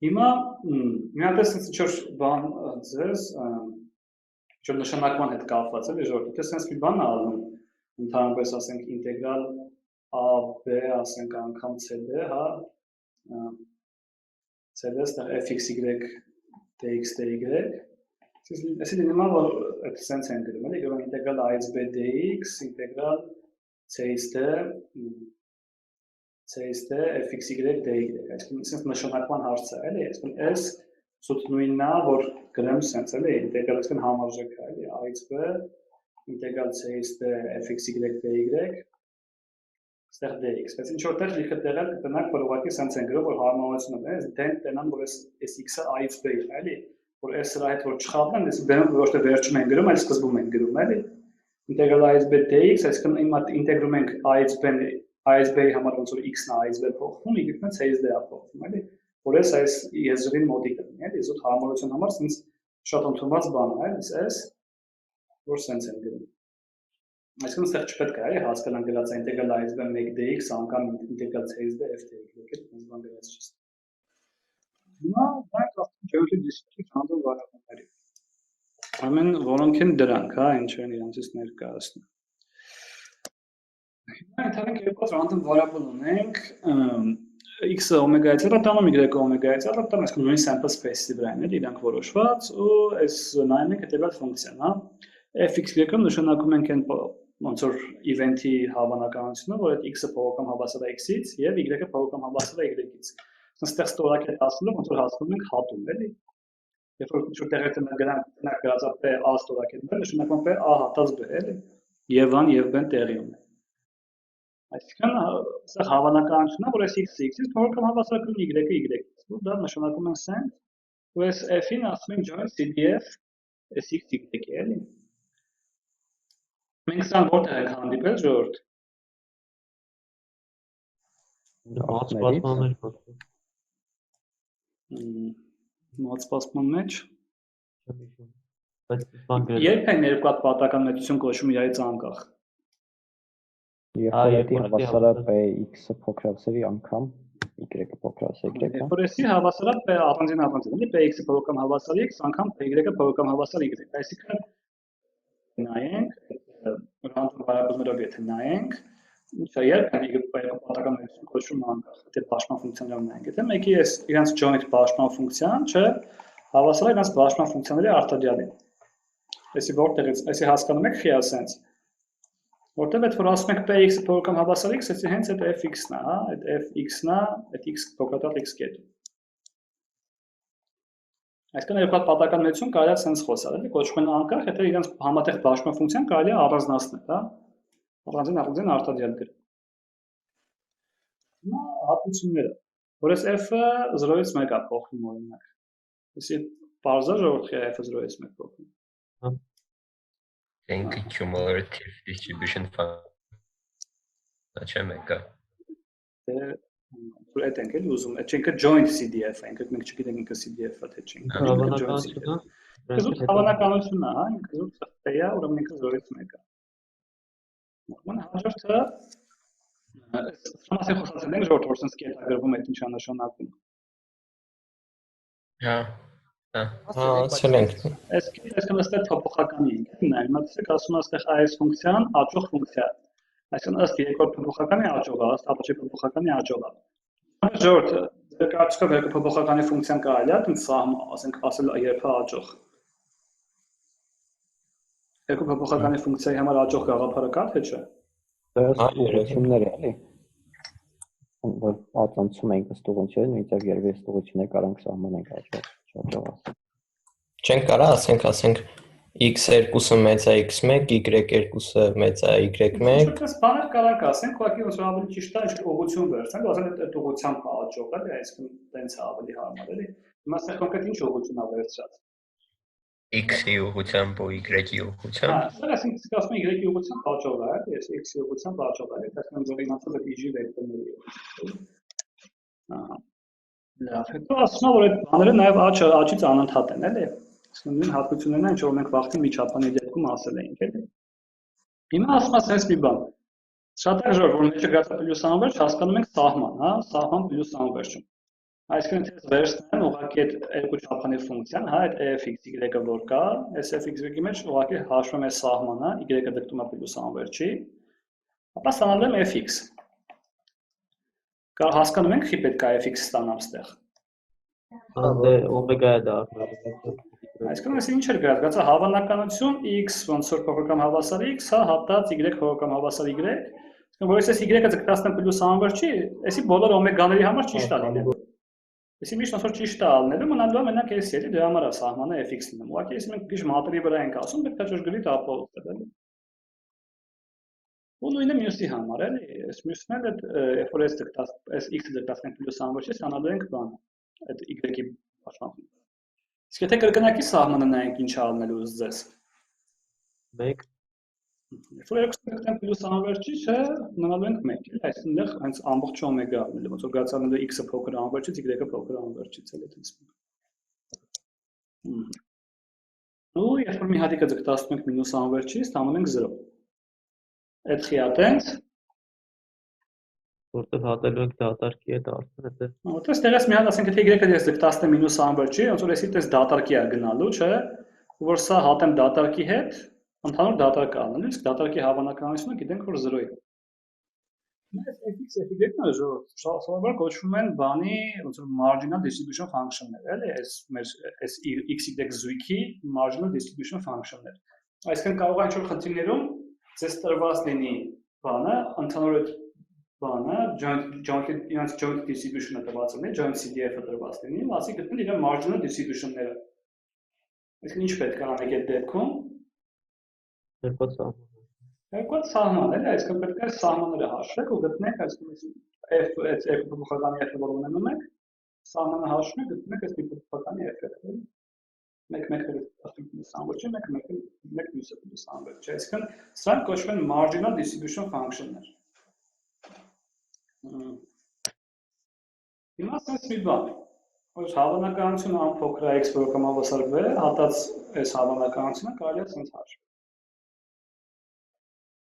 Speaker 1: Հիմա մի հատ ինչ-որ բան ձեզ ինչ-որ նշանակման հետ կապված էլի ժողովուրդ, թե sense մի բան ալնում, ընդհանրապես ասենք ինտեգրալ a/b ասենք անգամ cd, հա, cd ստեղ fxy dx dy Այսինքն նման որ այդ sense են գրում, էլի գրում ինտեգրալ a/b dx ինտեգրալ c/d fxy dy, այսինքն sense նշանակման հարց է, էլի, այսինքն s սուտ նույնն է, որ գրեմ sense, էլի, ինտեգրալ այսինքն համարժեք է, էլի, a/b ինտեգրալ c/d fxy dy ստեղ dx, բայց ինչ որտեղ լիքը տեղել կտնանք, որ ուղղակի sense են գրում, որ հարմարությունը է, դեն տենան, որ այս x-ը a/b է, էլի, որ s սրա հետ որ չխաբնեն, այս բերում ոչ թե վերջում են գրում, այլ սկզբում են գրում, էլի։ Ինտեգրալ a/b dx, այսինքն հիմա ինտեգրում ենք a/b-ի համար ոնց որ x-ն a/b փոխվում, y-ն c/d-ը փոխվում, էլի, որ այս եզրին մոդի կլինի, էլի, զուտ հարմարության համար ինձ շատ ընդունված բան է, էլի, s որ sense են գրում։ Այսինքն ստեղ չպետք է, էլի, հասկանանք գրած է ինտեգրալ a/b 1 dx անգամ ինտեգրալ c/d f dy, այդպես բան գրած չի։ Հիմա դրանք արդեն ջոյնտի դիսկրիպտիվ հանդիպ վարակումների։ Ամեն որոնք են դրանք, հա, ինչ են իրանցից ներկայացնում։ Հիմա ընդհանրենք երկու հանդիպ վարակում ունենք, x-ը օմեգայից հետո տանում, y-ը օմեգայից հետո տանում, այսինքն նույն sample space-ի վրա են, էլի, իրանք որոշված ու այս նայում ենք հետևյալ ֆունկցիան, հա։ f(x)-ը նշանակում ենք այն ոնց որ event-ի հավանականությունը, որ այդ x-ը փոխական հավասար է x-ից եւ y-ը փոխական հավասար է y-ից։ Այստեղ ստորակետ ասելով ոնց որ հասնում ենք հատում, էլի։ Երբ որ ինչ-որ տեղը տնակ գրած է p a ստորակետը, նշանակում p a հատած b, էլի։ Եվ-ն եւ b-ն տեղի ունեն։ Այսինքն այստեղ հավանականությունն է, որ այս x-ը x-ից փոխական հավասար կլինի y-ը y-ից։ Ու դա նշանակում են sense, ու այս f-ին ասում ենք join CDF s x y-ի, էլի։ Մենք սան որտեղ ենք հանդիպել ժողովուրդ։ Մոտ սպասման մեջ։ Երբ են երկու հատ պատական մեծություն կոչվում իրարից անկախ։
Speaker 9: Երբ հավասար է x-ը փոքրացրի անգամ y-ը փոքրացրի y-ը։
Speaker 1: Երբ որ էսի հավասար է առանձին, էլի, p(x)-ը փոքրական հավասար x անգամ y-ը փոքրական հավասար y։ Այսինքն նայենք, ռանդոմ վարակումներով եթե նայենք, ինչ է երբ են երկու պատական մեծություն կոչվում անկախ, եթե պաշտպան ֆունկցիաներով նայենք, եթե մեկի այս իրանց joint պաշտպան ֆունկցիան, չէ, հավասար է իրանց պաշտպան ֆունկցիաների արտադրյալին։ Այսի որտեղից, այսի հասկանում եք խիա sense։ Որտեղ այդ որ ասում ենք p(x)-ը փոքրական հավասար x, այսի հենց այդ f(x)-ն է, հա, այդ f(x)-ն է, այդ x փոքրատար x կետը։ Այսինքն երկու հատ պատական մեծություն կարելի է sense խոսալ, էլի, կոչվում են անկախ, եթե իրանց համատեղ պաշտպան ֆունկցիան կարելի է առանձնացնել, հա, առանձին արտադրյալ գրել։ Հիմա հատկությունները, որ այս f-ը 0-ից 1 է փոխվում օրինակ։ Այսի բարձր ժողովուրդ է f-ը 0-ից 1 փոխվում։
Speaker 3: Think cumulative distribution function մեկը։
Speaker 1: Այդ ենք էլի ուզում, այդ չենք joint CDF է, մենք չգիտենք ինքը CDF-ը թե չենք։ Հավանականությունն է, հա, ինքը զուտ է, ուրեմն ինքը 0-ից 1 է։ Ուրեմն հաջորդը Սամասի խոսացել ենք ժողովուրդ, որ sense կետը գրվում այդ ինչա նշանակում։
Speaker 3: Հա։
Speaker 7: Սելենք։
Speaker 1: Այս կետը ըստ փոփոխականի ենք, նայ, մտածեք ասում աստեղ այս ֆունկցիան աճող ֆունկցիա։ Այսինքն ըստ երկրորդ փոփոխականի աճող է, ըստ ապաչի փոփոխականի աճող է։ Ժողովուրդ, ձեր կարծիքով երկու փոփոխականի ֆունկցիան կարելի է այդպես ասենք ասել երբ է աճող։ Երկու փոփոխականի ֆունկցիայի համար աճող գաղափարը կա թե չէ։
Speaker 9: Դա ուղղություններ է, էլի։ Որ ածանցում ենք ըստ ուղղությունների, նույնիսկ երբ այս ուղղությունները կարանք սահմանենք աճող։
Speaker 7: Չենք կարա ասենք x2-ը մեծ է x1, y2-ը մեծ է y1։
Speaker 1: Ինչպես բաներ կարանք ասենք, ուղղակի ոնց որ ավելի ճիշտ է, ինչ ուղղություն վերցնենք, ասենք այդ ուղղությամբ պատճով էլի, այսինքն տենց ավելի հարմար էլի։ Հիմա սա կոնկրետ ինչ ուղղություն ա վերցրած։
Speaker 3: X-ի ուղղությամբ ու Y-ի ուղղությամբ։
Speaker 1: Սա այսինքն ասում եմ Y-ի ուղղությամբ պատճով է, ես X-ի ուղղությամբ պատճով է, այսինքն որ իմացել եք EG վեկտորների։ Ահա։ Լավ, հետո ասում եմ որ այդ բաները նաև աճից անընդհատ են, էլի։ Այսինքն նույն հատկություններն են, ինչ որ մենք վաղտի միջապանի դեպքում ասել էինք, էլի։ Հիմա ասում եմ sense մի բան։ Շատ հաջող որ մեջը գացա պլյուս անվերջ, հասկանում ենք սահման, հա, սահման պլյուս անվերջում։ Այսինքն ես վերցնեմ ուղղակի այդ երկու չափանի ֆունկցիան, հա, այդ f(x) y-ը որ կա, այս f(x) y-ի մեջ ուղղակի հաշվում է սահմանը, y-ը դեպքում է պլյուս անվերջի, ապա ստանալու եմ fx։ Կարող հասկանում ենք, ի պետք է fx ստանամ ստեղ։
Speaker 2: Դե օմեգա-ը դառնալու։
Speaker 1: Այսինքն ես ինչ էր գրած, գացա հավանականություն x ոնց որ փոքրկամ հավասար x, հա, հատած y փոքրկամ հավասար y, այսինքն որ ես y-ը ձգտացնեմ պլյուս անվերջի, այսի բոլոր օմեգաների համար ճիշտ է լինելու։ Այսի միշտ ոնց որ ճիշտ է ալնելու, մնալու է մենակ էս էլի, դրա համար է սահմանը fx լինում։ Ուղղակի ես մենք քիչ մատերի վրա ենք ասում, պետք է ճշգրիտ ապահովել էլի։ Ու նույնը մյուսի համար էլի, այս մյուսն էլ այդ որ ես x-ը ձգտացնենք պլյուս անվերջի, ստանալու ենք բանը, այդ y-ի պաշտպանությունը։ Իսկ եթե կրկնակի սահմանը նայենք ինչ ալնելու ուզես։
Speaker 2: 1
Speaker 1: Որ երկուսն պլյուս անվերջի չէ, մնալու ենք 1, էլի, այսինքն հենց ամբողջ օմեգա ալնելու, ոնց որ գացանելու x-ը փոքր անվերջից, y-ը փոքր անվերջից, էլի այդպես։ Ու երբ որ մի հատիկը ձգտացնում ենք մինուս անվերջի, ստանում ենք 0։ Այդ խիատենց
Speaker 2: որտեղ հատելու ենք դատարկի հետ արդեն դա։
Speaker 1: Որտեղ ստեղից մի հատ ասենք եթե y-ը ես ձգտացնեմ մինուս անվերջի, ոնց որ էսի տես դատարկի է գնալու, չէ, ու որ սա հատեմ դատարկի հետ, ընդհանուր դատարկ ալնելու, իսկ դատարկի հավանականությունը գիտենք որ 0 է։ Այս fx y-ն շահավար կոչվում են բանի ոնց որ marginal distribution function-ներ, էլի, այս x-y զույգի marginal distribution function-ներ։ Այսինքն կարող է ինչ-որ խնդիրներում ձեզ տրված լինի բանը, ընդհանուր այդ բանը, joint distribution-ը տրված լինի, joint CDF-ը տրված լինի, մասի գտնել իր marginal distribution-ները։ Այսինքն ինչ պետք է անենք այդ դեպքում։
Speaker 2: Երկու սահման։
Speaker 1: Երկու սահման էլի, այսինքն պետք է սահմանները հաշվեք ու գտնեք, այսինքն f այդ երկու փոփոխականի f-ը որ ունենում եք, սահմանը հաշվում եք, գտնեք այս փոփոխականի f-ը, էլի։ Մեկ սահմանվերջը, մեկ մյուսը սահմանվերջը, այսինքն սրանք կոչվում են marginal distribution function-ներ։ Հիմա ասես մի բան, որ հավանականությունը ամփոքր x որքան հավասար b, հատած այս հավանականությունը կարելի է ցենց հաշվել։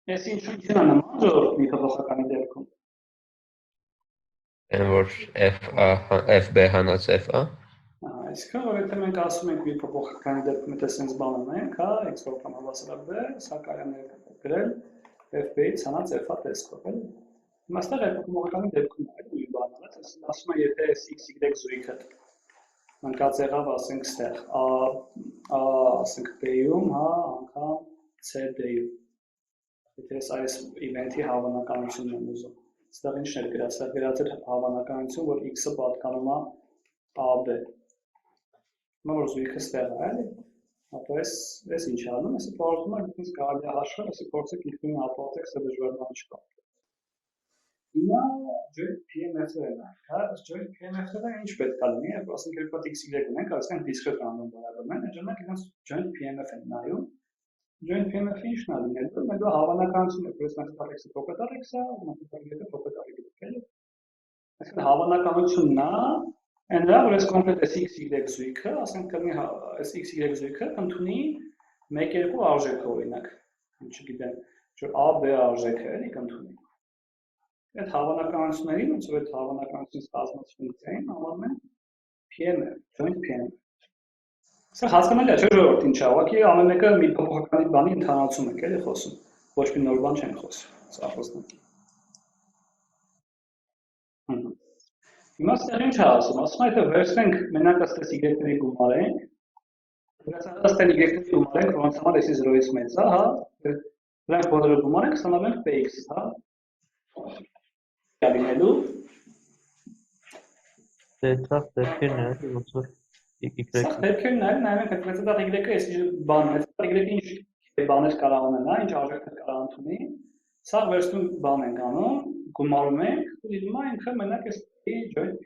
Speaker 1: Ես ինչու չեն նման ժողովուրդ մի փոփոխականի դեպքում։
Speaker 3: Այն որ fb հանած f-ը։
Speaker 1: Այսինքն որ եթե մենք ասում ենք մի փոփոխականի դեպքում եթե sense բան ունենք, հա, x որքան հավասար b, սա կարելի է գրել fb-ից հանած f-ա տեսքով, էլի։ Հիմա ստեղ այդ փոփոխականի դեպքում այդ նույն բանն է, ասում եմ եթե այս x-y զույգը ընկած եղավ, ասենք ստեղ a ասենք b-ում, հա, անգամ c-d-ում։ Եթե այս event-ի հավանականությունն եմ ուզում։ Ստեղ ինչն էր գրած, ստեղ գրած էր հավանականություն, որ x-ը պատկանում է AB։ Հիմա որ զույգը ստեղ է, էլի։ Ապա այս ինչ անում, այսը պարզվում է, ինքնից կարելի է հաշվել, այսի փորձեք ինքնին ապահովեք, սա դժվար բան չկա։ Հիմա joint PMF-ն է, հա, joint PMF-ը ինչ պետք է լինի, երբ ասենք երկու հատ x-y ունենք, այսինքն discrete random variable-ներ, այժմ իրենց joint PMF-ն նայում։ Joint PMF-ը ինչն է լինելու, մեկ հավանականություն է, որ այս x-ը փոքր x-ը, y-ը փոքր y-ը, էլի։ Այսինքն հավանականությունն է, այն դրա որ այս կոնկրետ այս x-y զույգը, ասենք կլինի այս x-y զույգը ընդունի 1-2 արժեք օրինակ, չգիտեմ, որ a b արժեքը էլի կընդունի։ Այդ հավանականություններին, ոնց որ այդ հավանականությունից կազմած ֆունկցիային անվանում են PMF, joint PMF։ Սա հասկանալի է, չէ՞ ժողովուրդ ինչ է, ուղղակի ամեն մեկը մի փոփոխականի բանի ընդհանրացում եք էլի խոսում, ոչ մի նոր բան չեն խոսում, սա խոսնում։ Հիմա ստեղ ինչ է ասում, ասում է, եթե վերցնենք մենակ ըստ y-ների գումարենք, ըստ y-ների գումարենք, որոնց համար էսի 0-ից մեծ է, հա, դրանք բոլորը գումարենք, ստանալու ենք px, հա։ Լինելու
Speaker 2: Դե դեպքերն են, ոնց որ
Speaker 1: Սա դեպքերն են, նայում ենք այդ մեծադար y-ը էս բան, մեծադար y-ը ինչ բաներ կարող ունենա, ինչ արժեքներ կարող ընդունի, սա վերցնում բան ենք անում, գումարում ենք, ու հիմա ինքը մենակ էս joint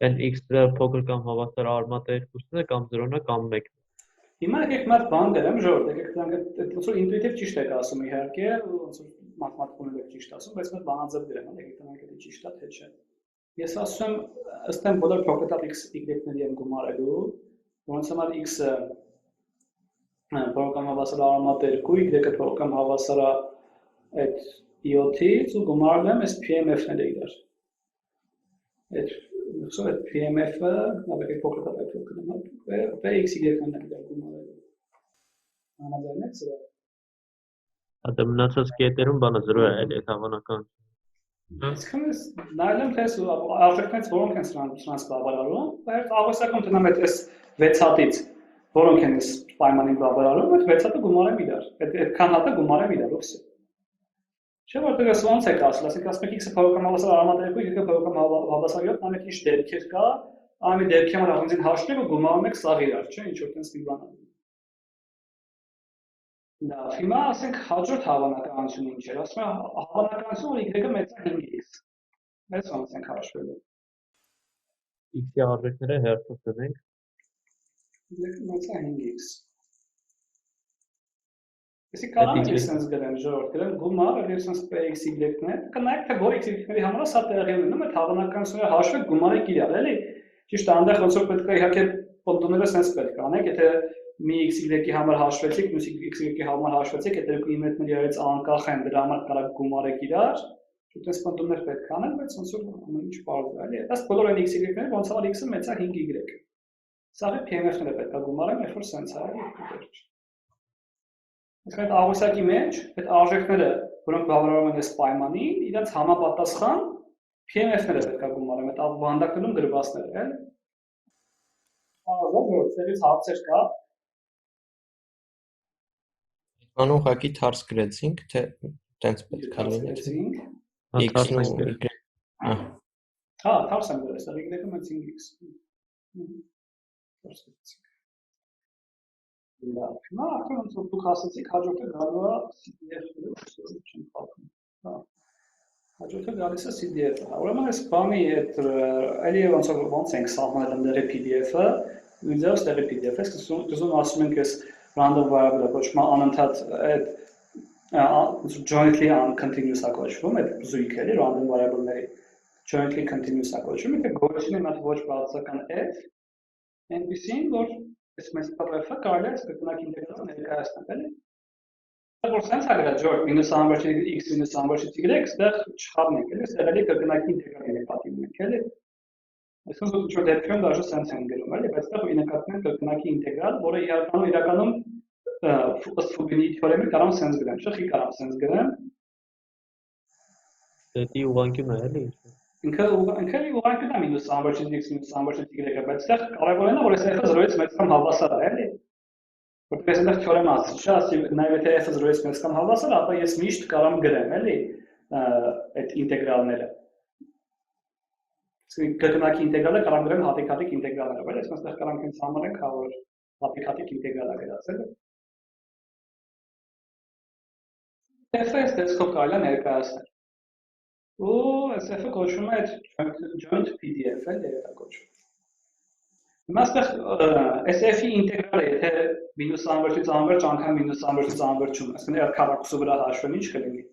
Speaker 2: Այն x-ը փոքր կամ հավասար արմատը 2-ն է կամ 0-ն է կամ 1-ն։
Speaker 1: Հիմա եկեք մի հատ բան դրեմ, ժողովուրդ, եկեք դրանք ոնց որ ինտուիտիվ ճիշտ եք ասում իհարկե, ոնց որ մաթեմատիկորեն եք ճիշտ ասում, բայց մի բանաձև դրեմ, եկեք դրանք էլի ճիշտ է թե չէ։ Ես ասում եմ, ըստ եմ բոլոր փոքրտատ x y-ների եմ գումարելու, որոնց համար x-ը փոքր հավասար արմատ 2, y-ը փոքր հավասար այդ 7-ից ու գումարել եմ այս PMF-ները իրար։ Այդ Սա PMF-ը, նավեկեք փոքրտատ այդ փոքրն է, VX y-ն է իրար գումարելու։ Անհատներն եք սրա։
Speaker 2: Այդ մնացած կետերում բանը 0 է էլի, այդ հավանական։
Speaker 1: Այսքան ես նայել եմ թե արժեքներից որոնք են սրանց բավարարում, բայց աղյուսակում տնամ այս 6 հատից որոնք են այս պայմանին բավարարում, այդ 6 հատը գումարեմ իրար, այդքան հատը գումարեմ իրար, ովս է։ Չէ՞ որտեղ ես ոնց եք ասել, ասենք ասում եք x-ը փոքր հավասար արմատ 2, y-ը փոքր հավասար 7, նամեք ինչ դեպքեր կա, այլ դեպքի համար առանձին հաշվի ու գումարում եք սաղ իրար, չէ՞, ինչ որ տենց մի բան է։ Լավ, հիմա ասենք հաջորդ հավանականությունը ինչ էր, ասում եմ հավանականությունը որ y-ը մեծ է 5x։ Այս ոնց ենք հաշվելու։
Speaker 2: X-ի արժեքները հերթով դնենք։
Speaker 1: Y-ը մեծ է 5x։ Если կարամ եք սենց գրեմ, ժողովուրդ, գրեմ գումար, ելև սենց PX y-ն է, կնայեք թե որ x y-ների համար սա տեղի ունենում, այդ հավանականությունը հաշվեք գումարեք իրար, էլի։ Ճիշտ է, այնտեղ ոնց որ պետք է իհարկե պնդումները սենց պետք է անեք, եթե մի x y-ի համար հաշվեցիք, մյուս x y-ի համար հաշվեցիք, այդ երկու իմետների արից անկախ են, դրա համար կարող գումարեք իրար, այդպես պնդումներ պետք է անեն, բայց ոնց որ ամեն ինչ պարզ է, էլի։ Այս բոլոր այն x y-ները ոնց որ x-ը մեծ է 5y։ Սա PMF-ները պետք է գումարեմ, երբ որ սենց է, էլի։ Իսկ այդ աղյուսակի մեջ, այդ արժեքները, որոնք բավարարում են այս պայմանին, իրենց համապատասխան PMF-ները պետք է գումարեմ, այդ վանդակներում գրվածները, էլ։ Արազով, սերից հարցեր կա։
Speaker 7: Բան ուղղակի թարս գրեցինք, թե տենց պետք է լինի։ X-ն ու Y։
Speaker 1: Հա, թարս եմ գրել, այստեղ Y-ը մեծ 5x։ Լավ, հիմա արդեն ոնց որ դուք ասացիք, հաջորդը գալու է CDF-ը, չեմ փոխում։ Հա։ Հաջորդը գալիս է CDF-ը։ Ուրեմն այս բանի այդ էլի ոնց ենք սահմանել ընդդերի PDF-ը, ինձ ստեղի PDF-ը, սկսում ասում ենք այս random variable-ը կոչվում է անընդհատ այդ jointly continuous է կոչվում, այդ զույգ էլի random variable-ների jointly continuous է կոչվում, եթե գոյություն է մի ոչ բացական f, այնպեսին, որ այս մեծ PDF-ը կարելի է կրկնակ ինտեգրալ ներկայացնել, էլի։ Որ սենց է գրած ժողովուրդ մինուս անվերջ x մինուս անվերջ y, այստեղ չխառնենք, էլի, այստեղ էլի կրկնակ ինտեգրալ պատիվ ունենք, էլի։ Այսինքն ինչ որ դեպքում դաժե սենց են գրում, էլի, բայց այստեղ նկատում ենք կրկնակի ինտեգրալ, որը իրականում ըստ Ֆուբինի թեորեմի կարամ սենց գրեմ, չէ՞, կարամ սենց գրեմ։
Speaker 2: Դա ուղղանկյուն է, էլի։
Speaker 1: Ինքը ուղղանկյուն է մինուս անվերջ x մինուս անվերջ y-ը, բայց այստեղ կարևորն է, որ այս f-ը 0-ից մեծ կամ հավասար է, էլի։ Որտեղ ես այնտեղ թեորեմ ասացի, չէ՞, ասի նաև եթե f-ը 0-ից մեծ կամ հավասար, ապա ես միշտ կարամ գրեմ, էլի, այդ ինտեգրալները։ Իսկ կրկնակի ինտեգրալը կարամ գրեմ հատիկ-հատիկ ինտեգրալները, բայց այստեղ կարամ հենց համարենք, հա որ հատիկ-հատիկ ինտեգրալ է գրածել։ F-ը այս տեսքով կարելի է ներկայացնել։ Ու այս f-ը կոչվում է joint PDF, էլի դա կոչվում։ Հիմա այստեղ այս f-ի ինտեգրալը, եթե մինուս անվերջից անվերջ անգամ մինուս անվերջից անվերջում, այսինքն այդ քառակուսու վրա հաշվեն ինչ կլինի։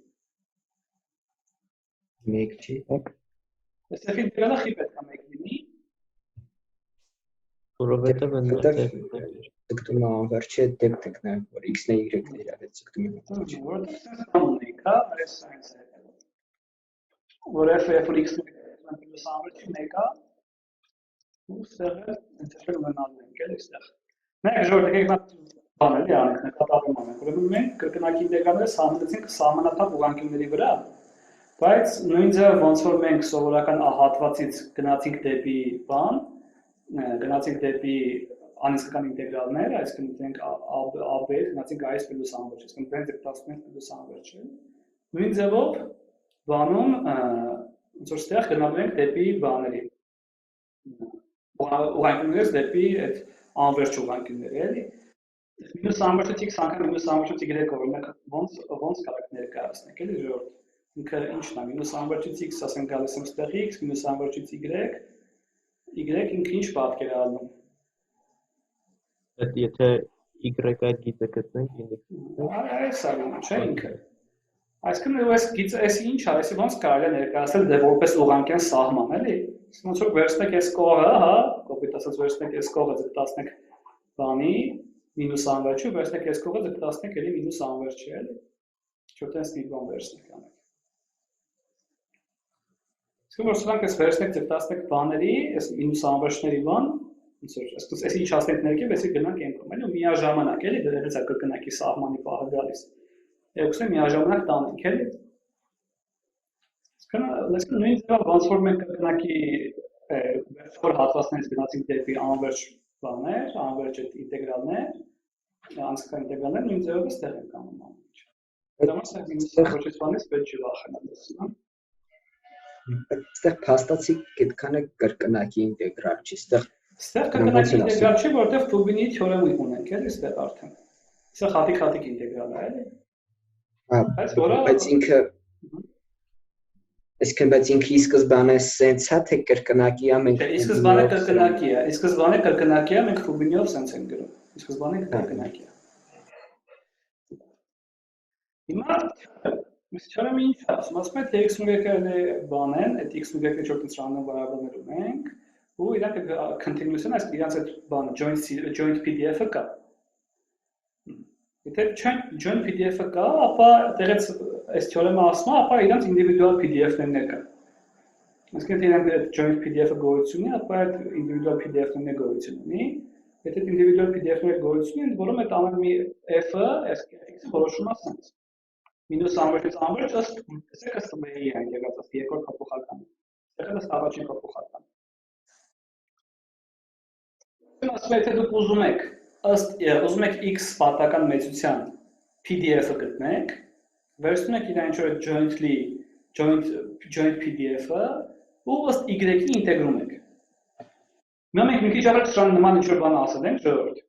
Speaker 6: 1 չի։
Speaker 1: Այս f-ի ինտեգրալը խի պետք է 1 լինի։
Speaker 2: Որովհետև
Speaker 6: Ձգտում է անվերջի հետ դեպքն է, որ x-ն է y-ն է իրար հետ ձգտում է։
Speaker 1: Որովհետև սենց բան ունենք, հա, այս սայնս է։ Որ f-ը որ x-ն է մինուս անվերջի 1 է, ու ստեղ ինտերվալ ունենալու ենք, էլի ստեղ։ Մենք ժողովուրդ եկեք բան էլի անենք, նկատառում անենք, ուրեմն մենք կրկնակի ինտեգրալները սահմանեցինք սահմանափակ ուղղանկյունների վրա, բայց նույն ձևը ոնց որ մենք սովորական հատվածից գնացինք դեպի բան, գնացինք դեպի անհսկական ինտեգրալներ, այսինքն մենք AB-ից գնացինք այս պլյուս անվերջ, այսինքն բենց 15 պլյուս անվերջ է։ Նույն ձևով բանում ոնց որ ստեղ գնալու ենք դեպի բաների ուղղանկյուններից դեպի այդ անվերջ ուղղանկյունները, էլի։ Մինուս անվերջից x անգամ մինուս անվերջից y օրինակ ոնց կարող ներկայացնենք, էլի ժողովուրդ։ Ինքը ի՞նչն է, մինուս անվերջից x ասենք գալիս եմ ստեղ x, մինուս անվերջից y, Y ինքը ինչ պատկեր է ալնում։
Speaker 2: Այդ եթե y-ը գիծը գտնենք ինդեքսը։
Speaker 1: Այս է, չէ՞ ինքը։ Այսինքն այս գիծը էս ինչ է, այսի ոնց կարելի է ներկայացնել դե որպես ուղղանկյուն սահման, էլի։ Ոնց որ վերցնեք այս կողը, հա, կոպիտ ասած վերցնեք այս կողը ձգտացնեք բանի մինուս անվերջի, վերցնեք այս կողը ձգտացնեք էլի մինուս անվերջի, էլի։ Չէ՞ տես մի բան վերցնեք անեք։ Իսկ որ սրանք էս վերցնեք ձգտացնեք բաների, այս մինուս անվերջների բան, ոնց որ այսպես էս ինչ ասենք ներքև, էսի գնանք ենթում, էլի ու միաժամանակ, էլի դրանից է կրկնակի սահմանի պահը գալիս։ Երկուսը միաժամանակ տանենք, էլի։ Իսկ նույն ձևով ոնց որ մենք կրկնակի վերջավոր հատվածներից գնացինք դեպի անվերջ բաներ, անվերջ ինտեգրալներ, անցքային ինտեգրալներ, նույն ձևով ստեղ ենք անում ամեն ինչ։ Դա մասը մինուս անվերջից բանից պետք չի վախենալ, դասում։
Speaker 6: Այստեղ փաստացի այդքանը կրկնակի ինտեգրալ չի,
Speaker 1: Ստեղ կրկնակի ինտեգրալ չի, որտեղ Ֆուբինի թեորեմը ունենք, էլի, ստեղ արդեն։ Սա խաթիկ ինտեգրալ է, էլի։ Բայց ինքը
Speaker 6: բայց ինքը ի սկզբանե սենց է, թե կրկնակի է մենք։
Speaker 1: Ի սկզբանե կրկնակի է, մենք Ֆուբինիով սենց ենք գրում։ Ի սկզբանե կրկնակի է։ Հիմա Mēs չարեմ ինչ ասում, ասում է թե x-ը բան են, այդ x-ը չորտից random variable-ներ ունենք, ու իրանք continuous-ն այս իրանց այդ բանը joint PDF-ը կա։ Եթե joint PDF-ը կա, ապա դերից այս թեորեմը ասում է, ապա իրանց individual PDF-ներն կա։ Այսինքն եթե իրանք joint PDF-ը գոյություն ունի, ապա այդ individual PDF-ներն է գոյություն ունի։ Եթե այդ individual PDF-ները գոյություն ունի, որում այդ ամեն մի f-ը, այս x-ը որոշում է սենց։ Մինուս անվերջից անվերջ ըստ տեսեք ըստ B-ի են եղած ըստ երկրորդ փոփոխականի։ Ստեղ ըստ առաջին փոփոխական։ Ասում եմ, եթե դուք ուզում եք x պատական մեծության PDF-ը գտնեք, վերցնում եք իրան ինչ-որ joint PDF-ը ու ըստ y-ի ինտեգրում եք։ Հիմա մենք մի քիչ առաջ սրան նման ինչ-որ բան ասել ենք, ժողովուրդ։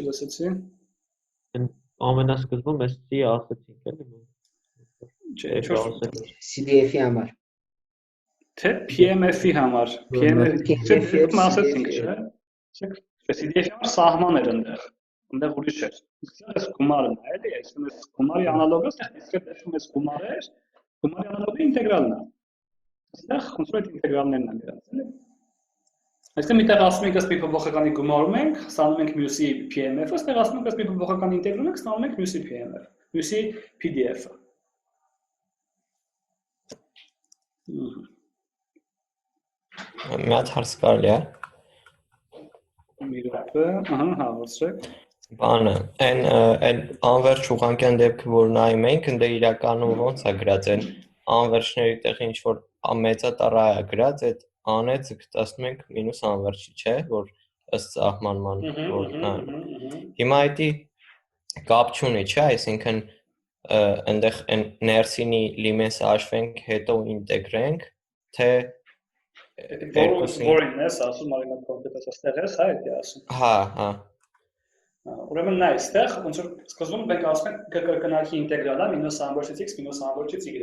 Speaker 1: Չլսեցի։
Speaker 2: Ամենասկզբում ես C ասեցինք, էլի մենք։
Speaker 6: CDF-ի համար։
Speaker 1: Թե PMF-ի համար։ PMF-ի ասեցինք, չէ՞։ CDF-ի համար սահման էր այնտեղ ուրիշ էր։ Այս գումարն է, էլի, այս գումարի անալոգը, իսկ այս գումարը գումարի անալոգը ինտեգրալն է։ Այստեղ ոնց որ ինտեգրալներն են դրանց, էլի։ Այսինքն միտեղ ասում ենք ըստ մի փոփոխականի գումարում ենք, ստանում ենք մյուսի PMF-ը, այստեղ ասում ենք ըստ մի փոփոխականի ինտեգրում ենք, ստանում ենք մյուսի PMF, մյուսի PDF-ը։
Speaker 7: Մի հատ հարց կարելի է։
Speaker 1: Մի րոպե, հա, ոսրեք։
Speaker 7: Բանը, այն անվերջ ուղղանկյան դեպքը, որ նայում ենք, ընդ իրականում ոնց է գրած այն անվերջների տեղ ինչ որ մեծատառա է գրած, այդ անեցը գտնում ենք մինուս անվերջի, չէ, որ ըստ սահմանման որ հիմա այդի կապ չունի, չէ, այսինքն այնտեղ այն ներսինի լիմենսը հաշվենք, հետո ինտեգրենք, թե
Speaker 1: Որին ես ասում արիմատ կոնկրետ այստեղ ես, հա, դա ասում։
Speaker 7: Հա։
Speaker 1: Ուրեմն նա այստեղ ոնց որ սկզբում մենք ասում ենք կրկնակի ինտեգրալը մինուս անվերջից x մինուս անվերջից y։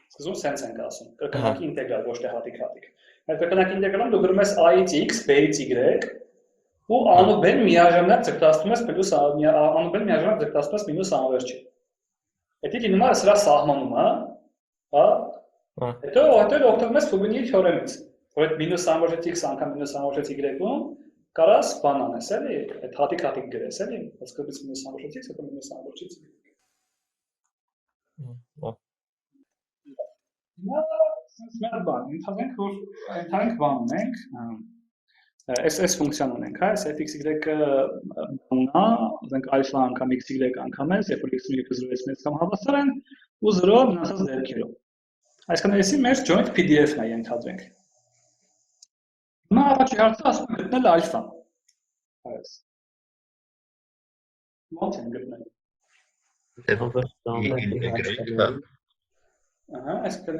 Speaker 1: Սկզբում սենց ենք ասում, կրկնակի ինտեգրալ, ոչ թե հատիկ։ Այդ կրկնակի ինտեգրալում դու գրում ես a-ից x, b-ից y ու ան ու b-ն միաժամանակ ձգտացնում ես պլյուս ան ու b-ն միաժամանակ ձգտացնում ես մինուս անվերջի։ Դա դինում է սրա սահմանում, հա։ Հետո օգտվում ես Ֆուբինի թեորեմից, որ այդ մինուս անվերջից x անգամ մինուս անվերջից y-ում կարաս բան անես, էլի, այդ հատիկ գրես, էլի, սկզբից մինուս անվերջից x, հետո մինուս անվերջից y։ Հիմա մեր բան, ընդհանրենք բան ունենք, այս ֆունկցիան ունենք, հա, այս fx-y բանն է, ասենք ալֆա անգամ xy անգամ է, երբ որ x-ը 0-ից մեծ կամ հավասար են, ու 0 մնացած դեպքերով։ Այսինքն էսի մեր joint PDF-ն է ենթադրենք։ Հիմա առաջի հարցը ասում է գտնել ալֆան։ Այս։ Ո՞նց են գտնել։ Ահա, այսինքն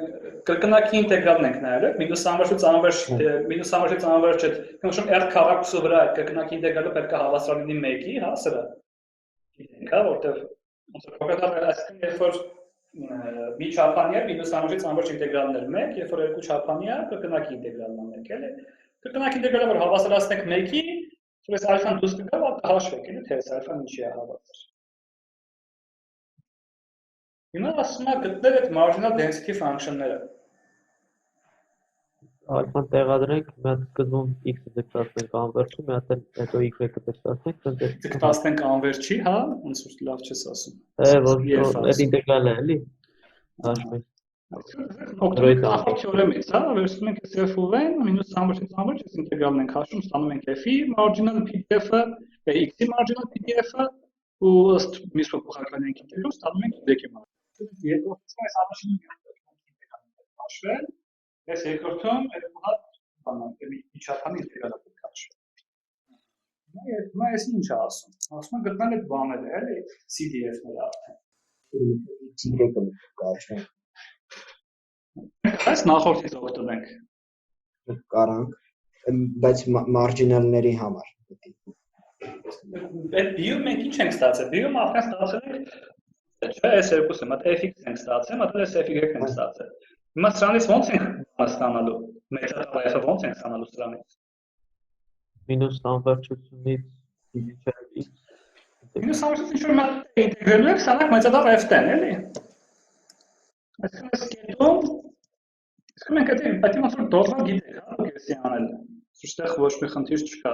Speaker 1: կրկնակի ինտեգրալն ենք նայել, մինուս անվերջից անվերջ այդ, նշում r քառակուսու վրա այդ կրկնակի ինտեգրալը պետք է հավասար լինի 1-ի, հա, սրա։ Գիտենք, հա, որտեղ ոնց որ կոկետալ այսինքն երբ որ միջափանյա մինուս համոջից ամբողջ ինտեգրալներ 1, երբ որ երկու չափանյա կրկնակի ինտեգրալն 1, էլի։ Կրկնակի ինտեգրալը որ հավասարացնենք 1-ի, այս ալֆան դուրս կգա, հաշվեք, էլի, թե այս ալֆան ինչի է հավասար։ Հիմա ասում եմ գտնել այդ marginal density function-ները։
Speaker 2: Ալֆան տեղադրենք, մի հատ սկզբում x-ը դեպքացնենք անվերջի, մի հատ հետո y-ը դեպքացնենք,
Speaker 1: դեպքացնենք անվերջի, հա, ոնց որ լավ չես ասում։
Speaker 2: Որ այդ ինտեգրալը էլի։ Հաշվենք։
Speaker 1: Օգտվենք նախորդ թեորեմից, հա, վերցնում ենք f(f)-ն մինուս համոջից ամբողջ այս ինտեգրալն ենք հաշվում, ստանում ենք f-ի marginal PDF-ը, x-ի marginal PDF-ը ու ըստ միշտ փոխանցենք ինտեգրալ, ստանում ենք y-ի marginal։ Երկրորդը այս առաջին ինտեգրալը հաշվել, այս երկրորդում երկու հատ բանալ միջափանի ինտեգրալը պետք է հաշվել։ Հիմա ես ինչ ասում։ Ասում եմ գտնել այդ բաները, էլի, CDF-ները արդեն։
Speaker 6: Y-ը կարճ
Speaker 1: Այս նախորդից օգտվենք։
Speaker 6: Կարանք, բայց marginal-ների համար։
Speaker 1: Այդ B-ում մենք ինչ ենք ստացել։ B-ում արդեն ստացել ենք, չէ, այս երկուսը, մատ fx ենք ստացել, մատ այս fy ենք ստացել։ Հիմա սրանից ոնց ենք ստանալու։ Մեծատառ f-ը ոնց ենք ստանալու սրանից։
Speaker 2: Մինուս անվերջությունից x։
Speaker 1: Մինուս անվերջությունից ինչ որ մատ ինտեգրելու ենք, սրանք մեծատառ f-ն, էլի։ Այսինքն այս կետում Իսկ մենք այդ ոնց որ դոզը գիտենք, հա, կեսի անել։ Սուստեղ ոչ մի խնդիր չկա։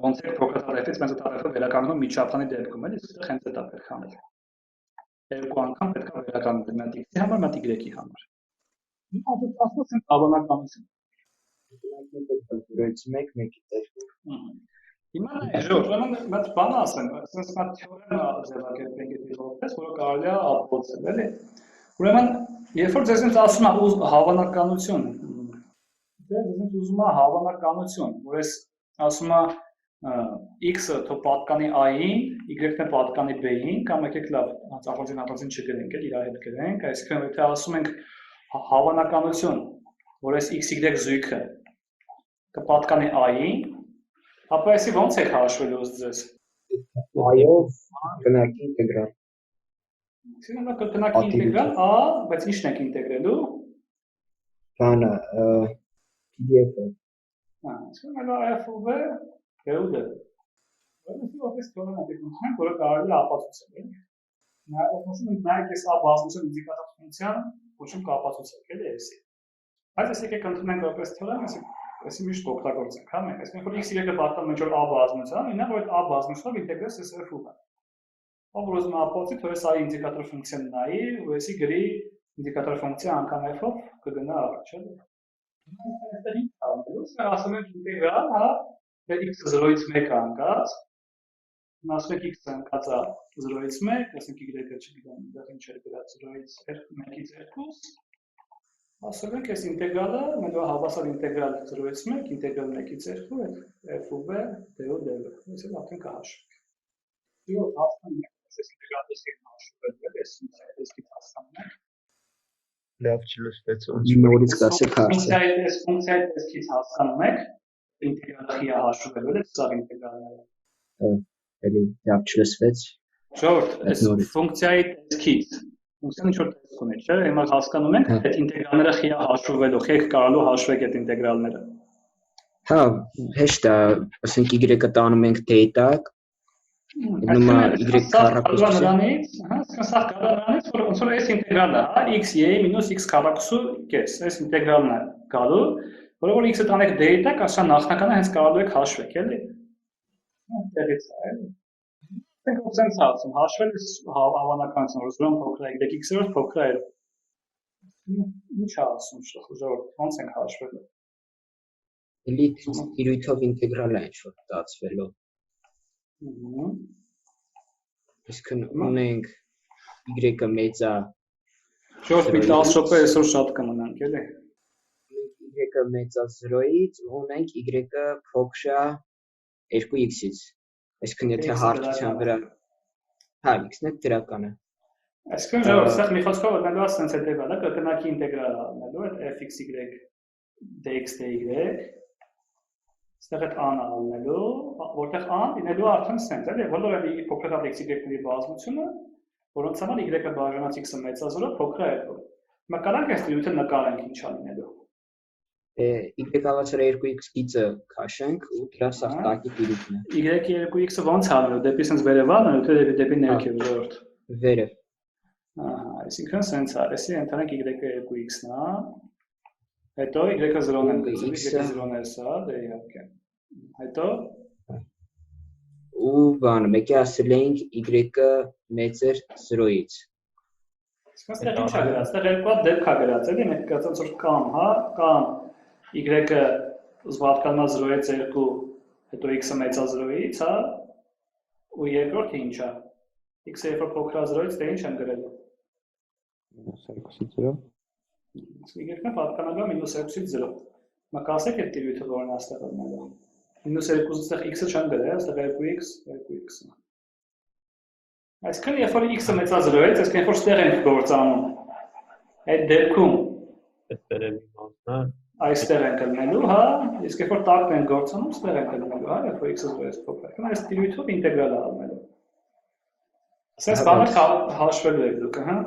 Speaker 1: Ոնց է փոքրատար f-ից մեծատառ f-ը վերականգնում միջափանի դեպքում, էլի, սուստեղ հենց դա պետք է անել։ Երկու անգամ պետք է վերականգնել, մատ x-ի համար, մատ y-ի համար։ Հիմա ասած ենք հավանականություն։ Հիմա ուրեմն մատ բան ասեմ, ասես մատ թեորեմա ձևակերպենք այդ որպես, որը կարելի է ապացուցել, էլի։ Ուրեմն, երբ որ ձեզ ինձ ասում է հավանականություն, ձեզ ինձ ուզում է հավանականություն, որ ես ասում է x-ը թող պատկանի a-ին, y-ն է պատկանի b-ին, կամ եկեք լավ, հատվածին չգրենք, էլ իր հետ գրենք, այսինքն եթե ասում ենք հավանականություն, որ այս x-y զույգը կպատկանի a-ին, ապա այսի ոնց եք հաշվելու ըստ ձեզ։
Speaker 6: A-ով կրկնակի ինտեգրալ։
Speaker 1: Սինանա կրկնակի ինտեգրալ a, բայց ի՞նչն եք ինտեգրելու։
Speaker 6: Բանը PDF-ը։
Speaker 1: Սինանա f-ով է, դե։ Որովհետեւ որպես թեորեմա դեպքում, որը կարելի է ապացուցել։ Նաև նայեք այս a բազմության ինդիկատոր ֆունկցիան, ոչինչ կապացուցեք, էլի էսի։ Բայց ես եկեք ընդունենք որպես թեորեմա, այսի միշտ օգտագործենք, հա, մենք այսինքն որ x-y-ը պատկանում է ինչ-որ a բազմության, ինա որ այդ a բազմությունով ինտեգրես այս f-ը։ Ով որ ուզում է ապացուցի, թե այս a ինդիկատոր ֆունկցիան նայի, ու այսի գրի ինդիկատոր ֆունկցիա անգամ f-ով կգնա առաջ, էլի։ Այստեղ ինչ անելու, ասում ենք ինտեգրալ, հա, x-ը 0-ից 1 անկած, ասում ենք x-ը անկած է 0-ից 1, ասենք y-ը չգիտեմ, դա ինչ է գրած 0-ից 1-ից 2, ասում ենք այս ինտեգրալը, մենք հավասար ինտեգրալ 0-ից 1, ինտեգրալ 1-ից 2, f ու b, d ու d-ը, այս էլ արդեն կհաշվենք։ Դու հասկանում ես այս ինտեգրալը հաշվել, այս հասկանում եք։
Speaker 3: Լավ չլսվեց ոնց։
Speaker 6: Նորից կասեք հարցը։
Speaker 1: Այս ֆունկցիայի տեսքից հասկանում եք, ինտեգրալը խի է հաշվել, էլ սա ինտեգրալները։
Speaker 6: Էլի լավ չլսվեց։
Speaker 1: Ժողովուրդ, այս ֆունկցիայի տեսքից ֆունկցիան ինչ-որ տեսք ունի, չէ՞, հիմա հասկանում ենք, այդ ինտեգրալները խի է հաշվվելով, եք կարալու հաշվեք այդ ինտեգրալները։
Speaker 6: Հա, հեշտ է, ասենք y-ը տանում ենք d տակ, նոմա y քառակուսը։
Speaker 1: Հա, սա կառանից, որ ոնց որ այս ինտեգրալը, հա, x-y մինուս x քառակուսու կես, այս ինտեգրալն է գալու, որը որ x-ը տանեք d տակ, ասա նախնականը հենց կարալու եք հաշվեք, էլի։ Այդտեղից է, էլի։ Մենք ուսենք ցածում, հաշվել է հավանականությունը, որ զրոն փոքր է, x-ը փոքր է։ Ինչ է ասում ժողովուրդ, ոնց ենք հաշվելու։
Speaker 6: Էլի տիրույթով ինտեգրալ է ինչ-որ ստացվելու։ Իսկն ունենք y-ը մեծ է։
Speaker 1: Ժողովուրդ, մի 10 րոպե այսօր շատ կմնանք, էլի։
Speaker 6: Y-ը մեծ է 0-ից, ունենք y-ը փոքր է 2x-ից։ Այսինքն եթե հարթության վրա հա x-ն է դրականը։
Speaker 1: Այսինքն ժողովուրդ, սա մի խոսքով մենու ասենց հետևալ է, կրկնակի ինտեգրալ անելու այդ fx(y) dx dy, այստեղ այդ a-ն անելու, որտեղ a-ն լինելու արդեն սենց, էլի, բոլոր այդ փոքրատար x(y)-ների բազմությունը, որոնց համար y-ը բաժանած x-ը մեծազորը փոքր է հետո։ Հիմա կարանք այս տիրույթը նկարենք ինչա լինելու։
Speaker 6: Y հավասար 2x գիծը քաշենք ու դրա սախտակի տիրույթն է։
Speaker 1: Y-ի 2x-ը ոնց անելու, դեպի sense վերևան, թե դեպի ներքև ժողովուրդ։
Speaker 6: Վերև։
Speaker 1: Ահա, այսինքն sense արեցի, ընդհանրենք y-ը 2x-ն է։ Հետո y-ը 0-ն եմ գծել, y-ը 0-ն է սա, դե իհարկե։ Հետո
Speaker 6: ու բան, մեկի ասել էինք y-ը մեծեր 0-ից։
Speaker 1: Իսկ այստեղ ինչ է գրած, այստեղ երկու հատ դեպք է գրած, էլի, մենք գծած որ կամ, հա, կամ y-ը զվարթկալնա 0-ից 2, հետո x-ը մեծա 0-ից, հա, ու երկրորդը ինչ է, x-ը երբ որ փոքր է 0-ից, դե ինչ եմ գրել։
Speaker 9: -2-ից 0։
Speaker 1: Իսկ y-ն է պատկանալու -2-ից 0։ Հիմա կասեք այդ տիրույթը որն է այստեղ ունենալու։ -2-ից այստեղ x-ը չեմ գրել, այստեղ 2x-ն է։ Այսինքն երբ որ x-ը մեծա 0-ից, այսինքն երբ որ ստեղ ենք գործանում, այդ դեպքում այստեղ ենք ելնելու, հա, իսկ երբ որ տակն ենք գործանում, ստեղ ենք ելնելու, հա, երբ որ x-ը 0-ից փոքր է, այս տիրույթով ինտեգրալ է ալնելու։ Սենց բանը հաշվելու եք դուք, հա։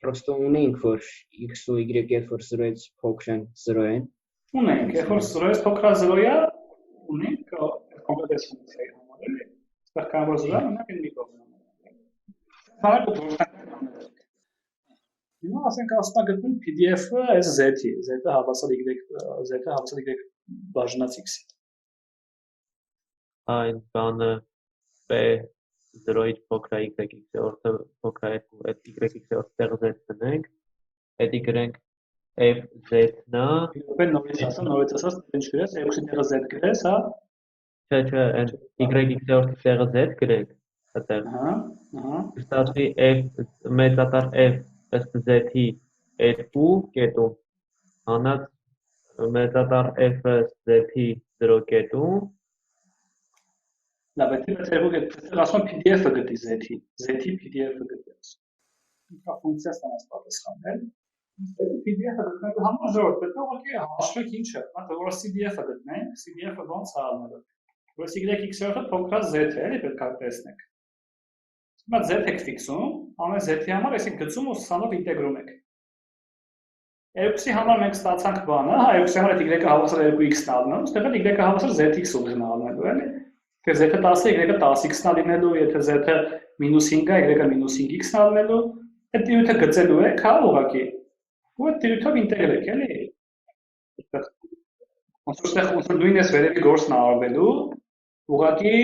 Speaker 6: Պրոստո ունենք, որ x ու y երբ որ 0-ից փոքր են 0 են։
Speaker 1: Ունենք, երբ որ 0-ից փոքր է 0-ը, ունենք կոմպլեքս ֆունկցիայի համար, էլի։ Այստեղ կան որ 0-ը ունենք մի կողմ։ Հիմա ասենք ասում է գտնում PDF-ը այս z-ի, z-ը հավասար y բաժանած x-ի։
Speaker 2: Այն բանը p 0-ից փոքր է y-ից օրը փոքր է 2, այդ y-ից օրը տեղ z դնենք, հետի գրենք f(z)-նա։
Speaker 1: Նորից ասած, ինչ գրես, x-ի տեղը z գրես, հա։
Speaker 2: Չէ, այն y-ից օրը տեղը z գրենք, այդտեղ։ Ստացվի f մեծատար f ըստ z-ի 2 կետում, հանած մեծատար f-ը z-ի 0 կետում։
Speaker 1: Լավ, այդտեղ ասում PDF-ը գտի z-ի PDF-ը գտի։ Կա ֆունկցիա ստանաց պատասխանել։ PDF-ը գտնելու համար ժողովուրդ, պետք է ուղղակի հաշվենք ինչ է, հա, որ CDF-ը գտնենք, CDF-ը ոնց է անելու։ Որ y-x-ը փոքր է z-ը, էլի պետք է տեսնենք։ Հիմա z եք ֆիքսում, ամեն z-ի համար այսինքն գծում ու սանով ինտեգրում եք։ x-ի համար մենք ստացանք բանը, հա, x-ի համար այդ y-ը հավասար 2x-ն ալնելու, ստեղ էլ y-ը հավասար zx ուղին ալնելու, էլի։ Թե z-ը 10 է, y-ը 10x-ն ալնելու, եթե z-ը -5 է, y-ը -5x-ն ալնելու, այդ տիրույթը գծելու եք, հա, ուղղակի։ Ու այդ տիրույթով ինտեգրեք, էլի։ Ոնց որ նույնպես վերևի գործն արվելու, ուղղակի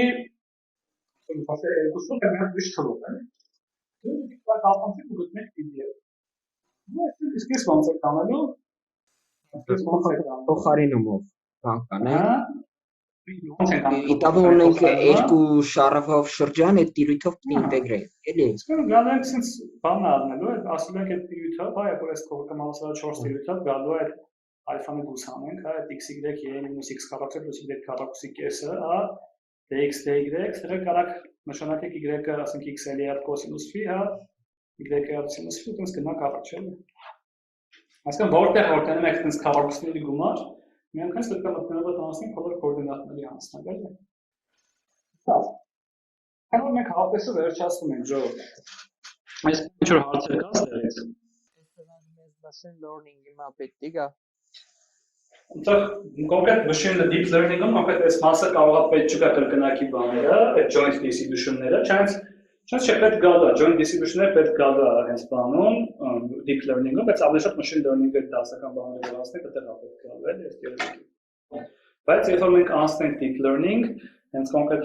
Speaker 1: երկուսով է միած ուրիշ թվով, էլի։ Դու կապանցիկ ու գտնեք PDF։ Ու այսինքն իսկ ես ոնց եք անելու։
Speaker 6: Փոխարինումով բան կանենք։
Speaker 1: Ոնց ենք անում։
Speaker 6: Իտալիան ունենք երկու շարավով շրջան, այդ տիրույթով ինտեգրենք, էլի։
Speaker 1: Իսկ գալու ենք sense բան առնելու, ասում ենք այդ տիրույթով, հա, երբ որ այս կողքը հավասար 4 տիրույթով գալու է ալֆա-ը դուս անենք, հա, այդ x y y x քառակուսի plus y քառակուսի կեսը, հա, dx dy, սա կարակ նշանակեք y-ը, ասենք x-ը երբ կոսինուս ֆի, հա, y-ը երբ սինուս ֆի, դից կնա կարակ չէ։ Այսինքն որտեղ տենում եք այդպես քառակուսիների գումար, միանգամից պետք է մտնելով անցնենք բոլոր կոորդինատների անցնել, էլի։ Լավ։ Կարող մենք հավեսը վերջացնում ենք ժողովուրդ։ Այս ինչ որ հարցեր կա ստեղից։
Speaker 8: Մեզ machine learning-ի մա պետք է գա։
Speaker 1: Այնտեղ կոնկրետ machine deep learning-ում կոնկրետ այս մասը կարող է պետք չկա կրկնակի բաները, այդ joint distribution-ները, չնայած չէ պետք գալու է joint distribution-ները պետք գալու է հենց բանում deep learning-ում, բայց ավելի շատ machine learning-ը դասական բաները վերացնենք, այդտեղ է պետք գալու է այս theory-ը։ Բայց երբ որ մենք անցնենք deep learning, հենց կոնկրետ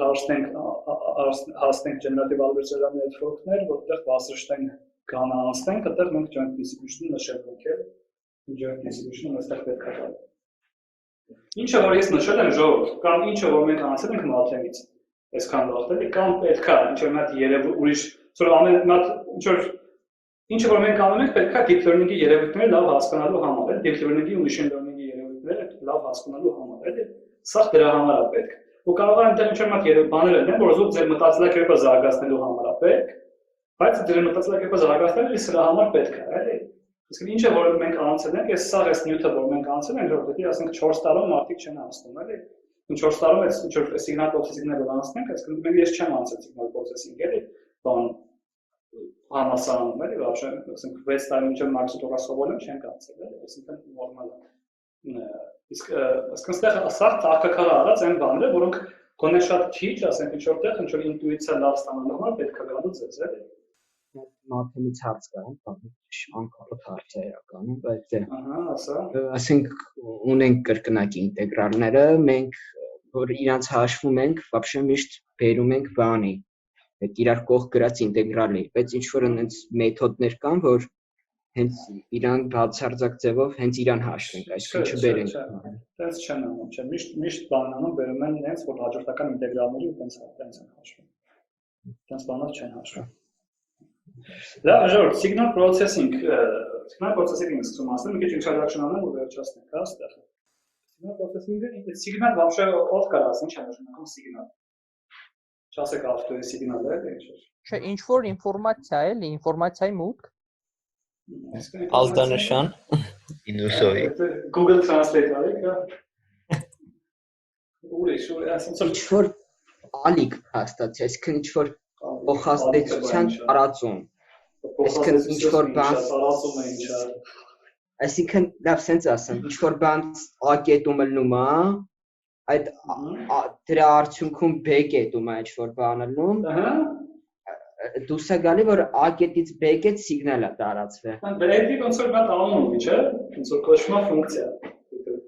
Speaker 1: հասնենք generative adversarial network-ներ, որտեղ բարձրացնենք կանա անցնենք, այդտեղ մենք joint distribution-ը նշենք, joint distribution-ը այստեղ պետք է գալու։ Ինչը որ ես նշել եմ ժողովուրդ, կամ ինչը որ մենք անցել ենք մաթեմից, այսքան դարձել, կամ պետք է ինչ որ մի հատ երևույթ ուրիշ, որ ամեն մի հատ ինչը որ մենք անում ենք, պետք է deep learning-ի երևույթները լավ հասկանալու համար, deep learning-ի ու machine learning-ի երևույթները լավ հասկանալու համար, էլի։ Սա դրա համար է պետք։ Ու կարող է այնտեղ ինչ որ մի հատ բաներ լինեն, որ ուզում ձեր մտածելակերպը զարգացնելու համար է պետք, բայց ձեր մտածելակերպը զարգացնելը սրա համար պետք է, էլի։ Իսկ ինչը որ մենք անցել ենք, այս սաղ այս նյութը որ մենք անցել ենք, որ դեպի ասենք 4 տարում մարդիկ չեն անցնում, էլի։ 4 տարում այս ինչ որ signal processing-ները անցնենք, այսինքն մենք ես չեմ անցել signal processing, էլի, բան համասարանում էլի, вообще, ասենք 6 տարի մինչև մաքսիտորա սովորել եմ, չենք անցել, էլի, այսինքն նորմալ է։ Իսկ այստեղ ասած տակակարը արած այն բաները, որոնք գոնե շատ քիչ, ասենք ինչ-որտեղ ինչ-որ ինտուիցիա լավ ստանալու համար պետք է գալու ձեզ, էլի։
Speaker 6: Մաթեմից հարց կա, անկապ հարց է իրականում, բայց
Speaker 1: Ահա, ասա։
Speaker 6: ասենք ունենք կրկնակի ինտեգրալները, մենք որ իրանց հաշվում ենք, вообще միշտ բերում ենք բանի, այդ իրար կողք գրած ինտեգրալի, բայց ինչ որ այնց մեթոդներ կան, որ հենց իրան բացարձակ ձևով հենց իրան հաշվենք, այսինքն չբերենք։
Speaker 1: Տենց չեն անում, չէ, միշտ բանն անում, բերում են նենց, որ հաջորդական ինտեգրալների ու տենց են հաշվում։ Տենց բանով չեն հաշվում։ Լավ, ժողովուրդ, signal processing սկսում ասեմ, մի քիչ introduction անեմ ու վերջացնենք, հա, այստեղ։ Signal processing-ը, signal вообще ով կար ասեն, ինչ է նշանակում signal։ Չասեք ավտոյի signal է, ինչ է։
Speaker 8: Չէ, ինչ որ ինֆորմացիա է, էլի, ինֆորմացիայի մուտք։
Speaker 7: Ազդանշան
Speaker 3: Ինուսոյի։
Speaker 1: Google Translate արեք, հա։ Ուրիշ, ասենք
Speaker 6: Ինչ որ ալիք փաստացի, այսինքն ինչ որ փոխազդեցության տարածում։ Այսինքն ինչ որ բան
Speaker 1: տարածում է ինչա։
Speaker 6: Այսինքն լավ sense ասեմ, ինչ որ բան A կետում լնում է, այդ դրա արդյունքում B կետում է ինչ որ բանը լնում։
Speaker 1: Ահա։
Speaker 6: Դուս է գալի որ A կետից B կետ սիգնալ է տարածվել։
Speaker 1: Բերեդի ոնց որ բան անում ունի, չէ՞։ Ոնց որ կոչվում է ֆունկցիա։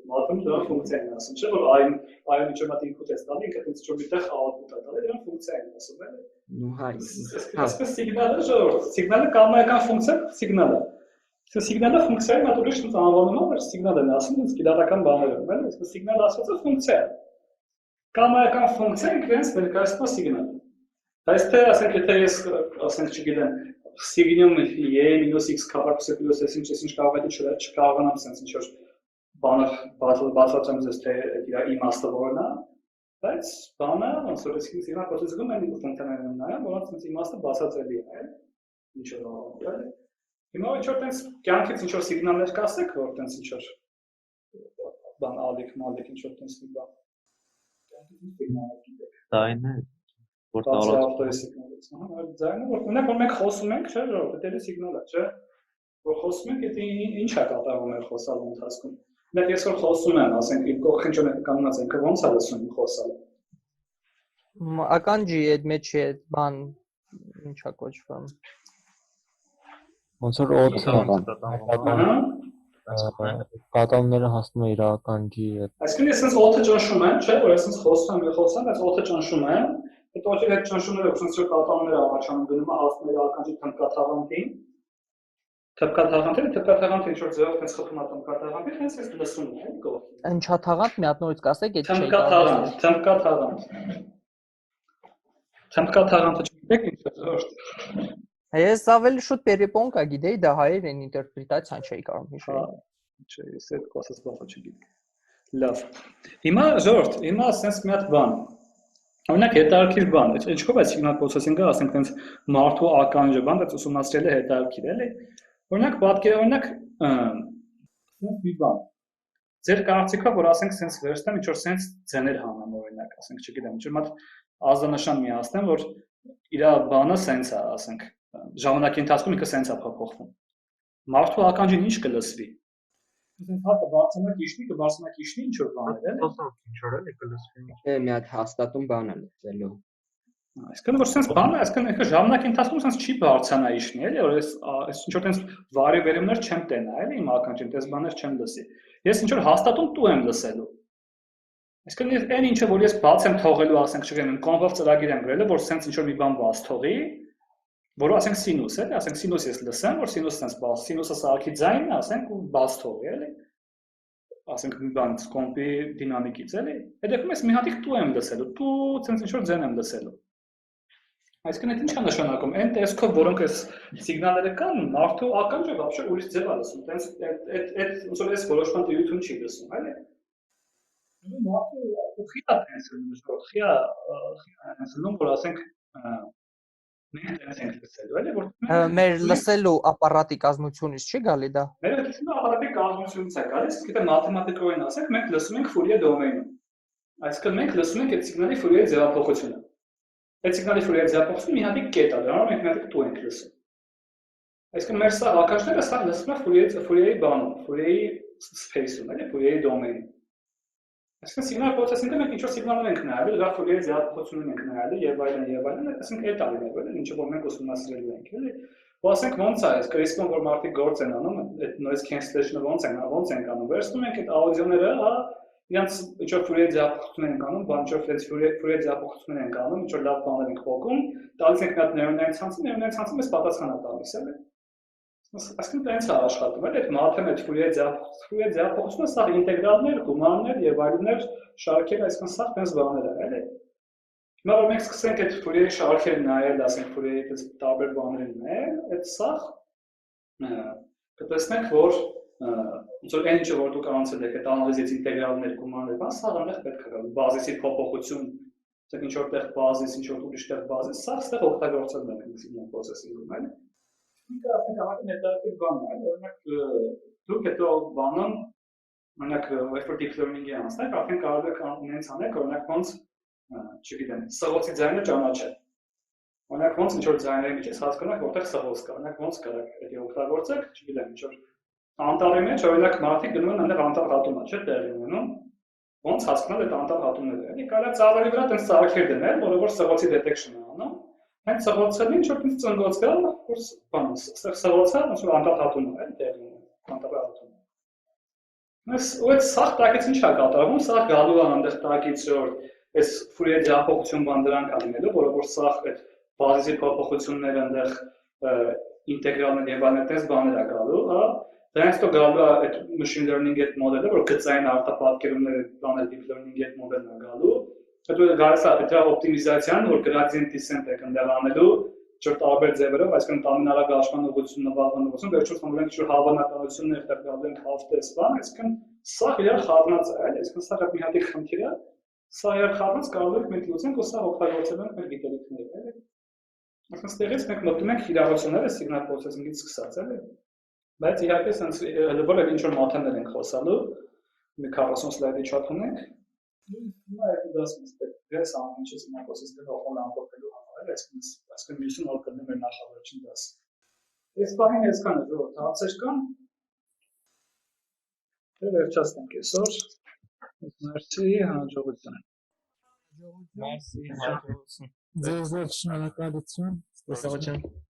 Speaker 1: Մատում դրա ֆունկցիա են ասում, չէ՞ որ այն ինչ որ մատ ինպուտ է ստանում, ինքը դից ինչ-որ միտեղ output է տալի, դրան ֆունկցիա են ասում, էլի։
Speaker 6: Ну հայ։
Speaker 1: Այսպես սիգնալը ժողովուրդ, սիգնալը կամայական ֆունկցիա, սիգնալ է։ Իսկ սիգնալը ֆունկցիայի մատ ուրիշ ոնց անվանում է, որ սիգնալ են ասում, ոնց գիտական բաներում, էլի։ Իսկ սիգնալը ասած է ֆունկցիա։ Կամայական ֆունկցիա ինքնից ներկայացնում է սիգնալ։ Այս թե ասենք եթե ես ասենք չգիտեմ սիգնում e - x քառակուսը պլյուս s ինչ կարող է չկարողանամ sense ինչ որ բանը բացատրեմ ձեզ թե իր իմաստը որն է, բայց բանը ոնց որ սիգնալ processing-ում այն ֆունկցիաներն են նայում, որոնց sense իմաստը բացատրելի է, ինչ որ է։ Հիմա ինչ որ տենց կյանքից ինչ որ սիգնալներ կասեք, որ տենց ինչ որ բան ալիք ինչ որ տենց մի բան։ Կյանքից սիգնալներ գիտեք։
Speaker 2: Դա այն է, որ
Speaker 1: տարածում սիգնալից, ահա, ձայնը որ ունենք որ մենք խոսում ենք, չէ՞, ժողովուրդ, դա սիգնալ է, չէ՞։ Որ խոսում ենք, դա ինչ է կատարվում մեր խոսալու ընթացքում։ Մենք ես որ խոսում եմ, ասենք, իմ կողքին ինչ որ կանոնած ենք, ո՞նց է լսում խոսալը։
Speaker 8: Ականջի այդ մեջի այդ բան ինչա կոչվում։
Speaker 5: Ոնց որ կատալները հասնում է իր ականջի հետ։
Speaker 1: Այսինքն ես sense օդը ճնշում եմ, չէ՞, որ ես sense խոսում եմ, այս օդը ճնշում եմ, այդ օդի հետ ճնշումները sense որ կատալները առաջանում գնում է հասնում իր ականջի թմբկաթաղանթին։ Թմբկաթաղանթը ինչ որ ձևով sense խփում է թմբկաթաղանթին, hence ես լսում եմ, էլի կողքին։
Speaker 8: Ինչա թաղանթ մի հատ նորից կասեք, այդ չէի
Speaker 1: թմբկաթաղանթ։ Թմբկաթաղանթը չգիտեք ինչ է զորտ։
Speaker 8: Ես ավելի շուտ перепонка գիտեի, դա հայերեն ինտերպրետացիան չէի կարող հիշել։
Speaker 1: Չէ, ես այդ կասած բանը չգիտեմ։ Լավ։ Հիմա ժողովուրդ, հիմա ասենք մի հատ բան։ Օրինակ հետարքիր բան, ինչքով է signal processing-ը, ասենք տենց մարդու ականջը բան, դա ուսումնասիրել է հետարքիր, էլի։ Օրինակ պատկերորինակ մի բան։ Ձեր կարծիքով որ ասենք sense վերստեմ, ինչ որ sense ձեներ հանամ օրինակ, ասենք չգիտեմ, ինչ որ մատ ազդանշան միացնեմ, որ իր բանը sense է, ասենք ժամանակի ընթացքում ինքը sense է փոխվում։ Մարդու ականջին ինչ կլսվի։ Այսինքն հատը բարձրանակ իշնի ինչ որ բան է, էլի։
Speaker 10: Ինչ որ է կլսվի։
Speaker 6: Մի հատ հաստատում բան է լսելու։
Speaker 1: Այսինքն որ sense բանը, այսինքն ինքը ժամանակի ընթացքում sense չի բարձրանա իշնի, էլի, որ այս ինչ որ տենց վարի վերումներ չեմ տենա, էլի, իմ ականջին տես բաներ չեմ լսի։ Ես ինչ որ հաստատում տու եմ լսելու։ Այսինքն այն ինչը որ ես բաց եմ թողելու, ասենք չգիտեմ, կոնվով ծրագիր եմ գրել, որ sense ինչ որ մի բան բաց թողի, որը ասենք սինուս է, ասենք սինուս ես լսեմ, որ սինուս sense բաց, սինուսը սարքի ձայնն է, ասենք ու բաց թողի, էլի։ Ասենք մի բան կոմպի դինամիկից, էլի։ Այդ դեպքում ես մի հատիկ տու եմ լսելու, տու sense ինչ որ ձեն եմ լսելու։ Այսինքն այդ ինչ է նշանակում, այն տեսքով, որոնք այս սիգնալները կան, մարդու ականջը вообще ուրիշ ձև է լսում, տենց այդ ոնց որ այս որոշման տիրություն չի լսում, էլի։ Մարդու խիա տենց խիա ասում որ ասենք մենք տենց ենք լսելու, էլի, որ
Speaker 8: մեր լսելու ապարատի կազմությունից չի գալի դա։
Speaker 1: Մեր լսելու ապարատի կազմությունից է գալիս, գիտեմ մաթեմատիկորեն ասենք, մենք լսում ենք Ֆուրիե դոմեյնում։ Այսինքն մենք լսում ենք այդ սիգնալի Ֆուրիե ձևափոխությունը։ Այդ սիգնալի Ֆուրիե ձևափոխությունը մի հատիկ կետ է, դրանով մենք մի հատիկ տու ենք լսում։ Այսինքն մեր սա հակաշները սա լսում է Fourier-ի բանում, Fourier-ի space-ում, էլի, Fourier-ի domain։ Այսինքն signal processing-ը մենք ինչ-որ signal-ներ ենք նայել, դրա Fourier ձևափոխություններ ենք նայել եւ այլն, այսինքն այդ ալիներ էլ ինչ որ մենք ուսումնասիրելու ենք, էլի։ Ու ասենք ոնց է, այս CRISPR-ը որ մարդիկ գործ են անում, այդ noise cancellation-ը ոնց են անում, վերցնում ենք այդ աուդիոները, իրանց ինչ-որ Fourier ձևափոխություններ են անում, բան ինչ-որ Fourier ձևափոխություններ են անում, ինչ-որ լավ բաներ են փոխում, տալիս ենք մի հատ նեյրոնային ցանցը մեզ պատասխան է տալիս, էլի։ Այսինքն տենց է աշխատում, այդ մաթեմը Fourier ձևափոխությունը սա ինտեգրալներ, գումարներ եւ այլներ շարքեր, այսինքն սա տենց բաներ է, էլի։ Հիմա որ մենք սկսենք այդ Fourier շարքերը նայել, ասենք Fourier այդպես տարբեր բաներ նայել, այդ սա կտեսնենք, որ ոնց որ այն ինչը որ դուք անցել եք այդ անալիզից ինտեգրալներ, գումարներ, բան սա այնտեղ պետք է գա, բազիսի փոփոխություն, ասենք ինչ որտեղ բազիս, ինչ որ ուրիշ տեղ բազիս, սա այստեղ օգտագործել ենք signal processing-ում, էլի։ Ինքը ասենք հավաքն հետաքրքիր բան է, օրինակ դուք հետո բանում, օրինակ effort deep learning-ի անցնեք, արդեն կարող եք ունենց անեք, օրինակ ոնց, չգիտեմ, սղոցի ձայնը ճանաչել։ Օրինակ ոնց ինչ որ ձայների մեջ հասկանում եք, որտեղ սղոց կա, օրինակ ոնց կարաք դա օգտագործեք, չգիտեմ, ինչ որ անտառի մեջ օրինակ մարդիկ գնում են այնտեղ անտառ հատում է, չէ՞, տեղի ունենում։ Ոնց հասկանալ այդ անտառ հատումները, էլի կարա ծառերի վրա տենց ծաղիկներ դնել, որը որ սղոցի detection-ը անում։ Հենց սղոցը ինչ որ տենց ծնգոց գա, որ բան, սղոցը ոնց որ անտառ հատում է, տեղի ունենում, անտառ հատում։ Այս ու այդ սա տակից ինչ է կատարվում, սա գալու է այնտեղ տակից որ այս Fourier ձևափոխություն բան դրանք է լինելու, որը որ սա այդ բազիսի փոփոխությունները այնտեղ ինտեգրալներ եւ այլն այդպես բաներ է գալու, հա։ Դրանից հետո գալու է այդ machine learning այդ մոդելը, որ գծային արտապատկերումները բաներ deep learning այդ մոդելն է գալու։ Հետո գալիս է դրա օպտիմիզացիան, որ gradient descent եք այնտեղ անելու, ինչ-որ տարբեր ձևերով, այսինքն տամինալակ աշխման ուղղությունն նվազման ուղղություն, վերջում ցանկանում ենք ինչ-որ հավանականություններ այդտեղ գալու են half test բան, այսինքն սա իրար խառնած է, այլ, այսինքն սա մի հատ խնդիր է, սա իրար խառնած կարող ենք մենք լուծենք ու սա օգտագործել ենք մեր գիտելիքները, էլի։ Այսինքն ստեղից մենք մտնում ենք իրավությունները signal processing-ից սկսած, էլի։ Բայց իհարկե sense լեզվով ինչ որ մաթեմատիկներ ենք խոսալու, մի 40 սլայդի չափ ունենք։ Հիմա այդ դասից դες ամեն ինչը signal processing-ը հողոն ամփոփելու համար, այսինքն մյուսին որ կդնեմ մեր նախավերջին դաս։ Այս բանին այսքան է, որ հարցեր կան։ Դե վերջացնենք այսօր։ Մերսի, հաջողություն։
Speaker 7: Մերսի, հաջողություն։
Speaker 4: Ձեզ շնորհակալություն։
Speaker 3: Սպասարկություն։